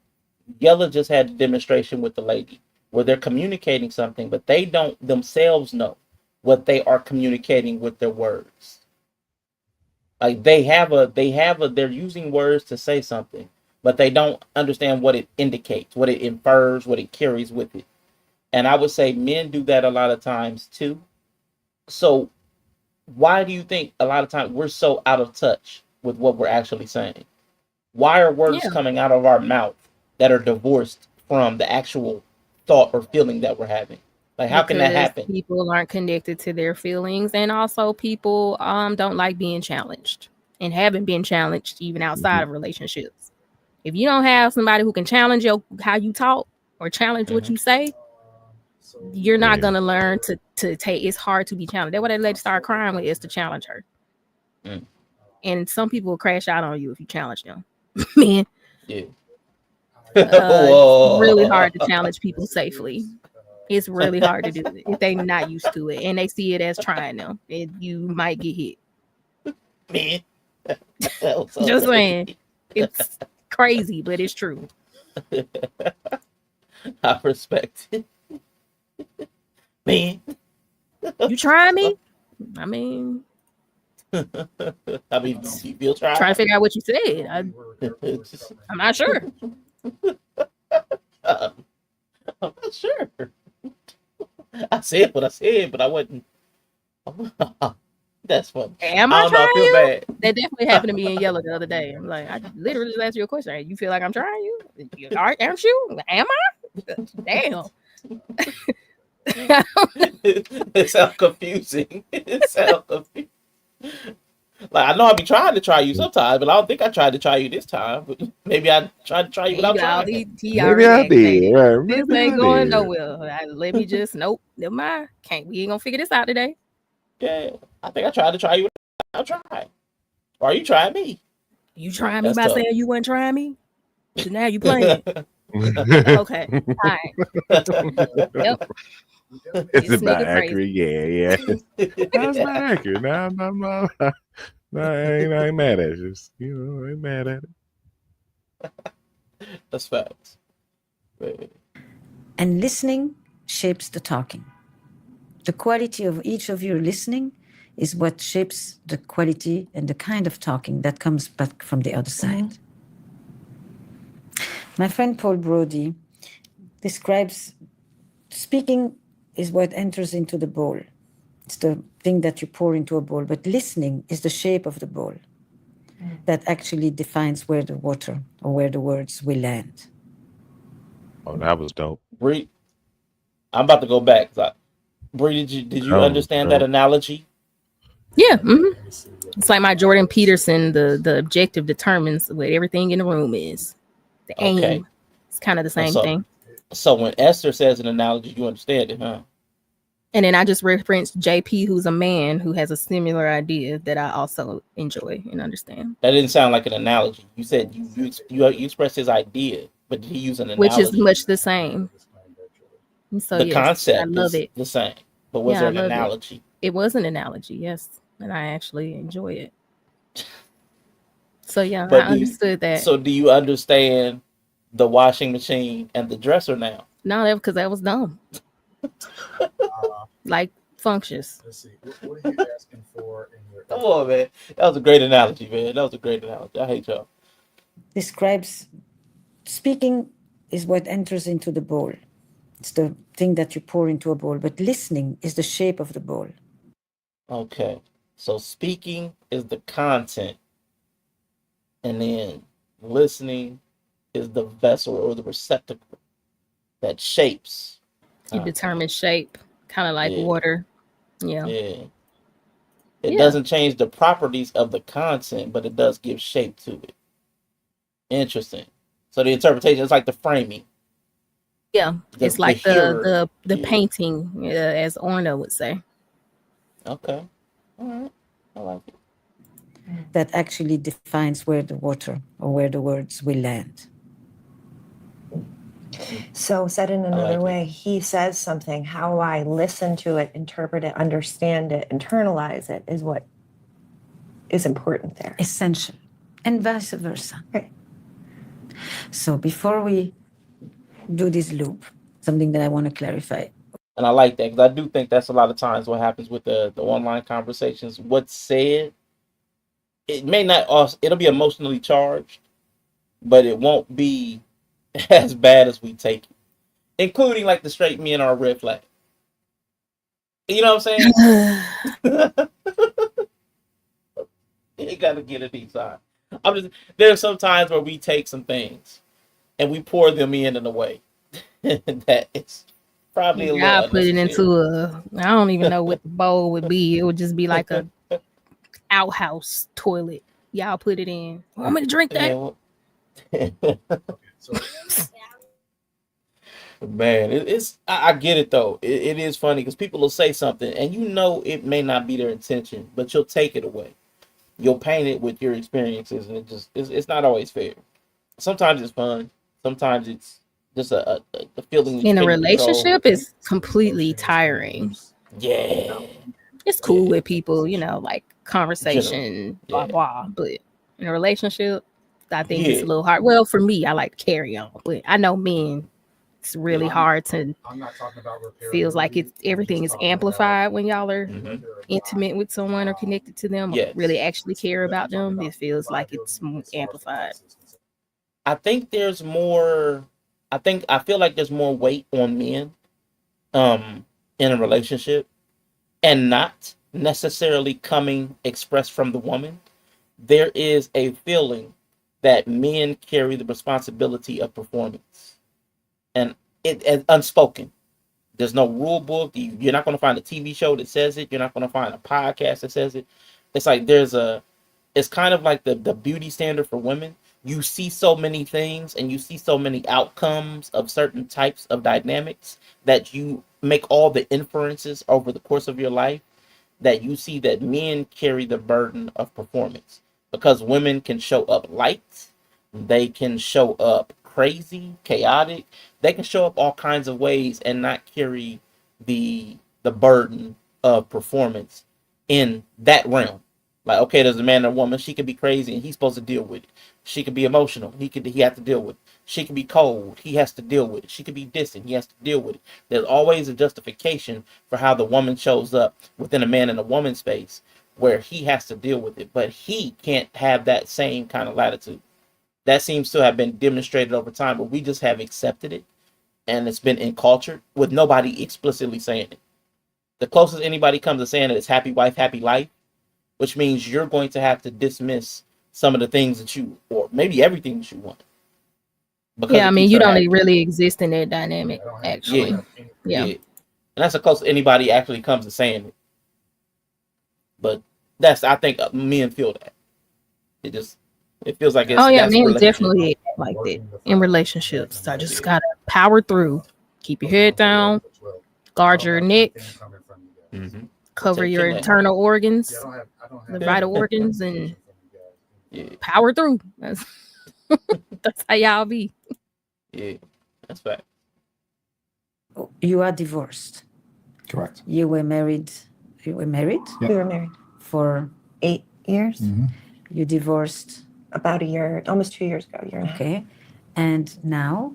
Yella just had a demonstration with the lady where they're communicating something, but they don't themselves know what they are communicating with their words. Like they're using words to say something, but they don't understand what it indicates, what it infers, what it carries with it. And I would say men do that a lot of times too. So why do you think a lot of times we're so out of touch with what we're actually saying? Why are words coming out of our mouth that are divorced from the actual thought or feeling that we're having? Like, how can that happen? People aren't connected to their feelings, and also people don't like being challenged and haven't been challenged even outside of relationships. If you don't have somebody who can challenge how you talk or challenge what you say, you're not gonna learn to take. It's hard to be challenged. That's why that lady started crying with is to challenge her. And some people will crash out on you if you challenge them. Man, it's really hard to challenge people safely. It's really hard to do it if they're not used to it and they see it as trying them. You might get hit. Man, just saying, it's crazy, but it's true. I respect it. Man, you trying me? I mean, you feel trying I'm not sure. I said what I said, but I wasn't. That's funny. Am I trying you? Bad. That definitely happened to me in Yellow the other day. I'm like, I literally just asked you a question. You feel like I'm trying you? Aren't you? Am I? Damn. It sounds confusing. Like, I know I'll be trying to try you sometimes, but I don't think I tried to try you this time. But maybe I tried to try you without trying. Maybe I did. Right. This ain't going nowhere. Let me just nope. Never mind. We ain't gonna figure this out today. Yeah, I think I tried to try you without trying. Or you tried me. You trying me by saying you weren't trying me? So now you playing. Okay. All right. Yep. It's about accurate. Yeah. That's not accurate. No. I ain't mad at you. I ain't mad at it. That's facts. Man. And listening shapes the talking. The quality of each of your listening is what shapes the quality and the kind of talking that comes back from the other side. My friend Paul Brody describes speaking is what enters into the bowl. It's the thing that you pour into a bowl, but listening is the shape of the bowl that actually defines where the water or where the words will land. Oh, that was dope. Bree, I'm about to go back. Bree, did you understand that analogy? Yeah. It's like my Jordan Peterson, the objective determines what everything in the room is. The aim. It's kind of the same thing. So when Esther says an analogy, you understand it, huh? And then I just referenced JP, who's a man who has a similar idea that I also enjoy and understand. That didn't sound like an analogy. You said you expressed his idea, but did he use an analogy? Which is much the same. And so the concept I love it. The same. But was there an analogy? It was an analogy, yes. And I actually enjoy it. So yeah, I understood that. So do you understand the washing machine and the dresser now? No, because that was dumb. Like functions. Let's see. What are you asking for in your? Come on, man. That was a great analogy, man. That was a great analogy. I hate y'all. Describes speaking is what enters into the bowl. It's the thing that you pour into a bowl, but listening is the shape of the bowl. Okay. So speaking is the content, and then listening is the vessel or the receptacle that shapes. It determines shape, kind of like water. Yeah. It doesn't change the properties of the content, but it does give shape to it. Interesting. So the interpretation is like the framing. Yeah, it's like the painting, as Orna would say. Okay. All right. I like it. That actually defines where the water or where the words will land. So said in another way, he says something, how I listen to it, interpret it, understand it, internalize it is what is important there. Essential. And vice versa. Right. So before we do this loop, something that I want to clarify. And I like that because I do think that's a lot of times what happens with the online conversations. What's said, it may not, it'll be emotionally charged, but it won't be as bad as we take it, including like the straight men are a red flag. You know what I'm saying? You gotta get it inside. There's some times where we take some things and we pour them in a way that it's probably a little. I put it into I don't even know what the bowl would be. It would just be like a outhouse toilet. Y'all put it in. Want me to drink that? Man, I get it though. It is funny because people will say something and you know it may not be their intention, but you'll take it away. You'll paint it with your experiences, and it's not always fair. Sometimes it's fun. Sometimes it's just a feeling. In a relationship is completely tiring. Yeah, it's cool with people, like conversation, blah blah. But in a relationship, I think it's a little hard. Well, for me, I like to carry on, but I know men, it's really hard to. I'm not talking about feels like everything is amplified when y'all are intimate with someone or connected to them, or really actually care about them. It feels like it's amplified. I think there's more. I feel like there's more weight on men, in a relationship, and not necessarily coming expressed from the woman. There is a feeling that men carry the responsibility of performance, and it's unspoken. There's no rule book. You're not going to find a TV show that says it. You're not going to find a podcast that says it. It's like it's kind of like the beauty standard for women. You see so many things and you see so many outcomes of certain types of dynamics that you make all the inferences over the course of your life, that you see that men carry the burden of performance because women can show up light. They can show up crazy, chaotic. They can show up all kinds of ways and not carry the burden of performance in that realm. Like, okay, there's a man and a woman. She could be crazy, and he's supposed to deal with it. She could be emotional. He has to deal with it. She could be cold. He has to deal with it. She could be distant. He has to deal with it. There's always a justification for how the woman shows up within a man and a woman space where he has to deal with it. But he can't have that same kind of latitude. That seems to have been demonstrated over time, but we just have accepted it, and it's been encultured with nobody explicitly saying it. The closest anybody comes to saying it is happy wife, happy life, which means you're going to have to dismiss some of the things that you, or maybe everything that you want. Yeah, I mean, you don't really exist in that dynamic, actually. Yeah. And that's the closest anybody actually comes to saying it. But that's, I think, men feel that. It feels like it's. Oh, yeah, men definitely like that in relationships. I just gotta power through. Keep your head down, guard your neck, cover your internal organs, the vital organs, and power through. That's how y'all be. Yeah, that's right. You are divorced. Correct. You were married. We were married for 8 years. You divorced about a year, almost 2 years ago. Okay. And now?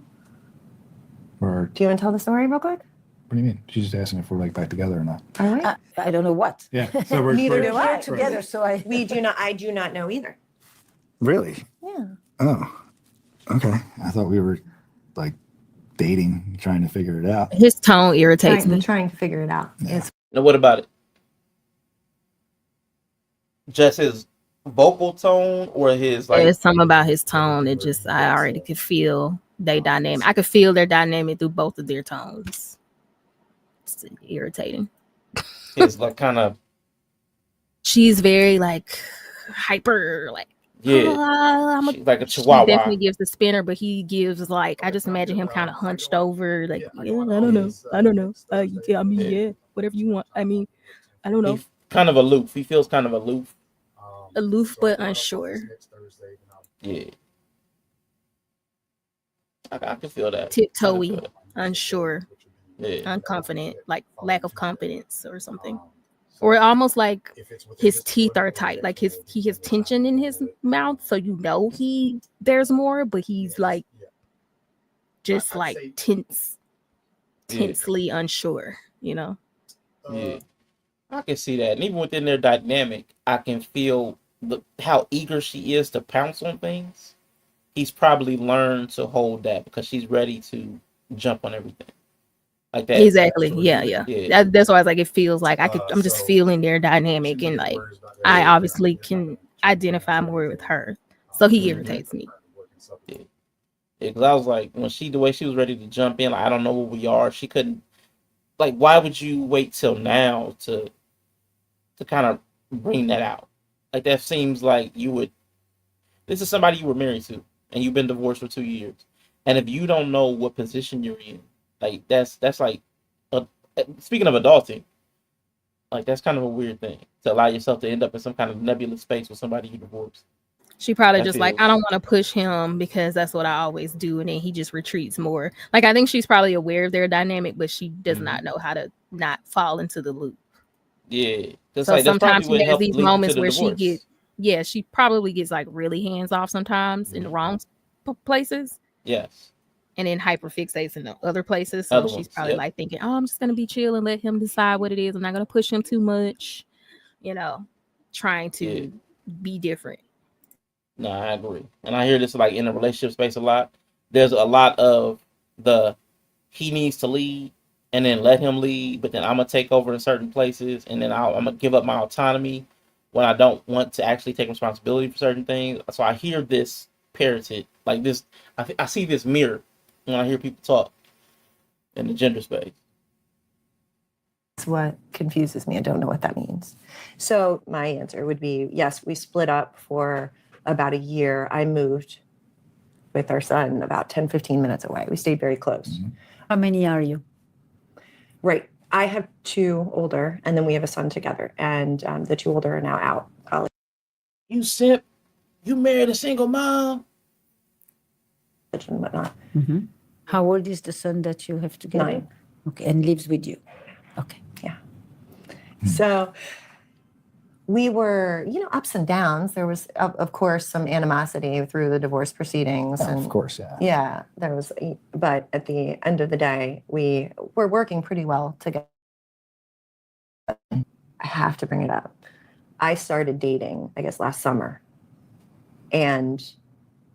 Do you want to tell the story real quick? What do you mean? She's just asking if we're like back together or not. All right. I don't know what. Yeah. So we're Neither do I. Together, so I do not know either. Really? Yeah. Oh. Okay. I thought we were like dating, trying to figure it out. His tone irritates me. Trying to figure it out. Yeah. Now, what about it? Just his vocal tone, or his like? There's something about his tone that just I already could feel their dynamic. I could feel their dynamic through both of their tones. It's irritating. It's like kind of. She's very like hyper, like she's like a chihuahua. He definitely gives the spinner, but he gives like I just imagine him kind of hunched over, like I don't know. Yeah, I mean, yeah, whatever you want. I mean, I don't know. He's kind of aloof. He feels kind of aloof. Aloof but unsure. Yeah. I can feel that. Tiptoey, unsure, yeah. unconfident, like lack of confidence or something. Or almost like his teeth are tight, like he has tension in his mouth, so you know there's more, but he's like just like tensely unsure, you know. Yeah, I can see that, and even within their dynamic, I can feel how eager she is to pounce on things. He's probably learned to hold that because she's ready to jump on everything. Like that. Exactly. Yeah. That's why I was like, it feels like I'm just feeling their dynamic, and like I obviously can identify more with her. So he irritates me. Yeah. Because I was like, the way she was ready to jump in, like, I don't know where we are. She couldn't. Like, why would you wait till now to kind of bring that out? Like, that seems like you would. This is somebody you were married to, and you've been divorced for 2 years, and if you don't know what position you're in. Like that's like, speaking of adulting, like that's kind of a weird thing to allow yourself to end up in some kind of nebulous space with somebody you divorced. She probably just like, I don't want to push him because that's what I always do, and then he just retreats more. Like I think she's probably aware of their dynamic, but she does not know how to not fall into the loop. Yeah. So like, sometimes she has these moments where she probably gets like really hands off sometimes in the wrong places. Yes. And then hyperfixates in the other places. So she's probably like thinking, oh, I'm just going to be chill and let him decide what it is. I'm not going to push him too much, you know, trying to be different. No, I agree. And I hear this like in the relationship space a lot. There's a lot of he needs to lead and then let him lead, but then I'm going to take over in certain places, and then I'm going to give up my autonomy when I don't want to actually take responsibility for certain things. So I hear this parroted like this. I see this mirror when I hear people talk in the gender space. That's what confuses me. I don't know what that means. So my answer would be, yes, we split up for about a year. I moved with our son about 10, 15 minutes away. We stayed very close. How many are you? Right. I have 2 older, and then we have a son together. And the 2 older are now out college. You simp. You married a single mom. And whatnot. How old is the son that you have together? 9. Okay, and lives with you. Okay. Yeah. So we were, ups and downs. There was, of course, some animosity through the divorce proceedings. Oh, and of course, yeah. Yeah, there was, but at the end of the day, we were working pretty well together. I have to bring it up. I started dating, I guess, last summer, and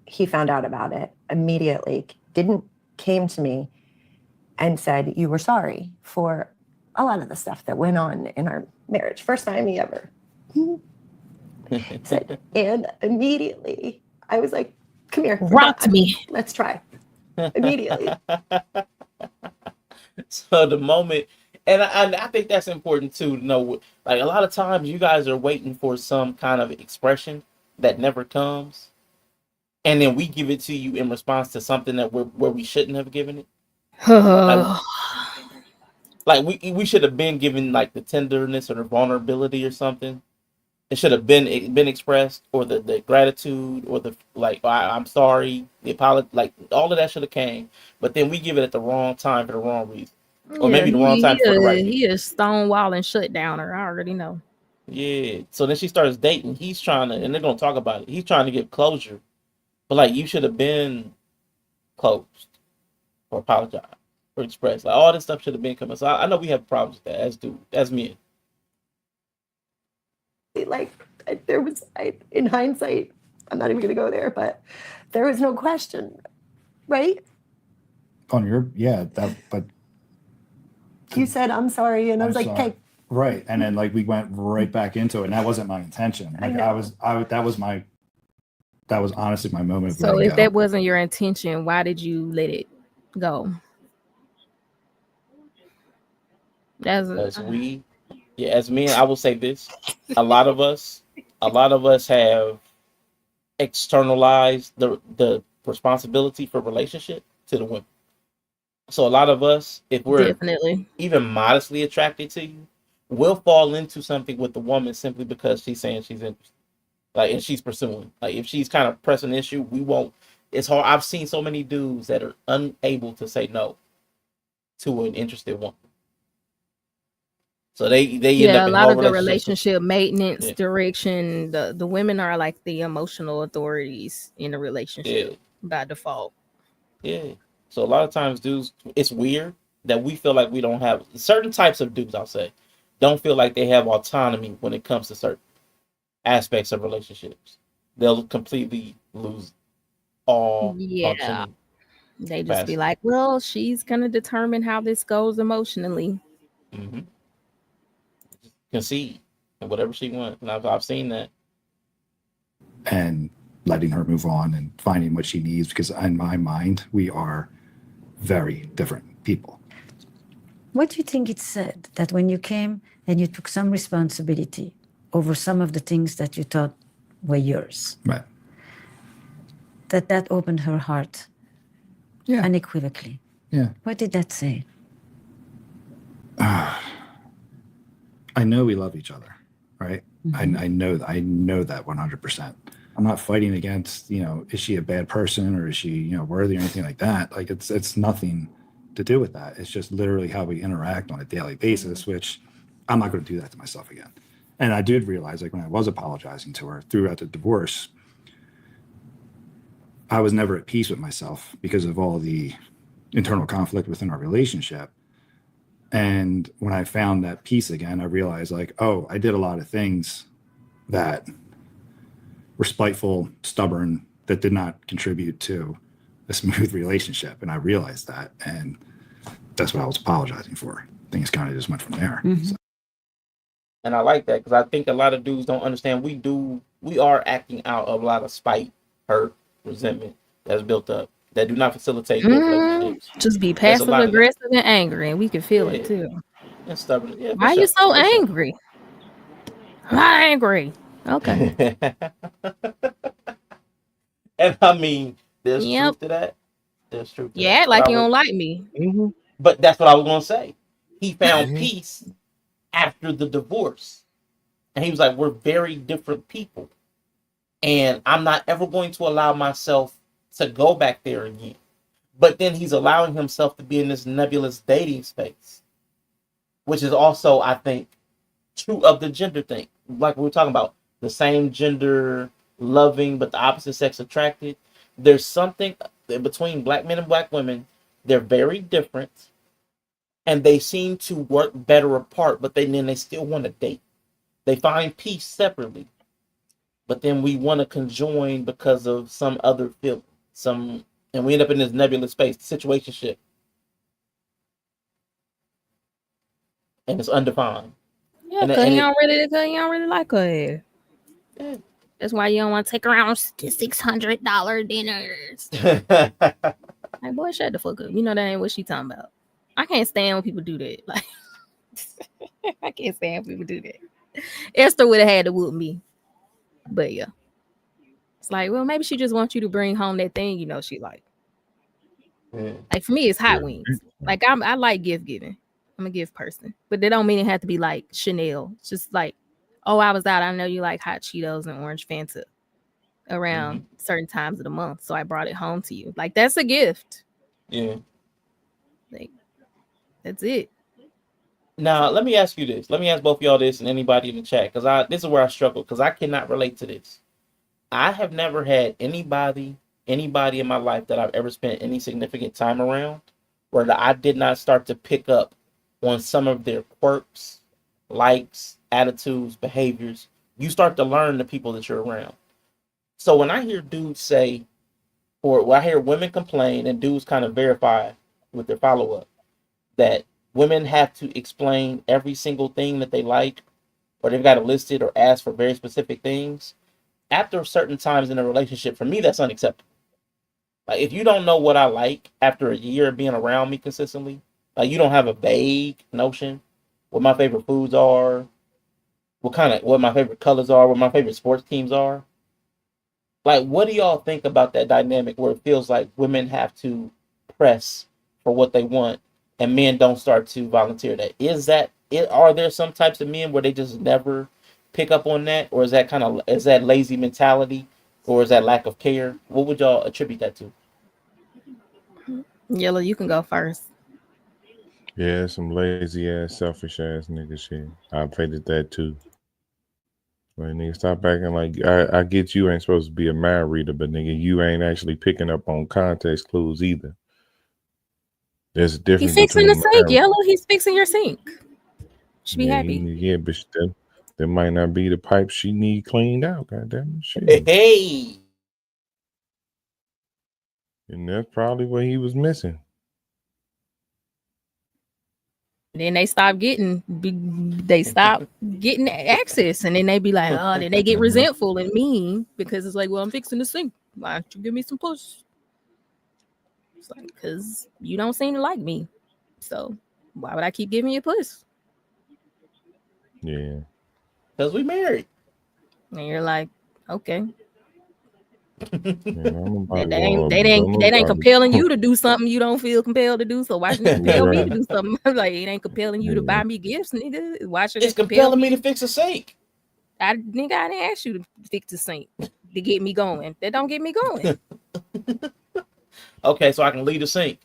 he found out about it immediately, came to me and said, you were sorry for a lot of the stuff that went on in our marriage. First time he ever said, and immediately I was like, come here. Rocked me. Let's try. Immediately. So the moment, and I think that's important too to know, like a lot of times you guys are waiting for some kind of expression that never comes. And then we give it to you in response to something that where we shouldn't have given it. Like we should have been given like the tenderness or the vulnerability or something. It should have been expressed, or the gratitude, or the like. I'm sorry, the apology, like all of that should have came. But then we give it at the wrong time for the wrong reason, or maybe the wrong time for the right reason. He is stonewall and shut down her. I already know. Yeah. So then she starts dating. He's trying to, and they're gonna talk about it. He's trying to get closure, but like you should have been closed, or apologize, or expressed. Like all this stuff should have been coming. So I know we have problems with that as men. Like there was, in hindsight, I'm not even going to go there, but there was no question, right? On your, but you said, I'm sorry. And I was like, okay. Right. And then like we went right back into it, and that wasn't my intention. Like that was honestly my moment of so if that wasn't your intention, why did you let it go? As men, I will say this: a lot of us have externalized the responsibility for relationship to the women. So a lot of us, if we're definitely even modestly attracted to you, we'll fall into something with the woman simply because she's saying she's interested, like, and she's pursuing. Like if she's kind of pressing an issue, we won't. It's hard. I've seen so many dudes that are unable to say no to an interested woman. So they end up in a lot of the relationships. relationship maintenance direction. The women are like the emotional authorities in a relationship by default. Yeah. So a lot of times dudes, it's weird that we feel like we don't have certain types of dudes, I'll say, don't feel like they have autonomy when it comes to certain aspects of relationships. They'll completely lose all functioning. They just be like, well, she's gonna determine how this goes emotionally. Mm-hmm. Concede and whatever she wants, and I've seen that. And letting her move on and finding what she needs, because in my mind we are very different people. What do you think it said that when you came and you took some responsibility over some of the things that you thought were yours, right, that opened her heart unequivocally? Yeah. What did that say? I know we love each other, right? Mm-hmm. I know that 100%. I'm not fighting against, is she a bad person or is she, worthy or anything like that? Like it's nothing to do with that. It's just literally how we interact on a daily basis, which I'm not going to do that to myself again. And I did realize, like when I was apologizing to her throughout the divorce, I was never at peace with myself because of all the internal conflict within our relationship. And when I found that peace again, I realized like, oh, I did a lot of things that were spiteful, stubborn, that did not contribute to a smooth relationship. And I realized that. And that's what I was apologizing for. Things kind of just went from there. Mm-hmm. So. And I like that because I think a lot of dudes don't understand we are acting out of a lot of spite, hurt, resentment that's built up that do not facilitate good relationships. Just be passive aggressive and angry, and we can feel it too. And stubborn. Yeah, why are you so angry? I'm not angry. Okay. And I mean, there's truth to that. There's truth to that. Like you don't like me. Mm-hmm. But that's what I was gonna say. He found peace after the divorce. And he was like, we're very different people. And I'm not ever going to allow myself to go back there again. But then he's allowing himself to be in this nebulous dating space, which is also, I think, true of the gender thing. Like we were talking about, the same gender loving but the opposite sex attracted. There's something between black men and black women. They're very different, and they seem to work better apart. But then they still want to date. They find peace separately, but then we want to conjoin because of some other feeling, and we end up in this nebulous space, situationship, and it's undefined. Yeah, because you don't really like her. Yeah. That's why you don't want to take her out to $600 dinners. Like, boy, shut the fuck up. You know that ain't what she talking about. I can't stand when people do that. Like, I can't stand when people do that. Esther would have had to whoop me. But yeah. It's like, well, maybe she just wants you to bring home that thing she like. Yeah. Like, for me, it's hot wings. Like, I like gift giving. I'm a gift person. But they don't mean it have to be like Chanel. It's just like, oh, I was out. I know you like hot Cheetos and orange Fanta around certain times of the month. So I brought it home to you. Like, that's a gift. Yeah. Like, that's it. Now, let me ask you this. Let me ask both of y'all this and anybody in the chat. Because this is where I struggle. Because I cannot relate to this. I have never had anybody in my life that I've ever spent any significant time around where I did not start to pick up on some of their quirks, likes, attitudes, behaviors. You start to learn the people that you're around. So when I hear dudes say, or when I hear women complain and dudes kind of verify with their follow-up that women have to explain every single thing that they like, or they've got to list it or ask for very specific things, after certain times in a relationship, for me, that's unacceptable. Like, if you don't know what I like after a year of being around me consistently, like you don't have a vague notion what my favorite foods are, what my favorite colors are, what my favorite sports teams are. Like, what do y'all think about that dynamic where it feels like women have to press for what they want and men don't start to volunteer that? Are there some types of men where they just never pick up on that, or is that lazy mentality, or is that lack of care? What would y'all attribute that to? Yellow, you can go first. Yeah, some lazy ass, selfish ass nigga shit. I faded that too. Like, nigga, stop acting like I get you ain't supposed to be a mind reader, but nigga, you ain't actually picking up on context clues either. There's a difference. He's fixing the sink, Yellow. He's fixing your sink. Should be happy. Yeah, but that might not be the pipe she need cleaned out. Goddamn shit. Hey. And that's probably what he was missing. Then they stop getting access, and then they be like, oh, then they get resentful and mean because it's like, well, I'm fixing the sink. Why don't you give me some push? It's like, because you don't seem to like me, so why would I keep giving you a push? Yeah, because we married. And you're like, okay. Yeah, they ain't compelling you to do something you don't feel compelled to do. So why should it compel me to do something? Like, it ain't compelling you to buy me gifts, nigga. Why should it's compelling me to fix a sink? I didn't ask you to fix the sink to get me going. That don't get me going. Okay, so I can leave the sink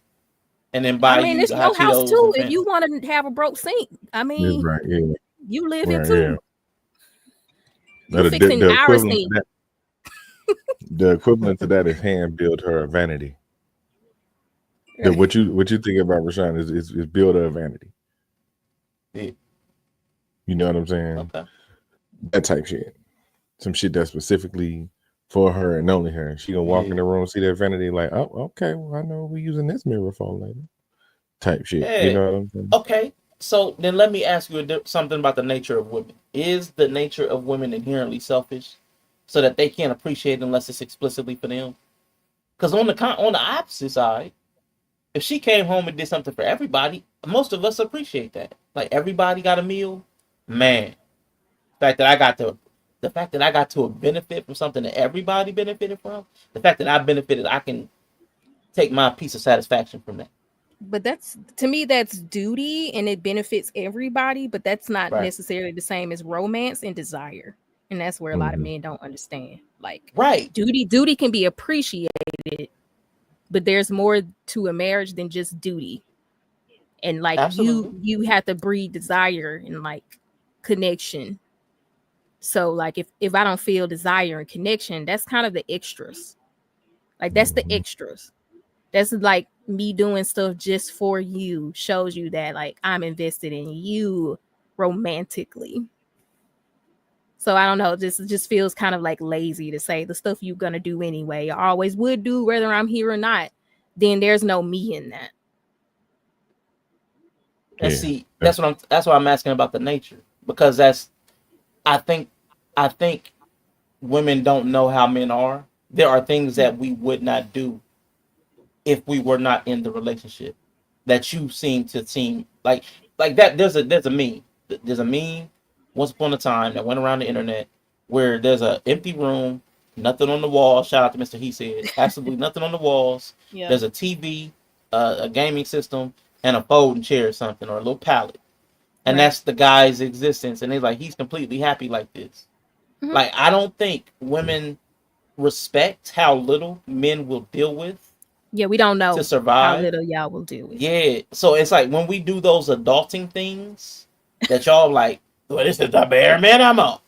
and then buy you it's the your hot house Cheetos too. If you want to have a broke sink, right, yeah. You live here too. Yeah. You fixing our sink. The equivalent to that is hand build her a vanity. Right. What you think about Rashawn is build her a vanity. Yeah. You know what I'm saying? Okay. That type shit. Some shit that's specifically for her and only her. She gonna walk in the room, see that vanity, like, oh, okay, well, I know we're using this mirror for later. Type shit. Hey. You know what I'm saying? Okay. So then let me ask you something about the nature of women. Is the nature of women inherently selfish so that they can't appreciate it unless it's explicitly for them? Because on the opposite side, if she came home and did something for everybody, most of us appreciate that. Like, everybody got a meal, man. The fact that I got to benefit from something that everybody benefited from, the fact that I benefited, I can take my piece of satisfaction from that. But to me, that's duty and it benefits everybody, but that's not necessarily the same as romance and desire. And that's where a lot of men don't understand. Like, duty can be appreciated, but there's more to a marriage than just duty. And like, you have to breed desire and like connection. So like if I don't feel desire and connection, that's kind of the extras. Like that's the extras. That's like me doing stuff just for you, shows you that like I'm invested in you romantically. So I don't know, this just feels kind of like lazy to say the stuff you're gonna do anyway, I always would do whether I'm here or not. Then there's no me in that. And see, that's why I'm asking about the nature, because I think women don't know how men are. There are things that we would not do if we were not in the relationship that you seem like that. There's a meme. There's a meme once upon a time that went around the internet where there's an empty room, nothing on the wall. Shout out to Mr. He Said. Absolutely nothing on the walls. Yeah. There's a TV, a gaming system, and a folding chair or something, or a little pallet. And that's the guy's existence. And they're like, he's completely happy like this. Mhm. Like, I don't think women respect how little men will deal with. Yeah, we don't know to survive. how little y'all will do it. Yeah. So it's like when we do those adulting things that y'all like, well, this is the bare minimum.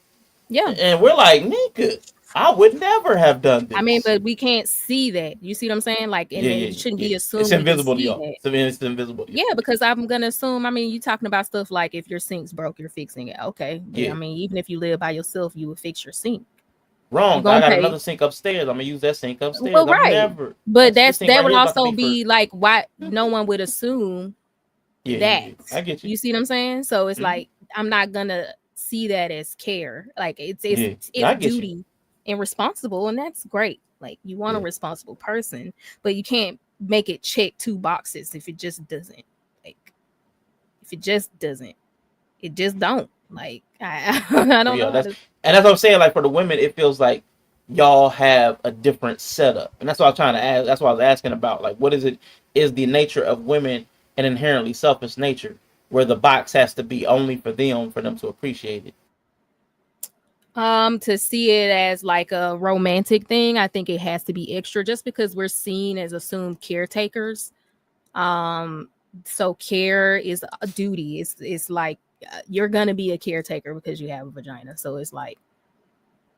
Yeah. And we're like, nigga, I would never have done this. I mean, but we can't see that. You see what I'm saying? Like, and it shouldn't be assumed. It's invisible to see y'all. that. It's invisible to y'all. Yeah, because I'm gonna assume. I mean, you talking about stuff like if your sink's broke, you're fixing it. Okay. Yeah. I mean, even if you live by yourself, you would fix your sink. Wrong. I got another sink upstairs. I'm gonna use that sink upstairs. Well, right. But that right would also be like why no one would assume that. Yeah. I get you. You see what I'm saying? So it's like I'm not gonna see that as care. Like it's duty and responsible, and that's great. Like you want a responsible person, but you can't make it check two boxes if it just doesn't. Like if it just doesn't, it just don't. Like I don't know. And that's what I'm saying. Like for the women, it feels like y'all have a different setup, and that's what I'm trying to ask. That's what I was asking about. Like, what is it? Is the nature of women an inherently selfish nature, where the box has to be only for them to appreciate it? To see it as like a romantic thing, I think it has to be extra, just because we're seen as assumed caretakers. So care is a duty. It's like you're gonna be a caretaker because you have a vagina. So it's like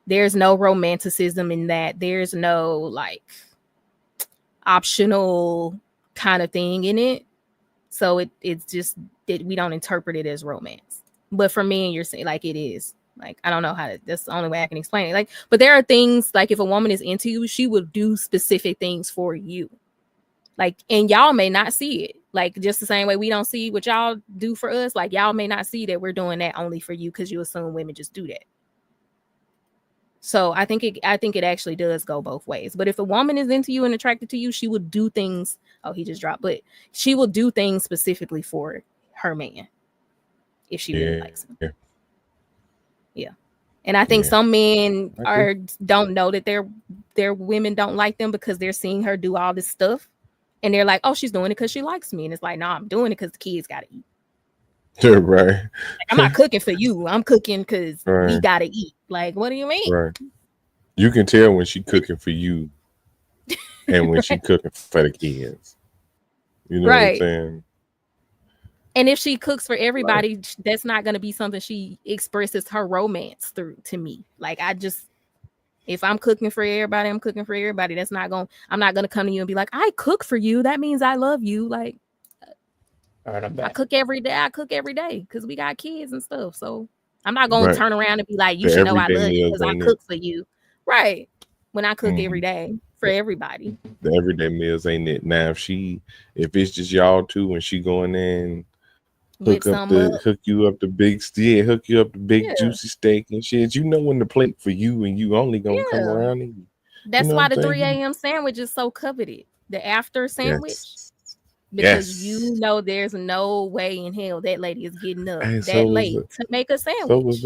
there's no romanticism in that. There's no like optional kind of thing in it. So it's just that we don't interpret it as romance. But for me, and you're saying like it is. Like I don't know how to. That's the only way I can explain it. Like, but there are things like if a woman is into you, she will do specific things for you. Like, and y'all may not see it. Like just the same way we don't see what y'all do for us. Like y'all may not see that we're doing that only for you because you assume women just do that. So I think it actually does go both ways. But if a woman is into you and attracted to you, she will do things. Oh, he just dropped. But she will do things specifically for her man if she really likes him. Yeah. And I think some men don't know that their women don't like them because they're seeing her do all this stuff. And they're like, oh, she's doing it because she likes me. And it's like, no, I'm doing it because the kids got to eat. Right. Like, I'm not cooking for you. I'm cooking because we got to eat. Like, what do you mean? Right. You can tell when she cooking for you and when she cooking for the kids. You know what I'm saying? And if she cooks for everybody, that's not going to be something she expresses her romance through to me. Like, if I'm cooking for everybody, I'm cooking for everybody. I'm not going to come to you and be like, I cook for you. That means I love you. Like, all right, I'm back. I cook every day because we got kids and stuff. So I'm not going to turn around and be like, you should know I love you because I cook for you. Right. When I cook every day for everybody. The everyday meals ain't it. Now, if it's just y'all two and she going in, hook you up the big juicy steak and shit. You know when the plate for you and you only gonna come around and eat. That's why the 3 a.m. sandwich is so coveted. The after sandwich. Because you know there's no way in hell that lady is getting up that late to make a sandwich.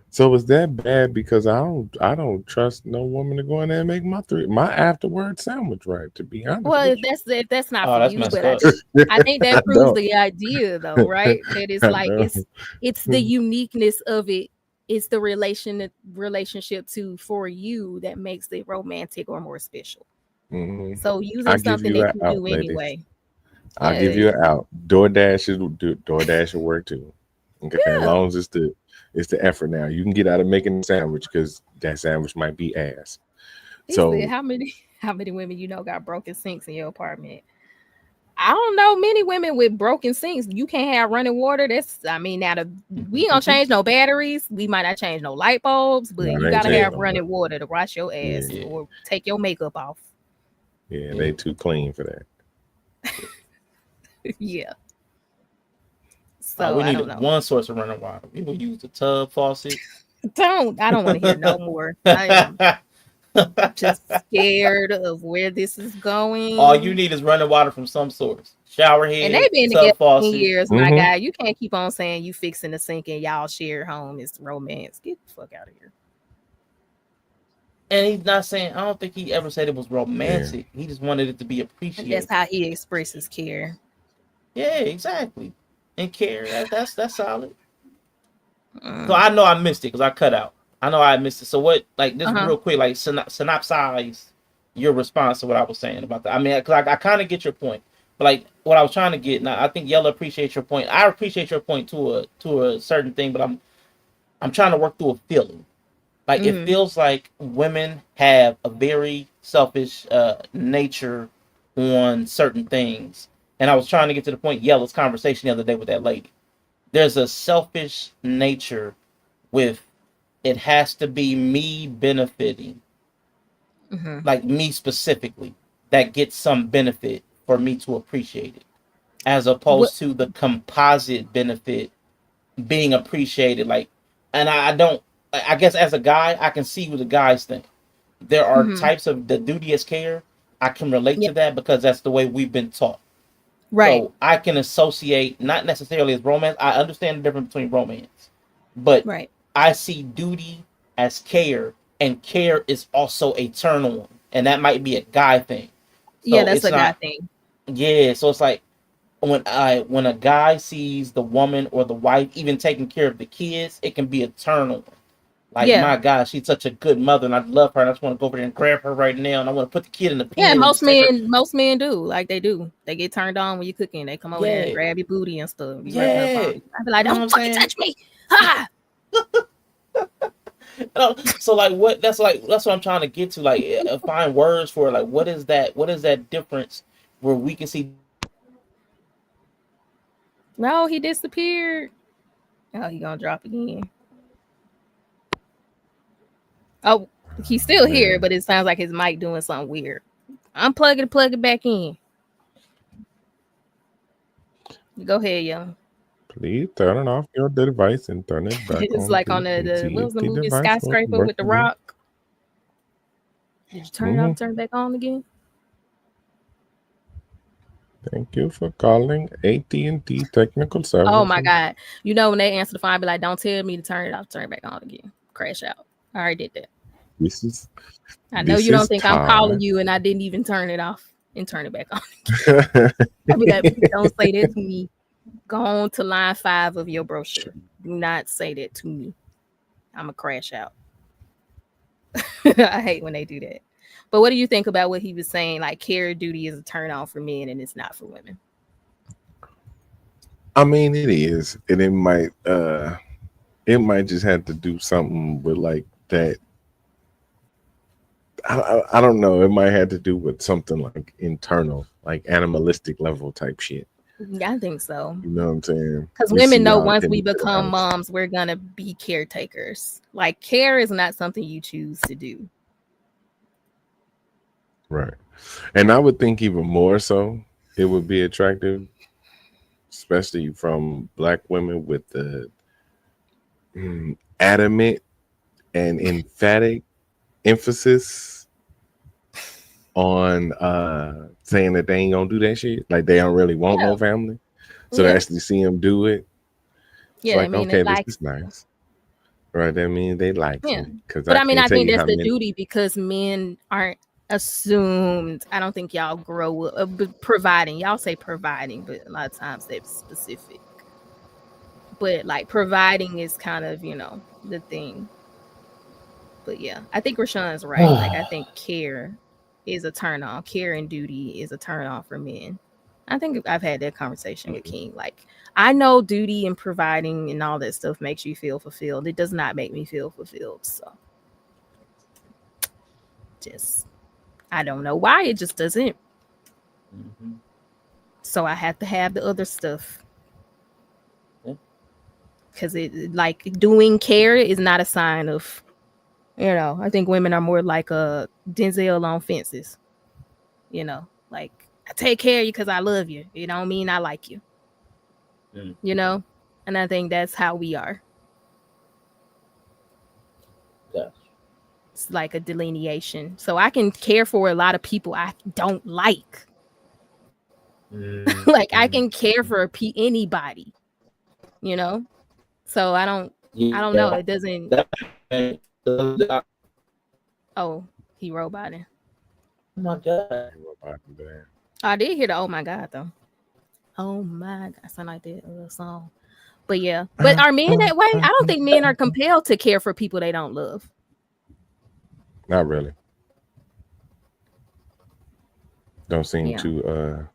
So is that bad? Because I don't trust no woman to go in there and make my afterward sandwich right, to be honest. Well, if that's not for you, but I think that proves the idea though, right? That it's like it's the uniqueness of it. It's the relationship for you that makes it romantic or more special. Mm-hmm. So using something that you do anyway. I'll give you an out. DoorDash will work too. Okay, as long as It's the effort now. You can get out of making a sandwich because that sandwich might be ass. He So said, how many women you know got broken sinks in your apartment? I don't know many women with broken sinks. You can't have running water. We ain't gonna change no batteries. We might not change no light bulbs, but you gotta have running water to wash your ass or take your makeup off. Yeah, they too clean for that. Yeah. So we I need don't know. one source of running water. People use the tub faucet. I don't want to hear no more. I am just scared of where this is going. All you need is running water from some source. Shower head, And they've been tub together faucet. 10 years, my guy. You can't keep on saying you fixing the sink and y'all share home is romance. Get the fuck out of here. And he's not saying, I don't think he ever said it was romantic. Yeah. He just wanted it to be appreciated. And that's how he expresses care. Yeah, exactly. And care, that's solid. So I know I missed it because I cut out. I know I missed it. So what, like, this real quick, like, synopsize your response to what I was saying about that. I mean, because I kind of get your point. But, like, what I was trying to get, now, I think Yella appreciates your point. I appreciate your point to a certain thing, but I'm trying to work through a feeling. Like, it feels like women have a very selfish nature on certain things. And I was trying to get to the point, Yella's conversation the other day with that lady. There's a selfish nature with it has to be me benefiting, like me specifically, that gets some benefit for me to appreciate it, as opposed to the composite benefit being appreciated. Like, and I guess as a guy, I can see what the guys think. There are types of the duty as care. I can relate to that because that's the way we've been taught. Right. So I can associate, not necessarily as romance. I understand the difference between romance, but I see duty as care, and care is also a turn on, and that might be a guy thing. So that's a guy thing. Yeah, so it's like when a guy sees the woman or the wife even taking care of the kids, it can be a turn on. Like, my gosh, she's such a good mother, and I love her, and I just want to go over there and grab her right now, and I want to put the kid in the pen. Yeah, most men do. Like, they do. They get turned on when you're cooking. They come over there and grab your booty and stuff. I'd be like, don't fucking touch me. Ha! So, like, that's what I'm trying to get to. Like, find words for it. Like, what is that difference where we can see? No, he disappeared. Oh, he gonna drop again. Oh, he's still here, but it sounds like his mic doing something weird. Unplug it, plug it back in. Go ahead, yo. Please turn off your device and turn it back on. It's like on the what was the movie Skyscraper with The Rock? Did you turn it off, turn it back on again? Thank you for calling AT&T Technical Service. Oh my God. You know, when they answer the phone, I'd be like, don't tell me to turn it off, turn it back on again. Crash out. I already did that. I know you don't think I'm calling you and I didn't even turn it off and turn it back on. I'd be like, don't say that to me. Go on to line 5 of your brochure. Do not say that to me. I'm a crash out. I hate when they do that. But what do you think about what he was saying? Like, care duty is a turn on for men and it's not for women. I mean, it is, and it might just have to do something with like that. I don't know. It might have to do with something like internal, like animalistic level type shit. Yeah, I think so. You know what I'm saying? Because women know once we become moms, we're gonna be caretakers. Like, care is not something you choose to do. Right. And I would think even more so it would be attractive, especially from Black women with the adamant and emphatic emphasis on saying that they ain't gonna do that shit. Like, they don't really want no family. So to actually see them do it, it's like, okay, this is nice. Right. I mean, they like it. But I mean, I think that's the duty because men aren't assumed. I don't think y'all grow up providing. Y'all say providing, but a lot of times they're specific. But like, providing is kind of, you know, the thing. But yeah, I think Rashawn's right. Like, I think care is a turn on. Care and duty is a turn on for men. I think I've had that conversation with King. Like, I know duty and providing and all that stuff makes you feel fulfilled. It does not make me feel fulfilled. So, just, I don't know why. It just doesn't. Mm-hmm. So I have to have the other stuff. Because it, like, doing care is not a sign of, I think women are more like a Denzel on Fences. Like, I take care of you because I love you. It don't mean I like you. And I think that's how we are. Gotcha. It's like a delineation. So I can care for a lot of people I don't like. Like, I can care for anybody, So I don't know. It doesn't. Oh, he roboting. Oh my God. I did hear the oh my God though. Oh my God, sound like that song. But yeah, but are men that way? I don't think men are compelled to care for people they don't love. Not really. Don't seem to.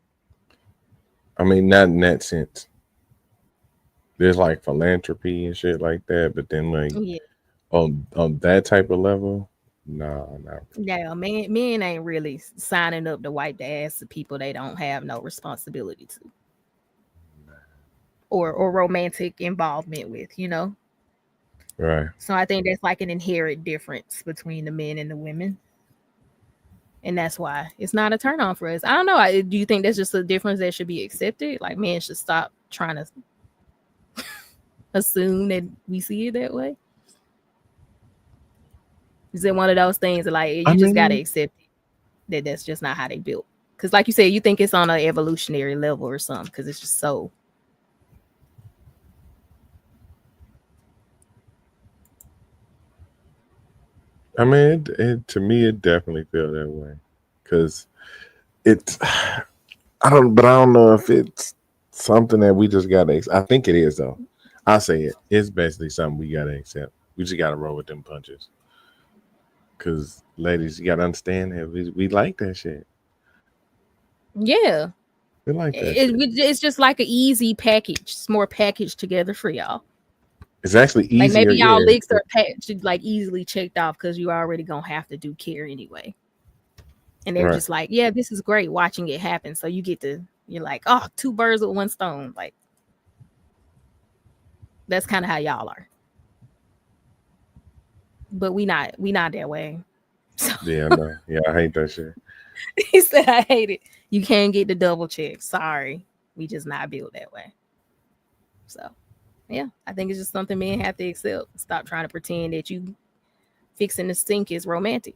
I mean, not in that sense. There's like philanthropy and shit like that, but then like on that type of level, no, not really. Yeah, men ain't really signing up to wipe the ass of people they don't have no responsibility to, or romantic involvement with, Right. So I think that's like an inherent difference between the men and the women, and that's why it's not a turn on for us. I don't know. Do you think that's just a difference that should be accepted? Like, men should stop trying to assume that we see it that way? Is it one of those things that, like, you just gotta accept it, that that's just not how they built? Because, like you said, you think it's on an evolutionary level or something, because it's just so. I mean, to me, it definitely feels that way, because it's. I don't know if it's something that we just gotta. I think it is though. I say it. It's basically something we gotta accept. We just gotta roll with them punches. Because ladies, you gotta understand that we like that shit. Yeah, we like that. Shit. It's just like an easy package. It's more packaged together for y'all. It's actually easier. Like, maybe y'all leaks are like easily checked off because you're already gonna have to do care anyway. And they're just like, yeah, this is great watching it happen. So you're like, oh, 2 birds with 1 stone. Like, that's kind of how y'all are. But we not that way. So. Yeah, no. Yeah, I hate that shit. He said, I hate it. You can't get the double check. Sorry. We just not built that way. So, yeah, I think it's just something men have to accept. Stop trying to pretend that you fixing the sink is romantic.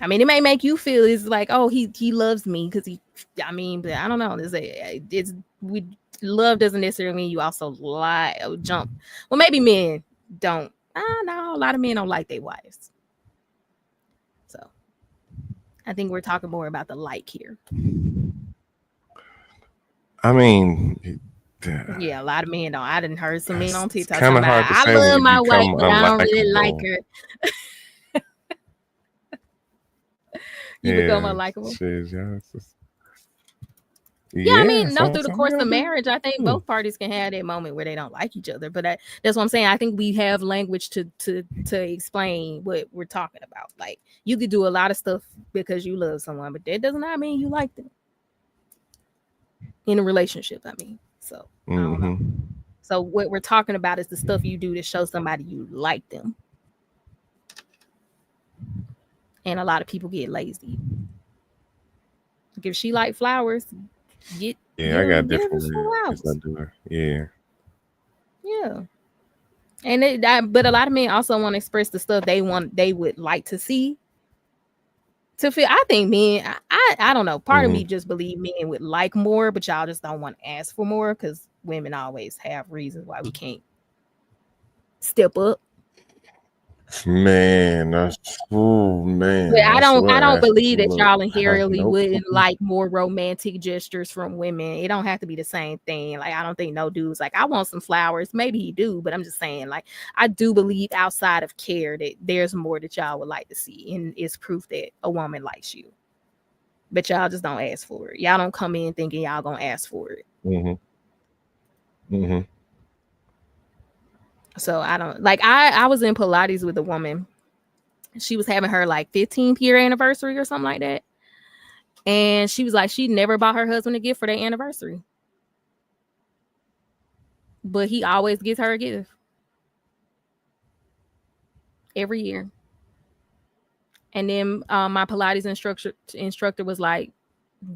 I mean, it may make you feel it's like, oh, he loves me because but I don't know. Love doesn't necessarily mean you also lie or jump. Well, maybe men don't. No, a lot of men don't like their wives. So I think we're talking more about the like here. I mean, yeah, a lot of men don't. I didn't heard some men on TikTok talking about, I love my wife, but I don't really like her. You become unlikable. Yeah, I mean, through the course of marriage, I think both parties can have that moment where they don't like each other. But that's what I'm saying. I think we have language to explain what we're talking about. Like, you could do a lot of stuff because you love someone, but that does not mean you like them in a relationship. So I don't know. So what we're talking about is the stuff you do to show somebody you like them. And a lot of people get lazy. Like, if she like flowers, I got different flowers. Yeah. And but a lot of men also want to express the stuff they would like to see. To feel, I think men, I don't know. Part of me just believe men would like more, but y'all just don't want to ask for more because women always have reasons why we can't step up. Man, man. But I don't believe that y'all inherently wouldn't like more romantic gestures from women. It don't have to be the same thing. Like, I don't think no dude's like, I want some flowers. Maybe he do, but I'm just saying, like, I do believe outside of care that there's more that y'all would like to see, and it's proof that a woman likes you. but y'all just don't ask for it. Y'all don't come in thinking y'all gonna ask for it. So I don't like. I was in Pilates with a woman. She was having her like 15th year anniversary or something like that, and she was like, she never bought her husband a gift for their anniversary, but he always gets her a gift every year. And then my Pilates instructor was like,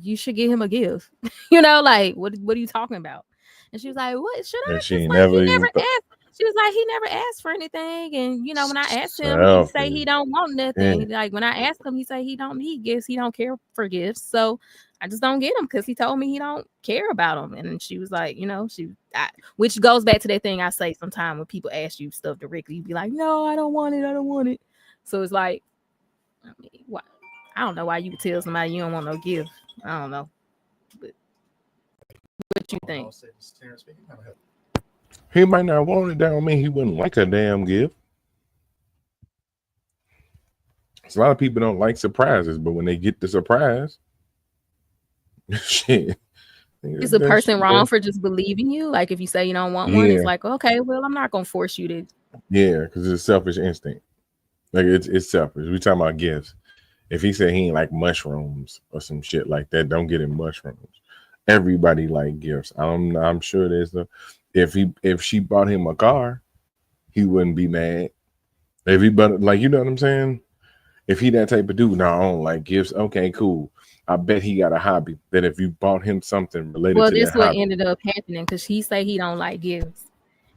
you should give him a gift. Like, what are you talking about? And she was like, what should I? And she Just like, never he even never asked. She was like, he never asked for anything. And when I asked him, he selfish. say he don't want nothing. Yeah. Like when I asked him, he say he don't need gifts. He don't care for gifts. So I just don't get them because he told me he don't care about them. And then she was like, which goes back to that thing I say sometimes when people ask you stuff directly, you be like, no, I don't want it. I don't want it. So it's like, I mean, what? I don't know why you would tell somebody you don't want no gift. I don't know. But what you think? He might not want it. That don't mean he wouldn't like a damn gift. A lot of people don't like surprises, but when they get the surprise, shit. Is a person wrong for just believing you? Like if you say you don't want one, it's like, okay, well, I'm not gonna force you to. Yeah, because it's selfish instinct. Like it's selfish. We talking about gifts. If he said he ain't like mushrooms or some shit like that, don't get him mushrooms. Everybody like gifts. I'm sure there's if she bought him a car, he wouldn't be mad. If he bought like, you know what I'm saying? If he that type of dude, no, I don't like gifts. Okay, cool. I bet he got a hobby that if you bought him something related to that This what hobby. ended up happening because he say he don't like gifts.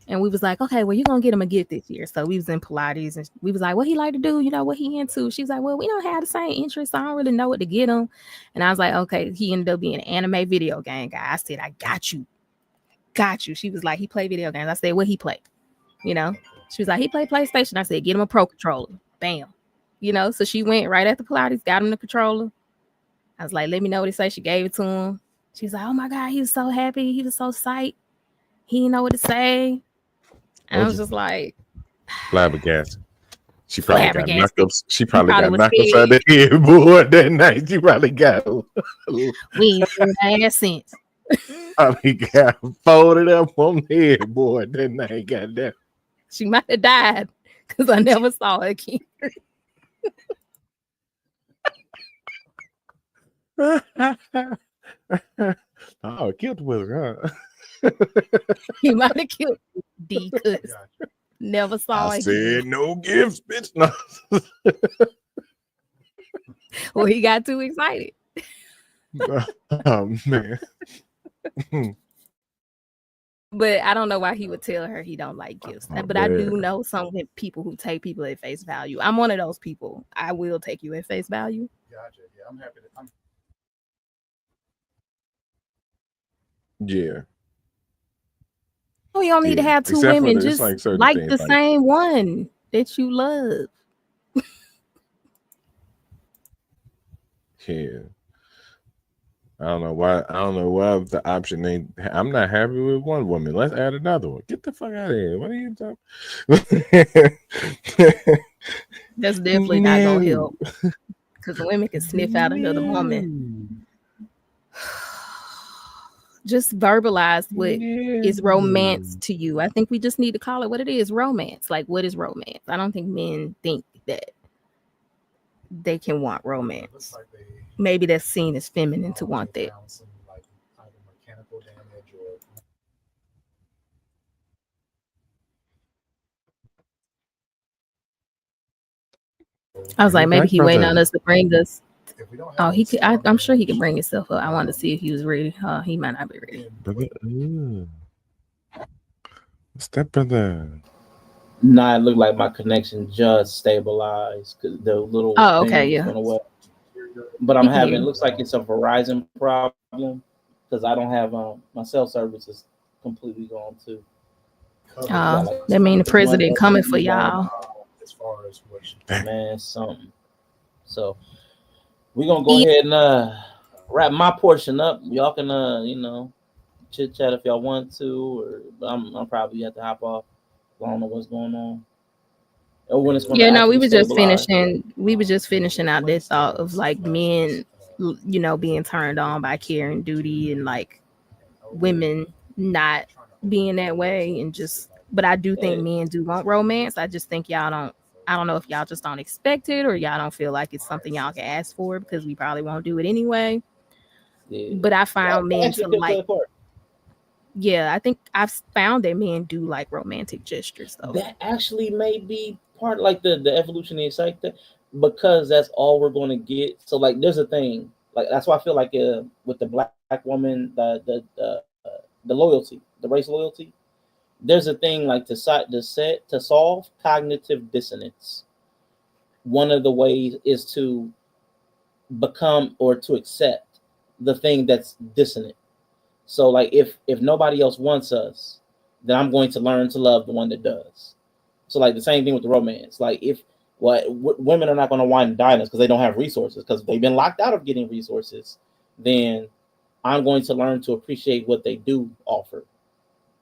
And we was like, okay, well, you're going to get him a gift this year. So we was in Pilates and we was like, what he like to do? What he into? She's like, well, we don't have the same interests. So I don't really know what to get him. And I was like, okay, he ended up being an anime video game guy. I said, I got you. She was like, he play video games. I said, what he play? She was like, he play PlayStation. I said, get him a Pro Controller. Bam. So she went right at the Pilates, got him the controller. I was like, let me know what he say. She gave it to him. She's like, oh my God, he was so happy. He was so psyched. He didn't know what to say. And I was just like, flabbergasted. She probably got knocked up. She probably got knocked upside the head, boy, that night. She probably got we ain't seen that ass since. Probably got folded up on the head, boy, that night. Goddamn. She might have died because I never saw her again. Oh, killed with her, huh? He might have killed D because never saw it. I said no gifts, bitch. No. Well, he got too excited. Oh man. But I don't know why he would tell her he don't like gifts. But I do know some people who take people at face value. I'm one of those people. I will take you at face value. Gotcha. Yeah, I'm happy to. Yeah. Oh, you don't need to have two women. Just like the things, same one that you love. Yeah. I don't know why the option ain't. I'm not happy with one woman. Let's add another one. Get the fuck out of here. What are you talking? That's definitely not gonna help. Because women can sniff out another woman. Just verbalize what is romance to you. I think we just need to call it what it is, romance. Like, what is romance? I don't think men think that they can want romance. Maybe that's seen as feminine to want that. I was like, maybe he waiting on us to bring us. Oh, he could. I'm sure he can bring himself up. I wanted to see if he was ready. He might not be ready. What's that, brother? Nah, it looked like my connection just stabilized because the little thing went away. But I'm having. It looks like it's a Verizon problem because I don't have my cell service is completely gone too. That mean the president coming for y'all. As far as what man, something. So we're gonna go ahead and wrap my portion up. Y'all can chit chat if y'all want to, or I'm probably have to hop off. I don't know what's going on. We were just finishing. We were just finishing out this thought of like men being turned on by care and duty, and like women not being that way, and just. But I do think men do want romance. I just think y'all don't. I don't know if y'all just don't expect it, or y'all don't feel like it's something y'all can ask for, because we probably won't do it anyway. Yeah. But I found men to like. Apart. Yeah, I think I've found that men do like romantic gestures, though. That actually may be part like the evolutionary cycle, because that's all we're going to get. So like, there's a thing like that's why I feel like with the black woman, the loyalty, the race loyalty. There's a thing like to solve cognitive dissonance. One of the ways is to become or to accept the thing that's dissonant. So like if nobody else wants us, then I'm going to learn to love the one that does. So like the same thing with the romance. Like if women are not going to wine and dine us because they don't have resources, because they've been locked out of getting resources, then I'm going to learn to appreciate what they do offer.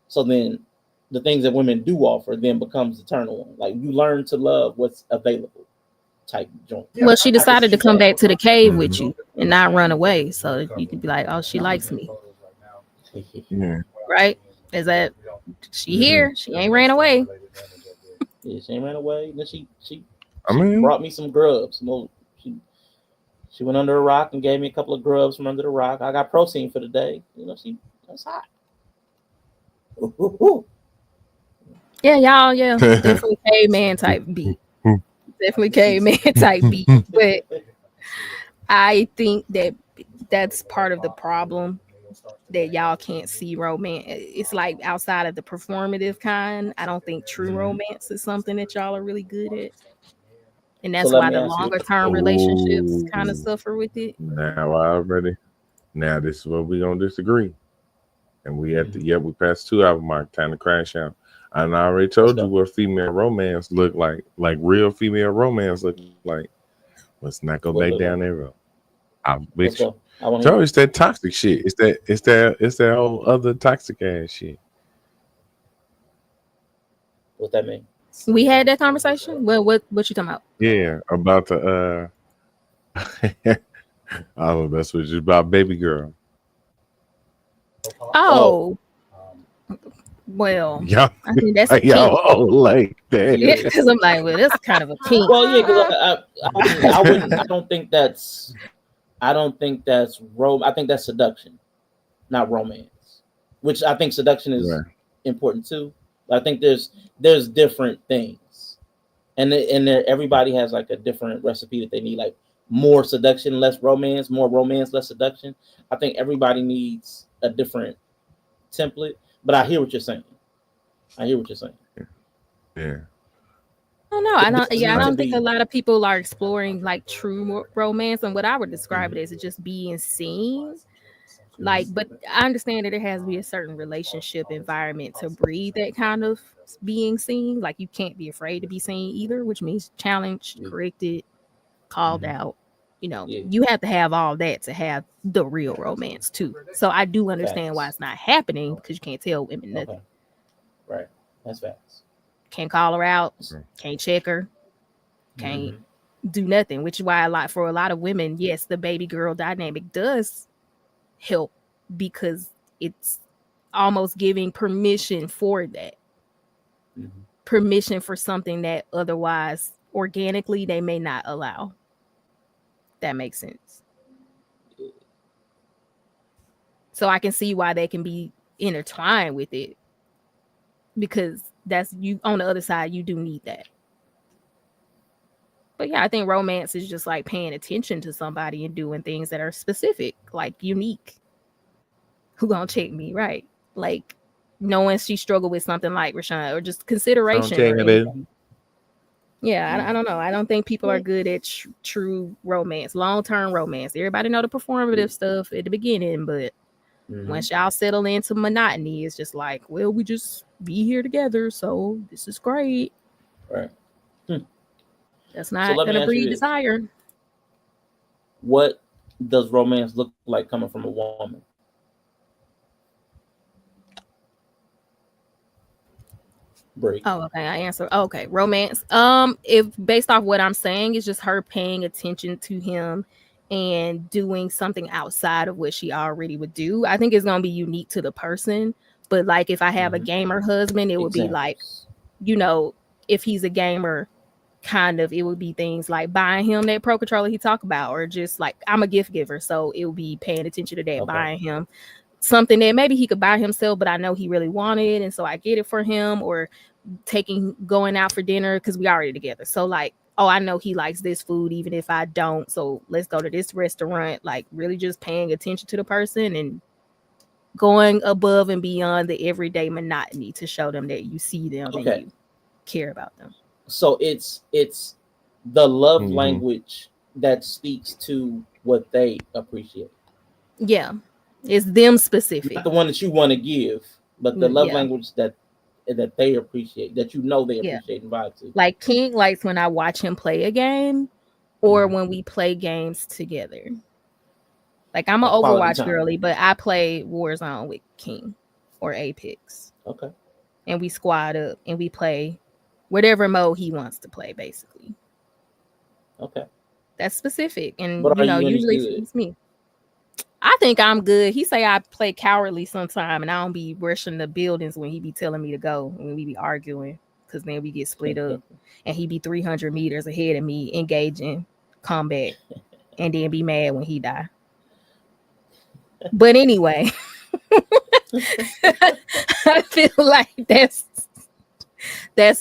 So then the things that women do offer then becomes the turn on. Like you learn to love what's available type joint. Well, she decided to come back to the cave with you and not run away, so you can be like, oh, she likes me. Yeah. Right? Is that she here? She ain't ran away. Yeah, she ain't ran away. Then she mean, brought me some grubs. She went under a rock and gave me a couple of grubs from under the rock. I got protein for the day. That's hot. Ooh. Yeah, y'all, yeah. Definitely caveman type beat. Definitely caveman type beat. But I think that's part of the problem, that y'all can't see romance. It's like outside of the performative kind. I don't think true romance is something that y'all are really good at. And that's why the longer term relationships kind of suffer with it. Now this is where we're gonna disagree. And we we passed 2 hour mark, time to crash out. And I already told you what female romance look like real female romance look like. Let's not go back down that road. I'm with you. So it's that toxic shit. It's that whole other toxic ass shit. What that mean? We had that conversation. Well, what you talking about? Yeah, about the oh, that's what it's about, baby girl. Oh. Well, yeah, I think that's a kink. Like that. Yeah, because I'm like, well, that's kind of a kink. Well, yeah, because I wouldn't. I don't think that's. I think that's seduction, not romance. Which I think seduction is important too. But I think there's different things, and there everybody has like a different recipe that they need. Like more seduction, less romance. More romance, less seduction. I think everybody needs a different template. But I hear what you're saying. Yeah. Oh no, I don't think a lot of people are exploring like true romance, and what I would describe it as just being seen. Like, but I understand that there has to be a certain relationship environment to breed that kind of being seen. Like, you can't be afraid to be seen either, which means challenged, corrected, called out. You have to have all that to have the real romance too. So I do understand why it's not happening, because you can't tell women nothing. Right, that's facts. Can't call her out, can't check her, can't do nothing. Which is why for a lot of women, yes, the baby girl dynamic does help, because it's almost giving permission for that. Permission for something that otherwise organically they may not allow. That makes sense. So I can see why they can be intertwined with it, because that's you on the other side. You do need that. But yeah, I think romance is just like paying attention to somebody and doing things that are specific, like unique. Who gonna check me, right? Like knowing she struggled with something like Rashawn, or just consideration. Yeah, I don't know. I don't think people are good at true romance, long-term romance. Everybody know the performative stuff at the beginning, but once y'all settle into monotony, it's just like, well, we just be here together, so this is great. Right. That's not gonna breed desire. What does romance look like coming from a woman? Break. Oh, okay. I answer. Okay, romance. If based off what I'm saying, is just her paying attention to him and doing something outside of what she already would do. I think it's gonna be unique to the person. But like if I have a gamer husband, it would be like, you know, if he's a gamer, kind of, it would be things like buying him that Pro Controller he talked about, or just like, I'm a gift giver, so it would be paying attention to that, buying him something that maybe he could buy himself, but I know he really wanted, and so I get it for him, or going out for dinner because we already together. So like, oh, I know he likes this food even if I don't, so let's go to this restaurant. Like really just paying attention to the person and going above and beyond the everyday monotony to show them that you see them and you care about them. So it's the love language that speaks to what they appreciate. Yeah, it's them specific. Not the one that you want to give, but the love language that they appreciate, that you know they appreciate and vibe to. Like King likes when I watch him play a game, or when we play games together. Like I'm an Overwatch girly, but I play Warzone with King or Apex. Okay. And we squad up and we play whatever mode he wants to play, basically. Okay. That's specific. And but you know, usually it's me. I think I'm good. He say I play cowardly sometime and I don't be rushing the buildings when he be telling me to go, when we be arguing, because then we get split up and he be 300 meters ahead of me engaging combat and then be mad when he die. But anyway, I feel like that's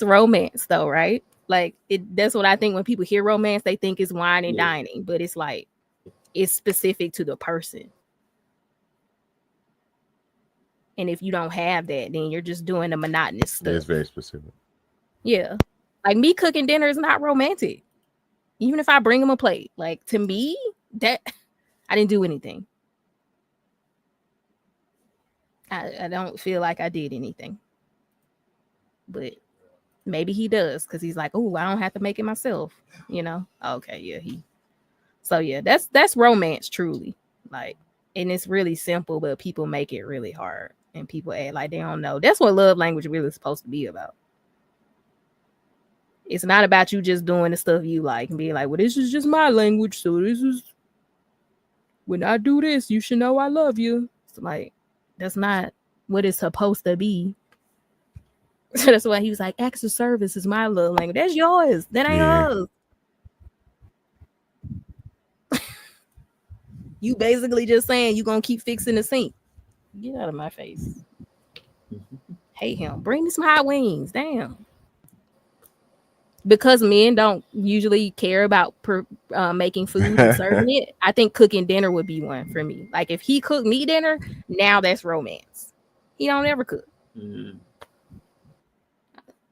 romance though, right? Like that's what I think when people hear romance, they think it's wine and dining, but it's like it's specific to the person. And if you don't have that, then you're just doing the monotonous stuff. It's very specific. Yeah. Like me cooking dinner is not romantic. Even if I bring him a plate, like to me, that I didn't do anything. I don't feel like I did anything. But maybe he does, because he's like, oh, I don't have to make it myself, you know? Okay, yeah, so yeah, that's romance truly. Like, and it's really simple, but people make it really hard. And people act like they don't know. That's what love language really is supposed to be about. It's not about you just doing the stuff you like and being like, well, this is just my language, so this is when I do this, you should know I love you. It's like, that's not what it's supposed to be. So that's why he was like, acts of service is my love language. That's yours. That ain't yours. You basically just saying you gonna keep fixing the sink. Get out of my face. Hate him. Bring me some hot wings. Damn. Because men don't usually care about making food and serving it, I think cooking dinner would be one for me. Like if he cooked me dinner, now that's romance. He don't ever cook.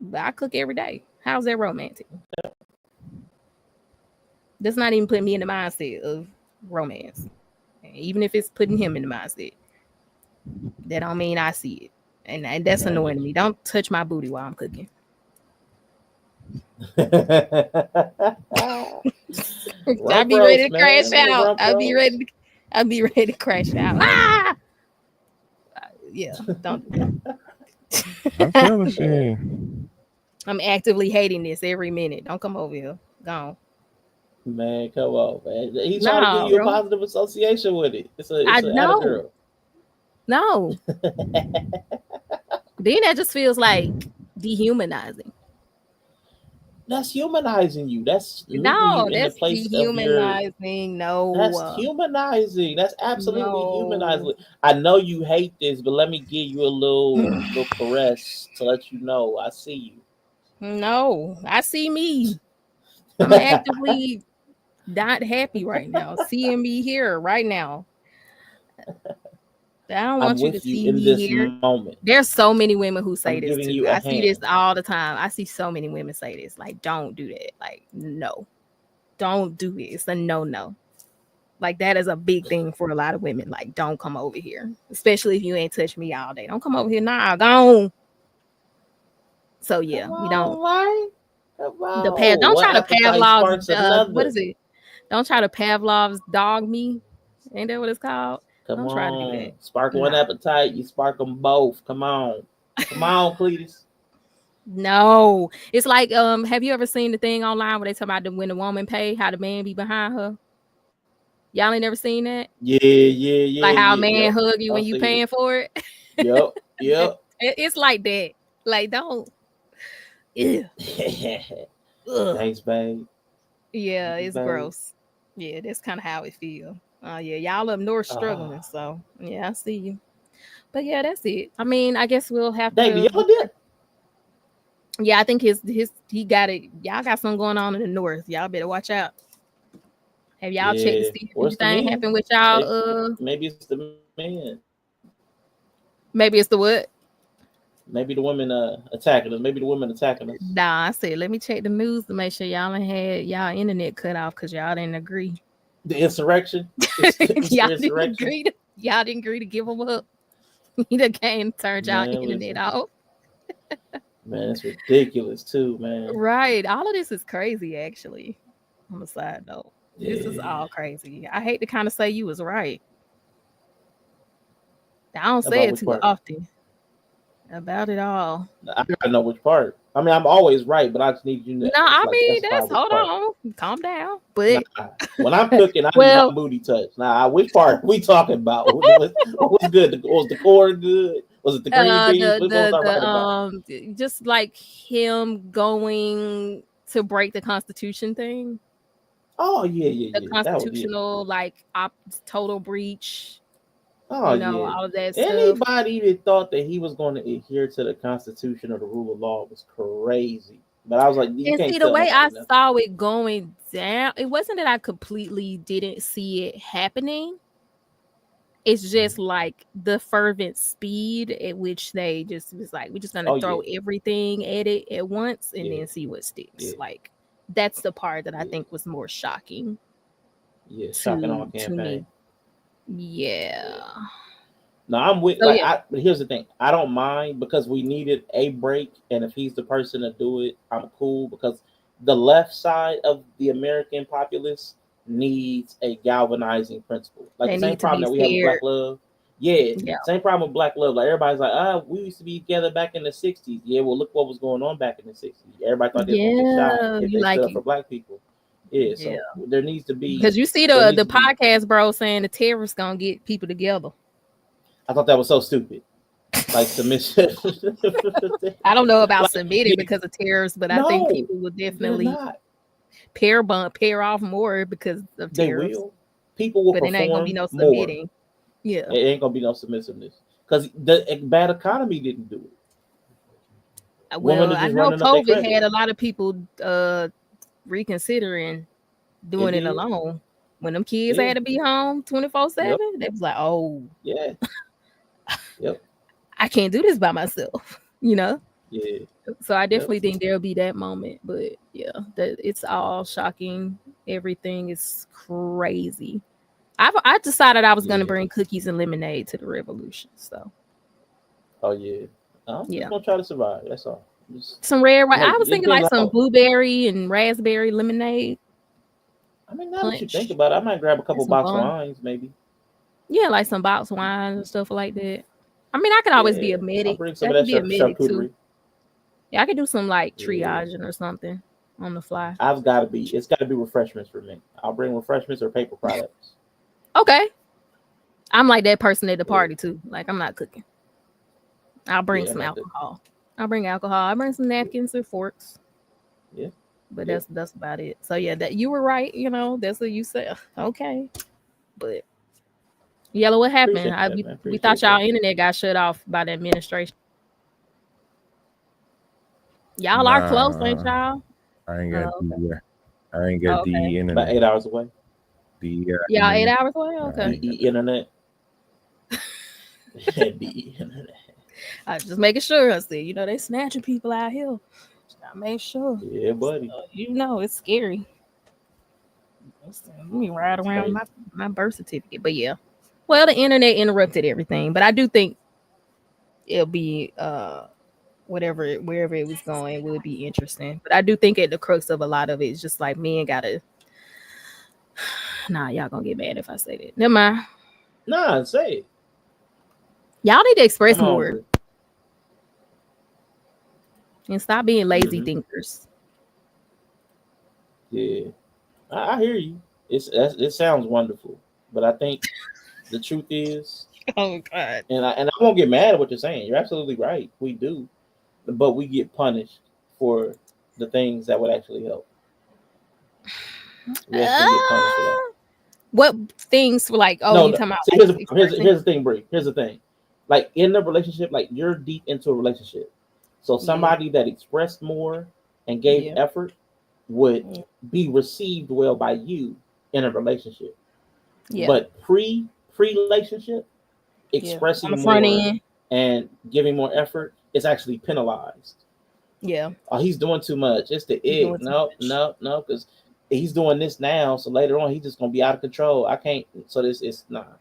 But I cook every day. How's that romantic? That's not even putting me in the mindset of romance. Even if it's putting him in the mindset, that don't mean I see it. And that's annoying to me. Don't touch my booty while I'm cooking. I'll be ready to crash out. I'll be ready to crash out. Ah! Yeah, don't do that. I'm telling you. I'm actively hating this every minute. Don't come over here. Gone. Man, come on, man. He's trying to give you a positive association with it. It's an girl. No. Then that just feels like dehumanizing. That's humanizing you. That's that's dehumanizing. That's humanizing. That's absolutely humanizing. I know you hate this, but let me give you a little caress to let you know I see you. No, I see me. I'm actively not happy right now. Seeing me here right now. I don't want you to see me here. Moment. There's so many women who say this too. I see this all the time. I see so many women say this. Like, don't do that. Like, no. Don't do it. It's a no. Like, that is a big thing for a lot of women. Like, don't come over here. Especially if you ain't touched me all day. Don't come over here. Nah, gone. So yeah, we don't. Don't try to Pavlov's. What is it? Don't try to Pavlov's dog me. Ain't that what it's called? Don't try to do that. Spark one appetite, you spark them both. Come on, Cletus. No, it's like have you ever seen the thing online where they talk about when the woman pay, how the man be behind her? Y'all ain't never seen that? Yeah. Like how a Yeah. man Yep. hug you when I've you seen paying it. for it. Yep. Yep. It's like that. Like don't. Ew. Ugh. Thanks, babe. Yeah, Thanks, it's babe. gross. Yeah, that's kind of how it feel. Yeah, y'all up north struggling. So yeah, I see you. But yeah, that's it. I mean, I guess we'll have David, to. y'all did. Yeah, I think his he got it. Y'all got something going on in the north. Y'all better watch out. Have y'all checked to Yeah. see if Where's the anything man? happened with y'all? Maybe it's the man. Maybe it's the what? Maybe the women attacking us. Maybe the women attacking us. Nah, I said let me check the news to make sure y'all ain't had y'all internet cut off because y'all didn't agree. The insurrection. Y'all didn't agree. Y'all didn't agree to give them up. He done came and turned y'all internet off. Man, it's ridiculous too, man. Right. All of this is crazy, actually. On the side note, this is all crazy. I hate to kind of say you was right. I don't say it too often. About it all. I gotta know which part. I mean, I'm always right, but I just need you to. No, I mean that's hold on, calm down. But when I'm cooking, I need my booty touch. Now, which part we talking about? What was good? Was the core good? Was it the green beans? What was I right about? Just like him going to break the Constitution thing. Oh yeah. The constitutional total breach. Oh all of that Anybody that thought that he was going to adhere to the Constitution or the rule of law was crazy. But I was like, you can't see the way I saw it going down. It wasn't that I completely didn't see it happening. It's just like the fervent speed at which they just was like, we're just gonna throw everything at it at once and then see what sticks. Like that's the part that I think was more shocking. Yeah, shocking on campaign. To me. Yeah. No, I'm with. But here's the thing: I don't mind because we needed a break, and if he's the person to do it, I'm cool because the left side of the American populace needs a galvanizing principle. Like the same problem that we have with Black Love. Yeah, same problem with Black Love. Like everybody's like, we used to be together back in the '60s. Yeah, well, look what was going on back in the '60s. Everybody thought they were gonna get shot if they stood up for Black people. Yeah, so there needs to be because you see the podcast, bro, saying the terrorists gonna get people together. I thought that was so stupid. Like submission. I don't know about submitting because of terrorists, but I think people will definitely pair off more because of terrorists. They will. People will, but it ain't gonna be no submitting. More. Yeah, it ain't gonna be no submissiveness because the bad economy didn't do it. Well, I know COVID had a lot of people reconsidering doing it alone. When them kids had to be home 24/7, they was like, "Oh, yeah, yep, I can't do this by myself," Yeah. So I definitely think there'll be that moment, but it's all shocking. Everything is crazy. I decided I was going to bring cookies and lemonade to the revolution. So. Oh yeah, I'm just gonna try to survive. That's all. Some red. I was thinking like some blueberry and raspberry lemonade. I mean, now that you think about it, I might grab a couple box wines, maybe. Yeah, like some box wines and stuff like that. I mean, I could always be a medic. I'll bring some of that charcuterie. Yeah, I could do some like triaging or something on the fly. It's got to be refreshments for me. I'll bring refreshments or paper products. Okay. I'm like that person at the party too. Like I'm not cooking. I'll bring some alcohol. I'll bring alcohol. I'll bring some napkins and forks. Yeah. But that's about it. So that you were right. That's what you said. Okay. But Yellow, what happened? We thought y'all internet got shut off by the administration. Y'all are close, ain't y'all? I ain't got I ain't got the internet. About 8 hours away. Y'all 8 hours away? Okay. The internet. The internet. I was just making sure. I said, they snatching people out here. I made sure. Yeah, buddy. So, it's scary. Let me ride around my birth certificate. But yeah. Well, the internet interrupted everything. But I do think it'll be wherever it was going, it would be interesting. But I do think at the crux of a lot of it is just like men gotta y'all gonna get mad if I say that. Never mind. Nah, say it. Y'all need to express more. And stop being lazy thinkers. Yeah. I hear you. It sounds wonderful, but I think the truth is, Oh God. and I won't get mad at what you're saying. You're absolutely right. We do, but we get punished for the things that would actually help. We actually get punished for that. What things were like? Oh, No, you no. talking about See, like here's expressing? the thing, Bree. Here's the thing. Like in the relationship, like you're deep into a relationship. So somebody that expressed more and gave Yeah. effort would be received well by you in a relationship. Yeah. But pre relationship, On expressing the front more end. and giving more effort is actually penalized. Yeah. Oh, he's doing too much. It's the He's doing ick. too No, because he's doing this now. So later on, he's just gonna be out of control. I can't. So this is not.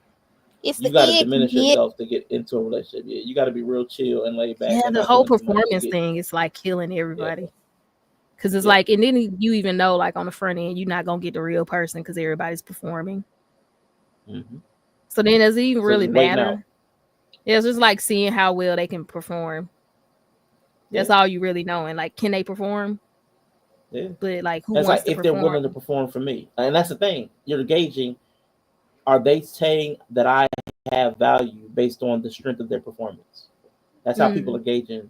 It's You the got to ick, diminish man. yourself to get into a relationship. Yeah, you got to be real chill and laid back Yeah, and the not whole doing too much to performance get. thing is like killing everybody. Yeah. Cause it's like, and then you even know, like on the front end, you're not gonna get the real person because everybody's performing. Mm-hmm. So then, does it even really just waiting out. matter? Yeah, it's just like seeing how well they can perform. That's all you really know. And like, can they perform? Yeah. But like, who That's wants like to if perform? they're willing to perform for me, and that's the thing. You're gauging. Are they saying that I have value based on the strength of their performance? That's how people are gauging.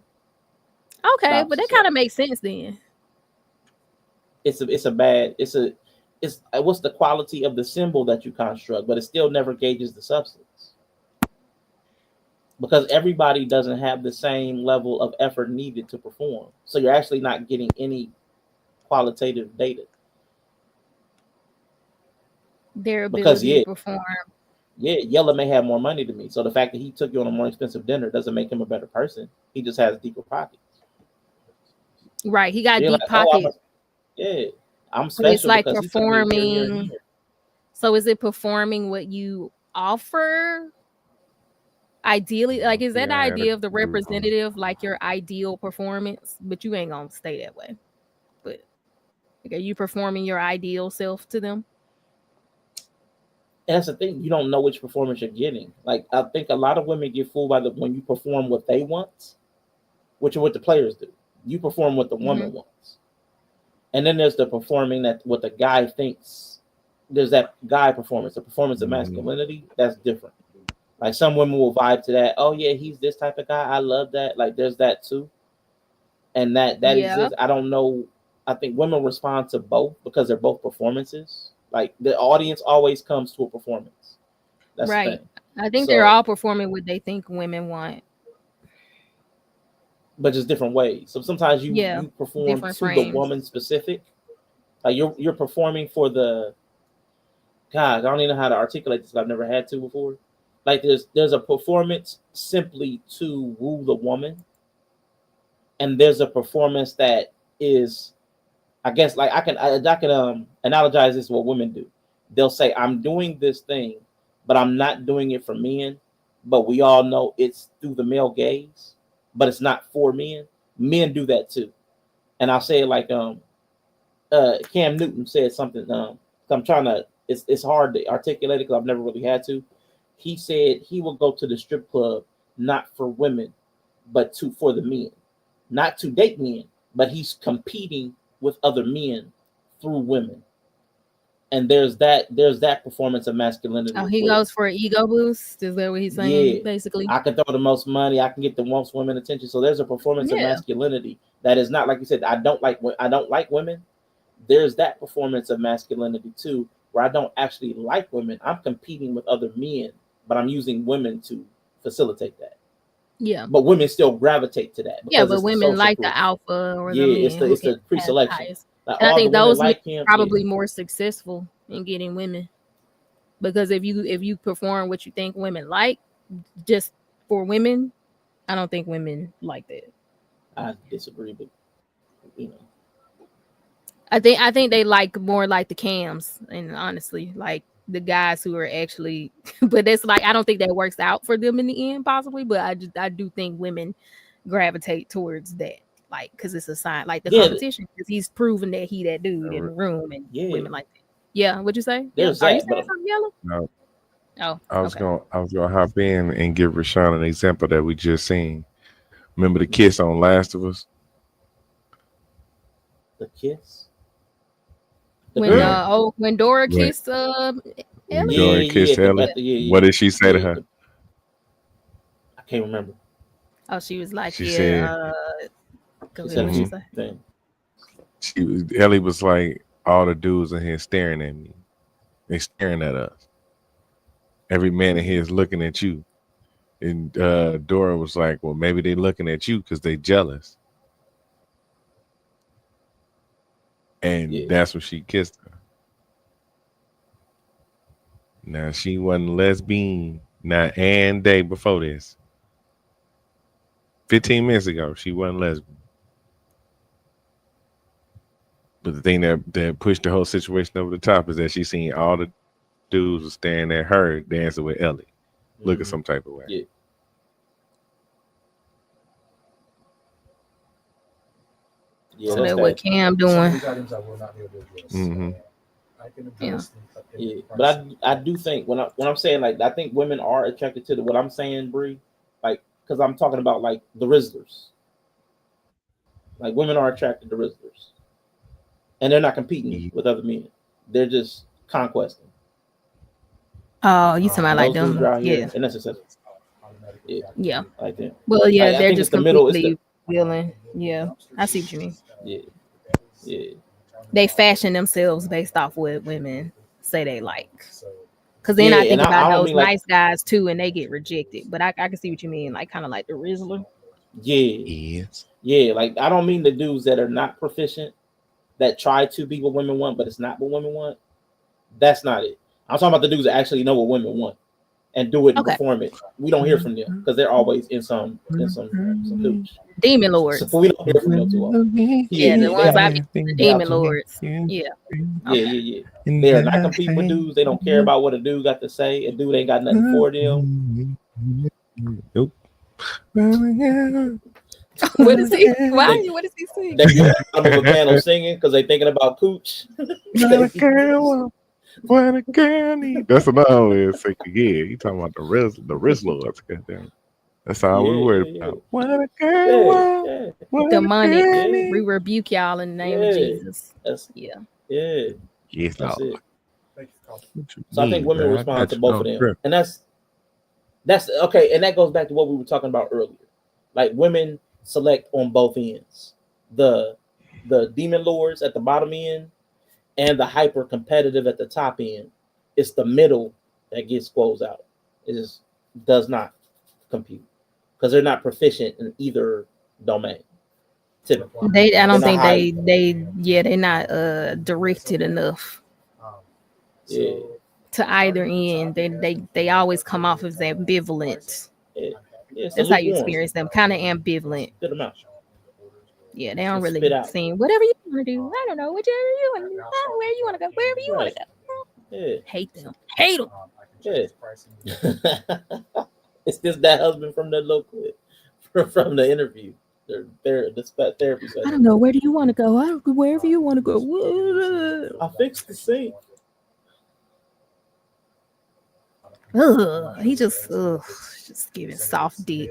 Okay, but that kind of makes sense then. It's what's the quality of the symbol that you construct, but it still never gauges the substance. Because everybody doesn't have the same level of effort needed to perform. So you're actually not getting any qualitative data. Their ability to perform. Yeah, Yella may have more money than me. So the fact that he took you on a more expensive dinner doesn't make him a better person. He just has deeper pockets. Right. He got deep like, pockets. I'm special it's like because performing. he took me here, here. So is it performing what you offer? Ideally, like, is that the idea of the representative, like your ideal performance? But you ain't gonna stay that way. But like, are you performing your ideal self to them? And that's the thing. You don't know which performance you're getting. Like, I think a lot of women get fooled by when you perform what they want, which is what the players do. You perform what the woman wants. And then there's the performing that what the guy thinks. There's that guy performance, the performance of masculinity. That's different. Like some women will vibe to that. Oh yeah, he's this type of guy. I love that. Like there's that too. And that exists. I don't know. I think women respond to both because they're both performances. Like the audience always comes to a performance. That's right. The thing. I think they're all performing what they think women want. But just different ways. So sometimes you perform to the woman specific. Like you're performing for the God, I don't even know how to articulate this. I've never had to before. Like there's a performance simply to woo the woman, and there's a performance that is, I guess, like I can analogize this to what women do. They'll say, "I'm doing this thing, but I'm not doing it for men." But we all know it's through the male gaze, but it's not for men. Men do that too, and I'll say it like Cam Newton said something. I'm trying to. It's hard to articulate it because I've never really had to. He said he will go to the strip club not for women, but for the men, not to date men, but he's competing with other men through women. And there's that performance of masculinity. Oh, he goes for an ego boost. Is that what he's saying? Yeah, basically, I can throw the most money. I can get the most women attention. So there's a performance of masculinity that is not, like you said. I don't like women. There's that performance of masculinity too, where I don't actually like women. I'm competing with other men, but I'm using women to facilitate that. Yeah. But women still gravitate to that. Yeah, but women like the alpha or the men. It's the pre-selection. Like, and I think those like are probably more successful in getting women. Because if you perform what you think women like, just for women, I don't think women like that. I disagree, but you know. I think they like more like the cams, and honestly, like the guys who are actually, but that's like, I don't think that works out for them in the end, possibly. But I do think women gravitate towards that, like, because it's a sign, like the competition, because he's proven that he that dude in the room, and women like that. Yeah, what'd you say? There's Are you saying something, Yellow? No. Oh, I was gonna hop in and give Rashawn an example that we just seen. Remember the kiss on Last of Us? The kiss. The When girl? when Dora Right. kissed When Ellie. Dora kissed Ellie, what did she say to her? I can't remember. Oh, she was like, She yeah. said, Go ahead. What she say? Ellie was like, all the dudes in here staring at me. They staring at us. Every man in here is looking at you. And Dora was like, well, maybe they looking at you because they jealous. And that's when she kissed her. Now, she wasn't lesbian. Now, and day before this. 15 minutes ago, she wasn't lesbian. But the thing that pushed the whole situation over the top is that she seen all the dudes were staring at her dancing with Ellie. Looking some type of way. Yeah. Yeah, so that's what Cam doing. Yeah, but I do think when I'm saying like I think women are attracted to what I'm saying, Bree, like because I'm talking about like the Rizzlers. Like women are attracted to Rizzlers, and they're not competing with other men; they're just conquesting. Oh, you talking about like them? Yeah, and that's successful. Yeah, like them. Well, yeah, like, they're just completely willing. Yeah, I see what you mean. Yeah. They fashion themselves based off what women say they like. Because then I think about those nice guys too, and they get rejected. But I can see what you mean, like kind of like the Rizzler. Yeah. Like I don't mean the dudes that are not proficient, that try to be what women want, but it's not what women want. That's not it. I'm talking about the dudes that actually know what women want and do it and perform it. We don't hear from them because they're always in some douche. Demon lords. So we don't hear from them too often. Yeah, the ones I be the demon lords. Yeah. They are not competing with dudes. They don't care about what a dude got to say. A dude ain't got nothing for them. Nope. What is he? Why? What is he saying? They get on the piano singing because they thinking about cooch. What a girl need. That's another way to say yeah. He talking about the Rizzlers. Goddamn. That's all we worried about. What a girl. Demonic. We rebuke y'all in the name of Jesus. Yeah. Yes, that's Lord. it. So I think women man. respond to both of them, and that's okay. And that goes back to what we were talking about earlier. Like women select on both ends, the demon lords at the bottom end, and the hyper competitive at the top end. It's the middle that gets squoze out. It just does not compute because they're not proficient in either domain. Typically, I don't think they're not directed enough. To either end, they always come off as ambivalent. That's how you experience them, kind of ambivalent. Yeah, they don't really seem whatever you want to do. I don't know, whichever you want to do, where you want to go, wherever you want to go. Hate them. It's just that husband from the local from the interview. The therapy session. I don't know. Where do you want to go? I don't go wherever you want to go. I fixed the sink. He just giving soft dick.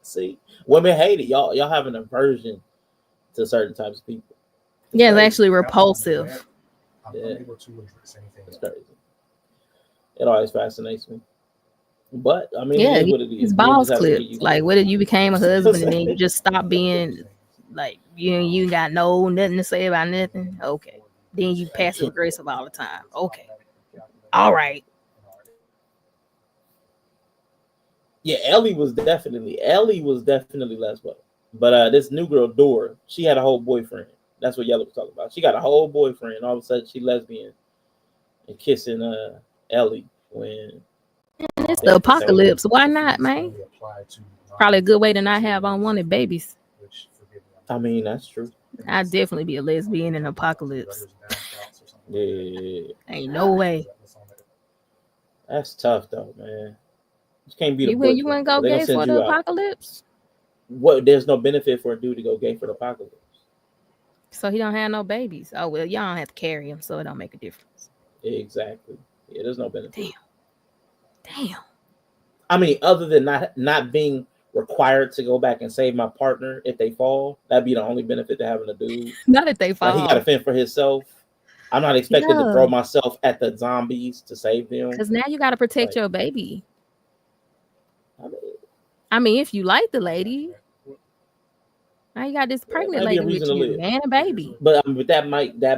See, women hate it. Y'all have an aversion to certain types of people. Yeah, it's actually repulsive. Yeah. It's crazy. It always fascinates me. But I mean, yeah, what it is. His balls clipped. Like, what if you became a husband and then you just stopped being like you got nothing to say about nothing? Okay. Then you passive aggressive all the time. Okay. All right. Yeah, Ellie was definitely lesbian. But this new girl, Dora, she had a whole boyfriend. That's what Yellow was talking about. She got a whole boyfriend. All of a sudden, she lesbian and kissing Ellie when it's the apocalypse. Why not, man? Probably a good way to not have unwanted babies. I mean, that's true. I'd definitely be a lesbian in apocalypse. Yeah. Ain't no way. That's tough though, man. You can't be you want to go gay for the apocalypse? What? There's no benefit for a dude to go gay for the apocalypse. So he don't have no babies. Oh well, y'all don't have to carry him, so it don't make a difference. Exactly. Yeah, there's no benefit. Damn. I mean, other than not being required to go back and save my partner if they fall. That'd be the only benefit to having a dude. Not if they fall. Like he got to fend for himself. I'm not expected to Yeah. throw myself at the zombies to save them. Because now you got to protect Like- your baby. I mean, I mean, if you like the lady, now you got this pregnant might be a lady with reason to you live. and a baby. but that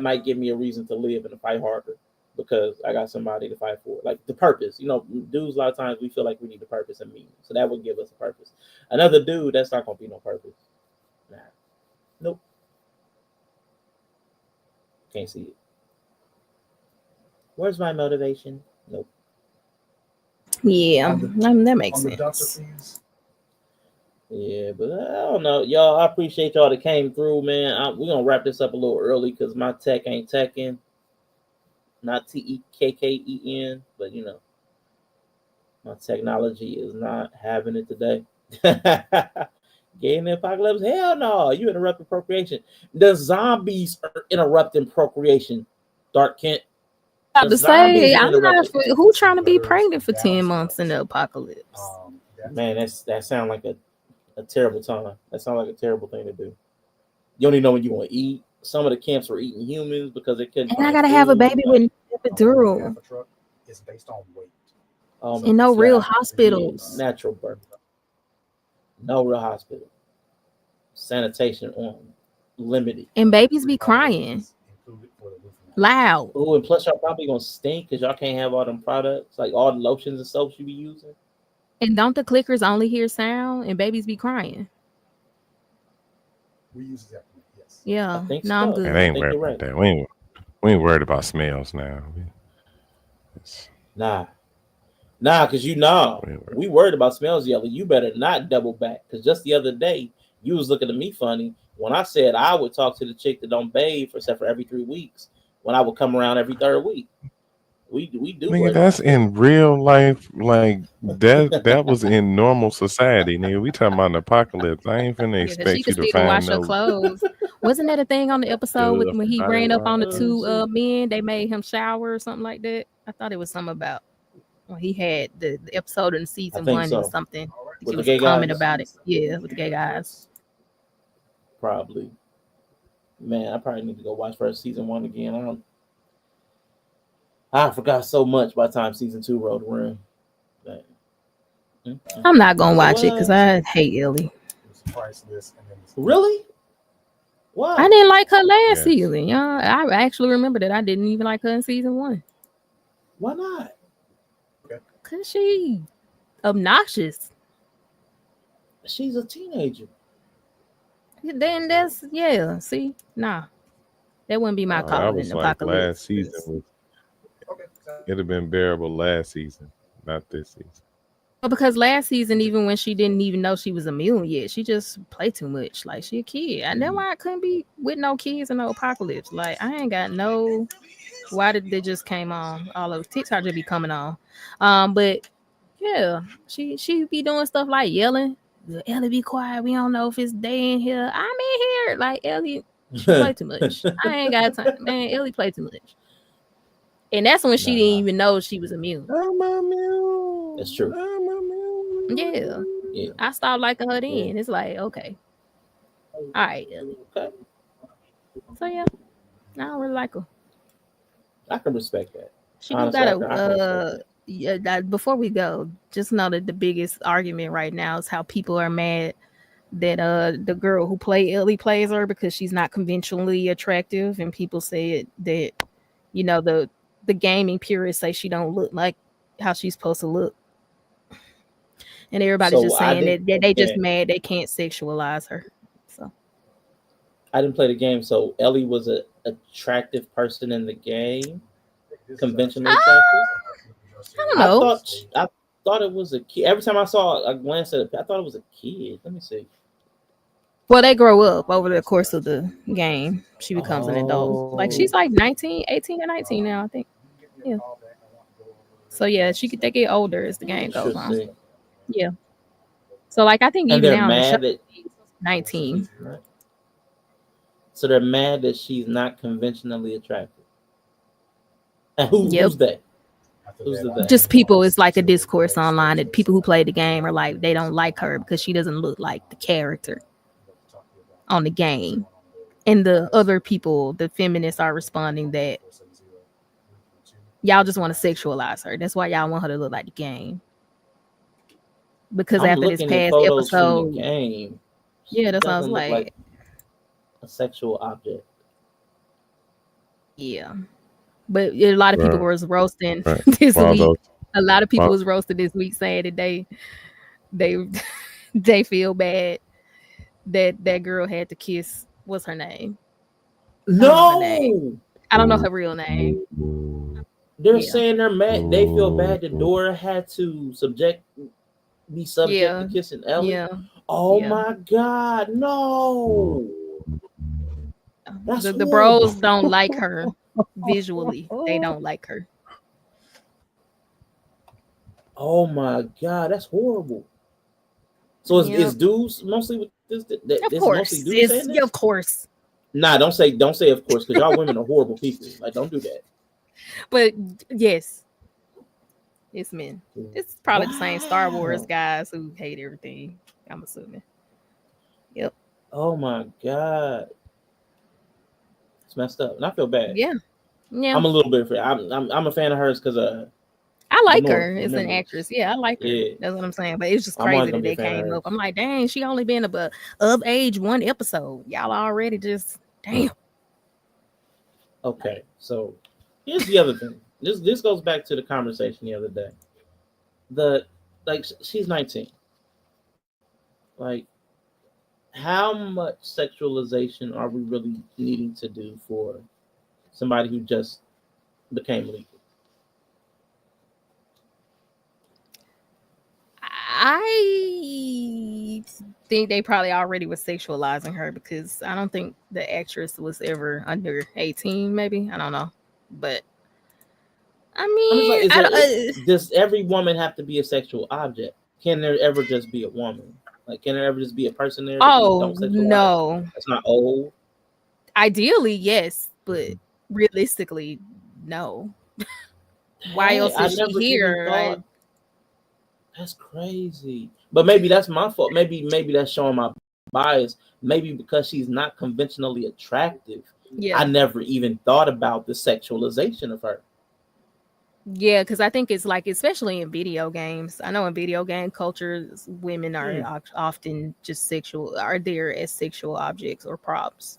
might give me a reason to live and to fight harder because I got somebody to fight for. Like the purpose, you know, dudes a lot of times we feel like we need a purpose and meaning, so that would give us a purpose. Another dude, that's not gonna be no purpose. Nah, nope, can't see it. Where's my motivation? Nope. Yeah, that makes sense. Yeah, but I don't know, y'all. I appreciate y'all that came through, man. We're gonna wrap this up a little early because my tech ain't teching. Not TEKKEN, but you know, my technology is not having it today. Getting the apocalypse? Hell no! You interrupting procreation. The zombies are interrupting procreation. Dark Kent. To say, I'm not. Who trying to be pregnant for 10 months in the apocalypse? Man, that sounds like a terrible time. That sounds like a terrible thing to do. You don't even know when you want to eat. Some of the camps were eating humans because they couldn't. And I gotta have a baby with epidural. It's based on weight. In no real hospitals. Natural birth. No real hospital. Sanitation on limited. And babies be crying loud. Oh, and plus y'all probably gonna stink because y'all can't have all them products, like all the lotions and soaps you be using. And don't the clickers only hear sound and babies be crying? We use that. Yes. Yeah. I think No, I'm so. good. It ain't worried about that. We ain't worried about smells now. Nah, because we worried about smells, Yellow. You better not double back because just the other day you was looking at me funny when I said I would talk to the chick that don't bathe except for every 3 weeks when I would come around every 3rd week. We do. Nigga, that's in real life. Like that was in normal society, nigga. We talking about an apocalypse. I ain't finna expect she you could to still find wash her no. clothes. Wasn't that a thing on the episode when he ran up on the 2 men? They made him shower or something like that. I thought it was something about when he had the episode in season 1 and something. He was a comment about it. Yeah, with the gay guys. Probably. Man, I probably need to go watch first season 1 again. I forgot so much by the time season 2 rolled around. I'm not gonna watch it because I hate Ellie. Really? Why? I didn't like her last season. Yeah, I actually remember that I didn't even like her in season 1. Why not? Cause she obnoxious. She's a teenager. Then see, nah. That wouldn't be my call That in was the like apocalypse. last season. It'd have been bearable last season, not this season. Well, because last season, even when she didn't even know she was immune yet, she just played too much. Like she a kid. And that's why I couldn't be with no kids in no apocalypse. Like I ain't got no. Why did they just came on? All of TikTok just be coming on. But yeah, she be doing stuff like yelling. Ellie, be quiet. We don't know if it's day in here. I'm in here. Like Ellie, she play too much. I ain't got time. Man, Ellie play too much. And that's when she didn't even know she was immune. I'm immune. That's true. I'm immune. Yeah. I stopped liking her then. It's like, okay. All right, Ellie. Okay. So yeah, I don't really like her. I can respect that. She do got before we go, just know that the biggest argument right now is how people are mad that the girl who played Ellie plays her because she's not conventionally attractive, and people said that the gaming purists say she don't look like how she's supposed to look, and everybody's just saying that they just mad they can't sexualize her. So I didn't play the game, so Ellie was an attractive person in the game, conventionally attractive. I don't know. I thought it was a kid. Every time I glanced at it, I thought it was a kid. Let me see. Well, they grow up over the course of the game. She becomes an adult. Like she's like 18 or 19 now, I think. Yeah. So yeah, they get older as the game goes on. Yeah. So like I think even now mad that 19. Right. So they're mad that she's not conventionally attractive. And who's that? Who's the they? Just people. It's like a discourse online that people who play the game are like they don't like her because she doesn't look like the character on the game. And the other people, the feminists, are responding that y'all just want to sexualize her. That's why y'all want her to look like the game. Because I'm after this looking at past photos from episode, the game. yeah, that's what I was doesn't look like. A sexual object. Yeah, but a lot of people was roasting Right. this Well, week. those- A lot of people well- was roasted this week, saying that they feel bad that girl had to kiss. What's her name? No, I don't know her real name. they're Yeah. saying they're mad. They feel bad that Dora had to be subject Yeah. to kissing Ellie. Yeah. Oh Yeah. my God, no! That's The horrible. bros don't like her visually. They don't like her. Oh my God, that's horrible. So is dudes mostly with this? Of This course, mostly dudes saying this? of course. Nah, don't say of course, because y'all women are horrible people. Like, don't do that. But yes, it's men. It's probably the same Star Wars guys who hate everything. I'm assuming. Yep. Oh my God, it's messed up, and I feel bad. Yeah. Yeah. I'm a little bit afraid. I'm a fan of hers because I like North, her as an remember. actress. Yeah, I like her. Yeah. That's what I'm saying. But it's just I'm always crazy that gonna be they a fan of came hers. up. I'm like, dang, she only been of age one episode. Y'all already just damn. Okay, so here's the other thing. This goes back to the conversation the other day. She's 19. Like, how much sexualization are we really needing to do for somebody who just became legal? I think they probably already was sexualizing her because I don't think the actress was ever under 18, maybe. I don't know. But I mean, does every woman have to be a sexual object? Can there ever just be a woman? Like, can there ever just be a person there? Oh, no. That's not old. Ideally, yes, but realistically, no. Why else is she here? That's crazy. But maybe that's my fault. Maybe that's showing my bias. Maybe because she's not conventionally attractive. Yeah. I never even thought about the sexualization of her. Yeah, because I think it's like, especially in video games. I know in video game cultures, women are often just are there as sexual objects or props.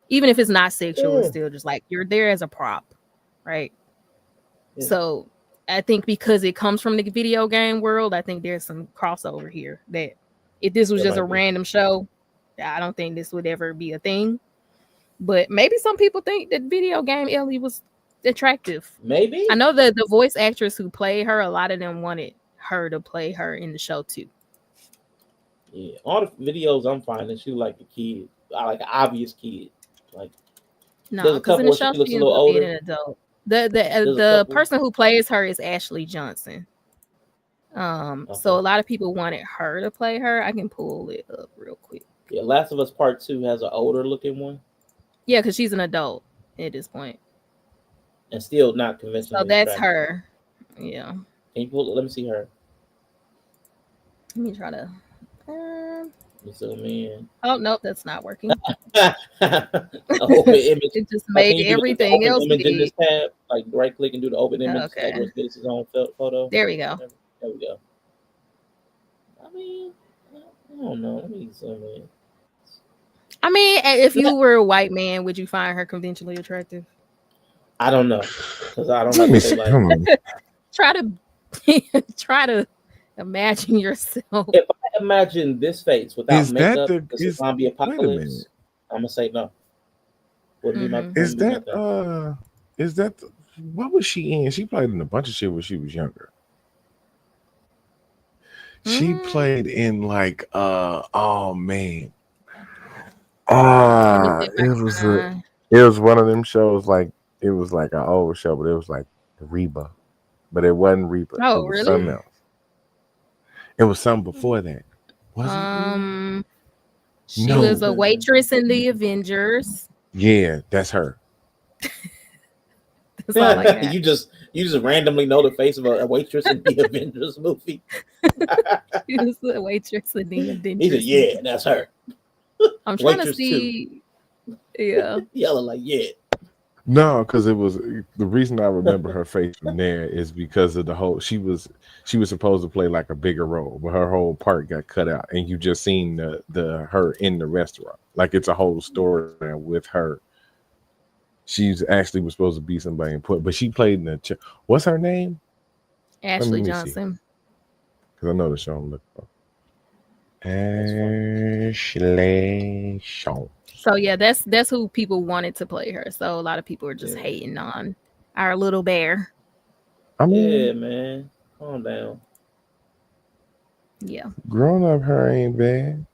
Even if it's not sexual, it's still just like you're there as a prop, right? Yeah. So I think because it comes from the video game world, I think there's some crossover here that if this was just a random show, I don't think this would ever be a thing. But maybe some people think that video game Ellie was attractive. Maybe. I know that the voice actress who played her, a lot of them wanted her to play her in the show too. Yeah, all the videos I'm finding, she like a kid, like an obvious kid. Like, no, because in the show she looks a little older. An adult. The person who plays her is Ashley Johnson. So a lot of people wanted her to play her. I can pull it up real quick. Yeah, Last of Us Part 2 has an older looking one. Yeah, because she's an adult at this point. And still not conventional. So that's her. Yeah. Can you pull it? Let me see her. Let me try to zoom in. Oh nope, that's not working. Image. It just made everything else image in this tab. Like right click and do the open image. Okay. Like it's his own photo. There we go. There we go. I mean, I don't know. Let me zoom in. I mean, if you were a white man, would you find her conventionally attractive? I don't know, because I don't like. Try to imagine yourself. If I imagine this face without makeup, the zombie apocalypse, I'm gonna say no. Is that what was she in? She played in a bunch of shit when she was younger. She played in like oh man. It was one of them shows like it was like an old show, but it was like Reba. But it wasn't Reba. Oh, it was really? Something else. It was something before that. She was a waitress in the Avengers. Yeah, that's her. That's all I got. you just randomly know the face of a waitress in the Avengers movie. She was a waitress in the He Avengers. said, "Yeah, that's her." I'm trying Waitress to see. Yeah. Yelling like, "Yeah." No, because it was the reason I remember her face from there is because of the whole she was supposed to play like a bigger role, but her whole part got cut out, and you just seen the her in the restaurant. Like it's a whole story with her. She's actually was supposed to be somebody important, but she played in the what's her name? Ashley Johnson. Because I know the show I'm looking for. Ashley Shaw. So yeah, that's who people wanted to play her. So a lot of people are just hating on our little bear. I mean, yeah, man, calm down. Yeah, grown up her ain't bad.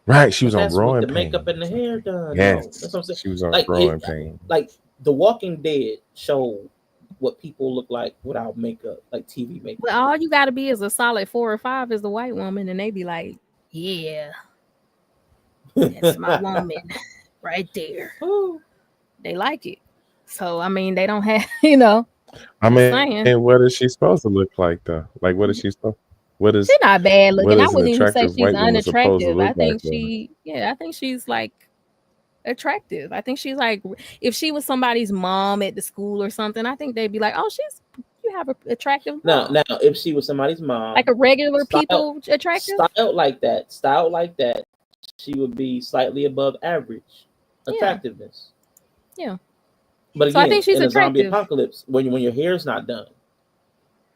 Right, she was on Growing Pains. The makeup and the hair done. Yes, no, that's what I'm saying. She was on Growing Pains. Like The Walking Dead showed what people look like without makeup, like TV makeup. But all you got to be is a solid 4 or 5 as a white woman, and they be like, "Yeah, that's my woman right there." They like it. So I mean, they don't have, I mean, what is she supposed to look like though? Like, what is she supposed? What is? She's not bad looking. I wouldn't even say she's unattractive. I think I think she's like attractive. I think she's like, if she was somebody's mom at the school or something, I think they'd be like, "Oh, you have an attractive mom." Now, if she was somebody's mom, like a regular people attractive, styled like that, she would be slightly above average attractiveness. Yeah. But again, so I think she's in a attractive. zombie apocalypse, when your hair's not done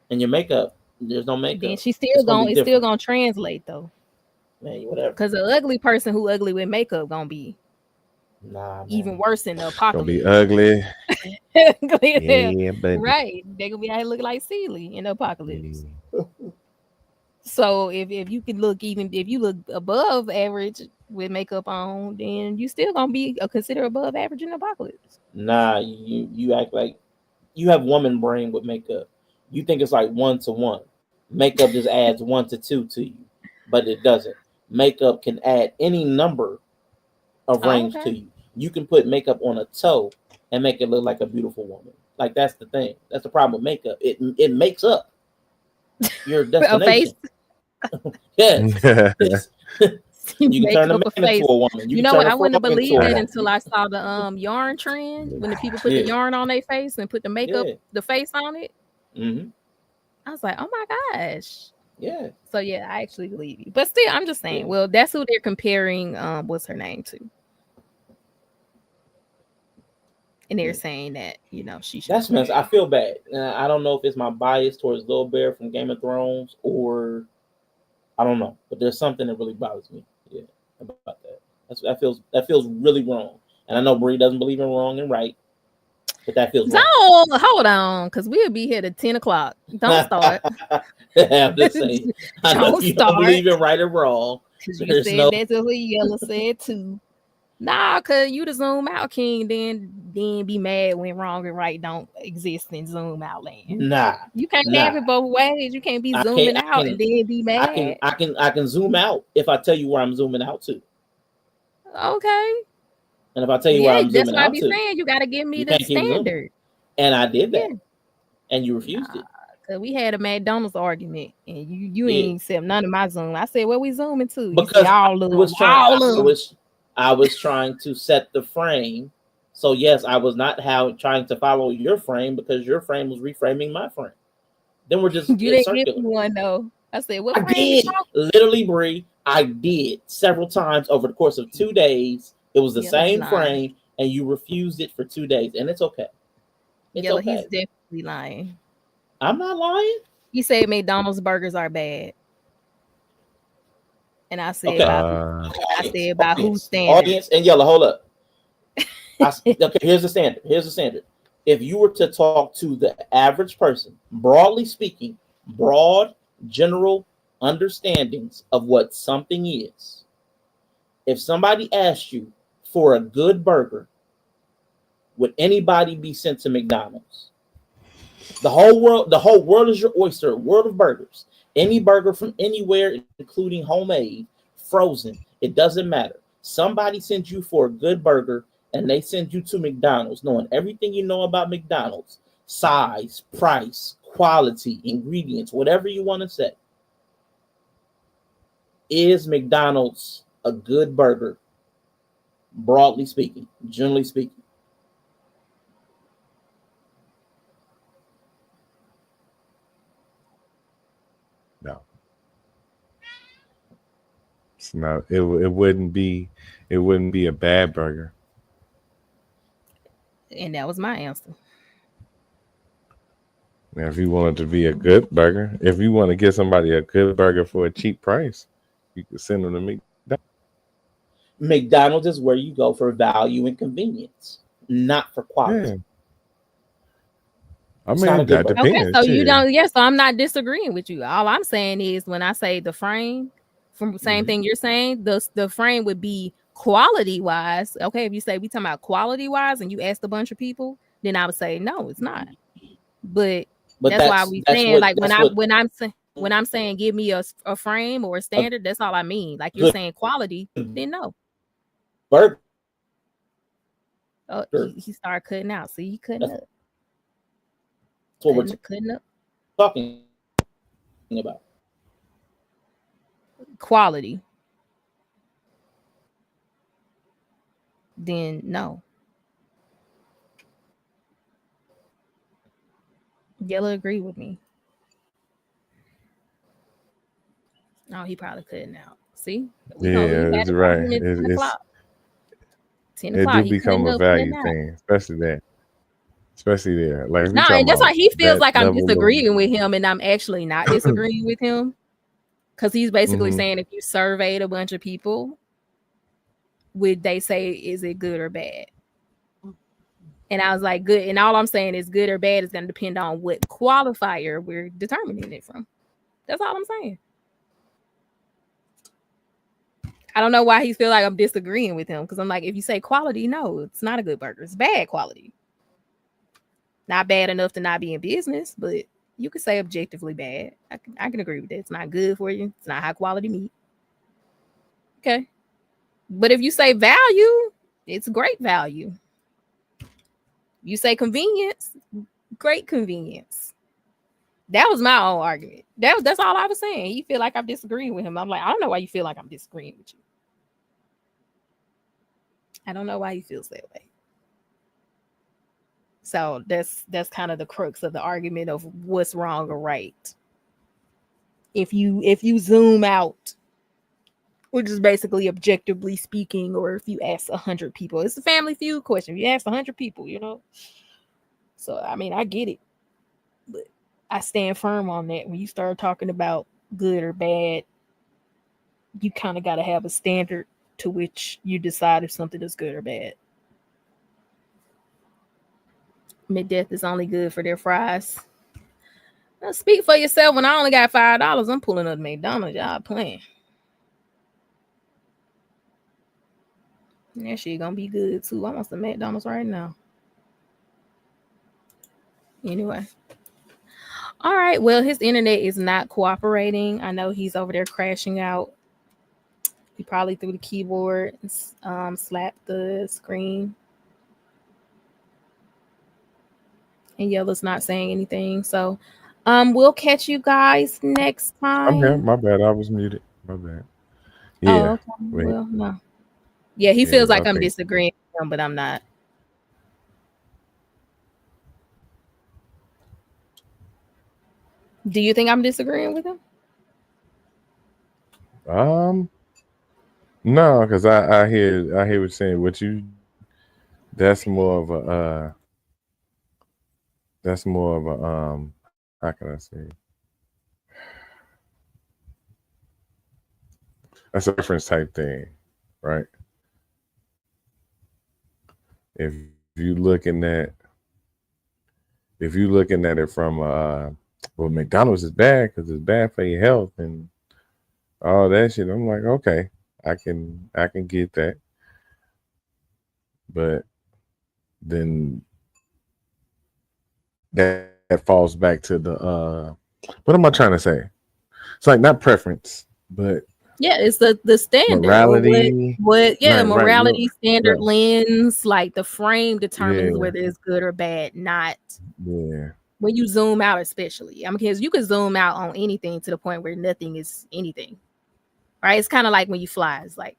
and your makeup, there's no makeup. Then she's still gonna translate though. Man, whatever. Because an ugly person who ugly with makeup gonna be even worse in the apocalypse. Gonna be ugly. Yeah, right. They're gonna be out here looking like Celie in the apocalypse. So if you can look, even if you look above average with makeup on, then you still gonna be considered above average in the apocalypse. Nah, you act like you have woman brain with makeup. You think it's like 1 to 1. Makeup just adds 1 to 2 to you, but it doesn't. Makeup can add any number of range to you. You can put makeup on a toe and make it look like a beautiful woman. Like that's the thing. That's the problem with makeup. It makes up your destination. Yes. You can turn a man into a woman. You know what? I wouldn't have believed it until I saw the yarn trend when the people put the yarn on their face and put the makeup, the face on it. Mm-hmm. I was like, oh my gosh. Yeah. So yeah, I actually believe you. But still, I'm just saying, well, that's who they're comparing what's her name to. And they're saying that, she should. That's mess. I feel bad. I don't know if it's my bias towards Little Bear from Game of Thrones or I don't know, but there's something that really bothers me. Yeah, about that. That feels really wrong. And I know Bree doesn't believe in wrong and right, but that feels wrong. Hold on, because we'll be here at 10 o'clock. Don't start. I'm just saying. I know you don't believe in right or wrong. Because you said that's what Yellow said too. Nah, cause you the zoom out king, then be mad when wrong and right don't exist in zoom out land. Nah, you can't have it both ways. You can't be zooming out and then be mad. I can zoom out if I tell you where I'm zooming out to. Okay. And if I tell you where I'm zooming out to, that's what I be saying. You got to give me the standard. And I did that, and you refused it. Cause we had a McDonald's argument, and you ain't accept none of my zoom. I said, "Where we zooming to?" You because I was trying to set the frame. So yes, I was not trying to follow your frame because your frame was reframing my frame. Then we're just you didn't give me one though. I said, "What?" I did. Literally, Bree, I did several times over the course of 2 days. It was the same frame, and you refused it for 2 days, and it's okay. It's okay. He's definitely lying. I'm not lying. He said McDonald's burgers are bad. And I said, about who's standard. Audience and Yellow, hold up. Okay, here's the standard. If you were to talk to the average person, broadly speaking, broad, general understandings of what something is. If somebody asked you for a good burger, would anybody be sent to McDonald's? The whole world is your oyster, world of burgers. Any burger from anywhere, including homemade, frozen, it doesn't matter. Somebody sends you for a good burger, and they send you to McDonald's knowing everything you know about McDonald's, size, price, quality, ingredients, whatever you want to say, is McDonald's a good burger? Broadly speaking, generally speaking. No. It's not. It wouldn't be. It wouldn't be a bad burger. And that was my answer. Now, if you want it to be a good burger, if you want to get somebody a good burger for a cheap price, you can send them to McDonald's. McDonald's is where you go for value and convenience, not for quality. Yeah. I It's not a mean, good that burger. depends. Okay, so you shit. don't. Yeah, so I'm not disagreeing with you. All I'm saying is when I say the frame, from the same thing you're saying, the frame would be quality wise. Okay, if you say we talking about quality wise, and you asked a bunch of people, then I would say no, it's not. But that's why we saying like when I'm saying give me a frame or a standard, that's all I mean. Like you're saying quality, then no. Burger. Oh, he started cutting out. See, he cutting up. That's what we're cutting up. Talking about. Quality. Then no. Yellow agree with me. Oh, he probably couldn't out. See? Yeah, that's right. It do become a value thing, especially there. Like no, and that's why he feels like I'm disagreeing with him, and I'm actually not disagreeing with him. Because he's basically saying if you surveyed a bunch of people, would they say is it good or bad? And I was like, good. And all I'm saying is good or bad is going to depend on what qualifier we're determining it from. That's all I'm saying. I don't know why he feels like I'm disagreeing with him. Because I'm like, if you say quality, no, it's not a good burger. It's bad quality. Not bad enough to not be in business, but you could say objectively bad. I can agree with that. It's not good for you. It's not high quality meat. Okay. But if you say value, it's great value. You say convenience, great convenience. That was my own argument. That's all I was saying. You feel like I'm disagreeing with him. I'm like, I don't know why you feel like I'm disagreeing with you. I don't know why he feels that way. So that's kind of the crux of the argument of what's wrong or right. If you zoom out, which is basically objectively speaking, or if you ask 100 people, it's a Family Feud question. If you ask 100 people, So I mean, I get it, but I stand firm on that. When you start talking about good or bad, you kind of got to have a standard to which you decide if something is good or bad. Mid-death is only good for their fries. Now, speak for yourself. When I only got $5, I'm pulling up McDonald's. Y'all playing. That shit gonna be good too. I want some McDonald's right now. Anyway. All right. Well, his internet is not cooperating. I know he's over there crashing out. He probably threw the keyboard and slapped the screen. And Yellow's not saying anything. So we'll catch you guys next time. I'm here. My bad. I was muted. My bad. Yeah. Oh, okay. Well, no. Yeah, he feels like I'm disagreeing with him, but I'm not. Do you think I'm disagreeing with him? No, because I hear what you're saying. That's more of a how can I say? That's a reference type thing, right? If you're looking at it from well, McDonald's is bad because it's bad for your health and all that shit, I'm like, okay, I can get that. But then that falls back to the what am I trying to say? It's like not preference, but Yeah, it's the standard or morality. what Right. morality standard Right. lens, like the frame determines Yeah. whether it's good or bad, not Yeah. when you zoom out, especially. I mean, because you can zoom out on anything to the point where nothing is anything. Right? It's kind of like when you fly. It's like,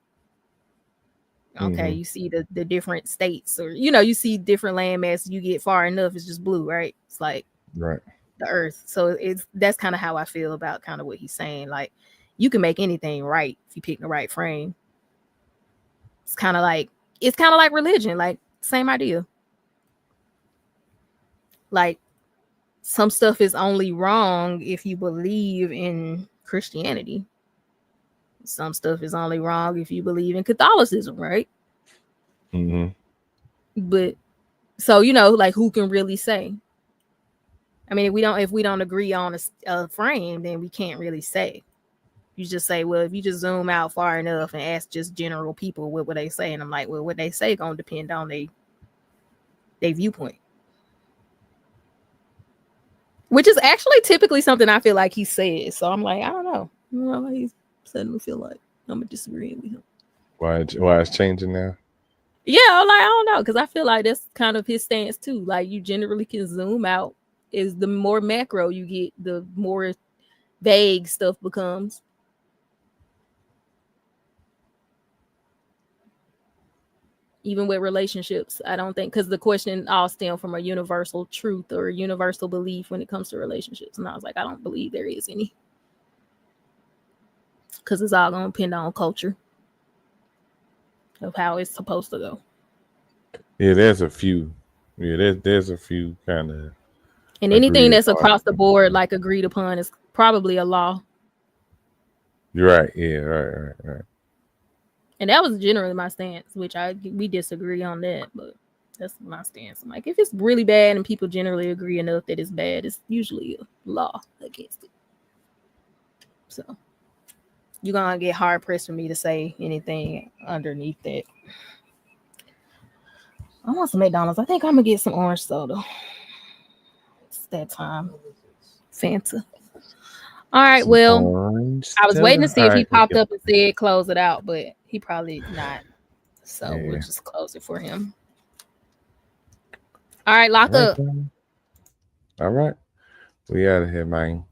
okay, you see the different states, or you see different land masses. You get far enough, it's just blue, right? It's like Right. the earth. So that's kind of how I feel about kind of what he's saying. Like, you can make anything right if you pick the right frame. It's kind of like religion, like same idea. Like, some stuff is only wrong if you believe in Christianity. Some stuff is only wrong if you believe in Catholicism, right? But so like, who can really say? I mean, if we don't agree on a frame, then we can't really say. You just say, well, if you just zoom out far enough and ask just general people what would they say, and I'm like, well, what they say gonna depend on their viewpoint, which is actually typically something I feel like he says. So I'm like, I don't know. He's suddenly feel like I'm disagreeing with him. Why it's changing now? Yeah, I'm like, I don't know, because I feel like that's kind of his stance too. Like, you generally can zoom out. Is the more macro you get, the more vague stuff becomes. Even with relationships, I don't think, because the question all stem from a universal truth or a universal belief when it comes to relationships. And I was like, I don't believe there is any. Because it's all going to depend on culture of how it's supposed to go. Yeah, there's a few. Yeah, there's a few kind of. And anything that's across the board, like agreed upon, is probably a law. You're right. Yeah, right. And that was generally my stance, which we disagree on that, but that's my stance. I'm like, if it's really bad and people generally agree enough that it's bad, it's usually a law against it. So you're gonna get hard pressed for me to say anything underneath that. I want some McDonald's. I think I'm gonna get some orange soda. It's that time. Fanta. All right, well, I was waiting to see if he popped up and said close it out, but he probably not. So we'll just close it for him. All right, lock up. All right. We out of here, man.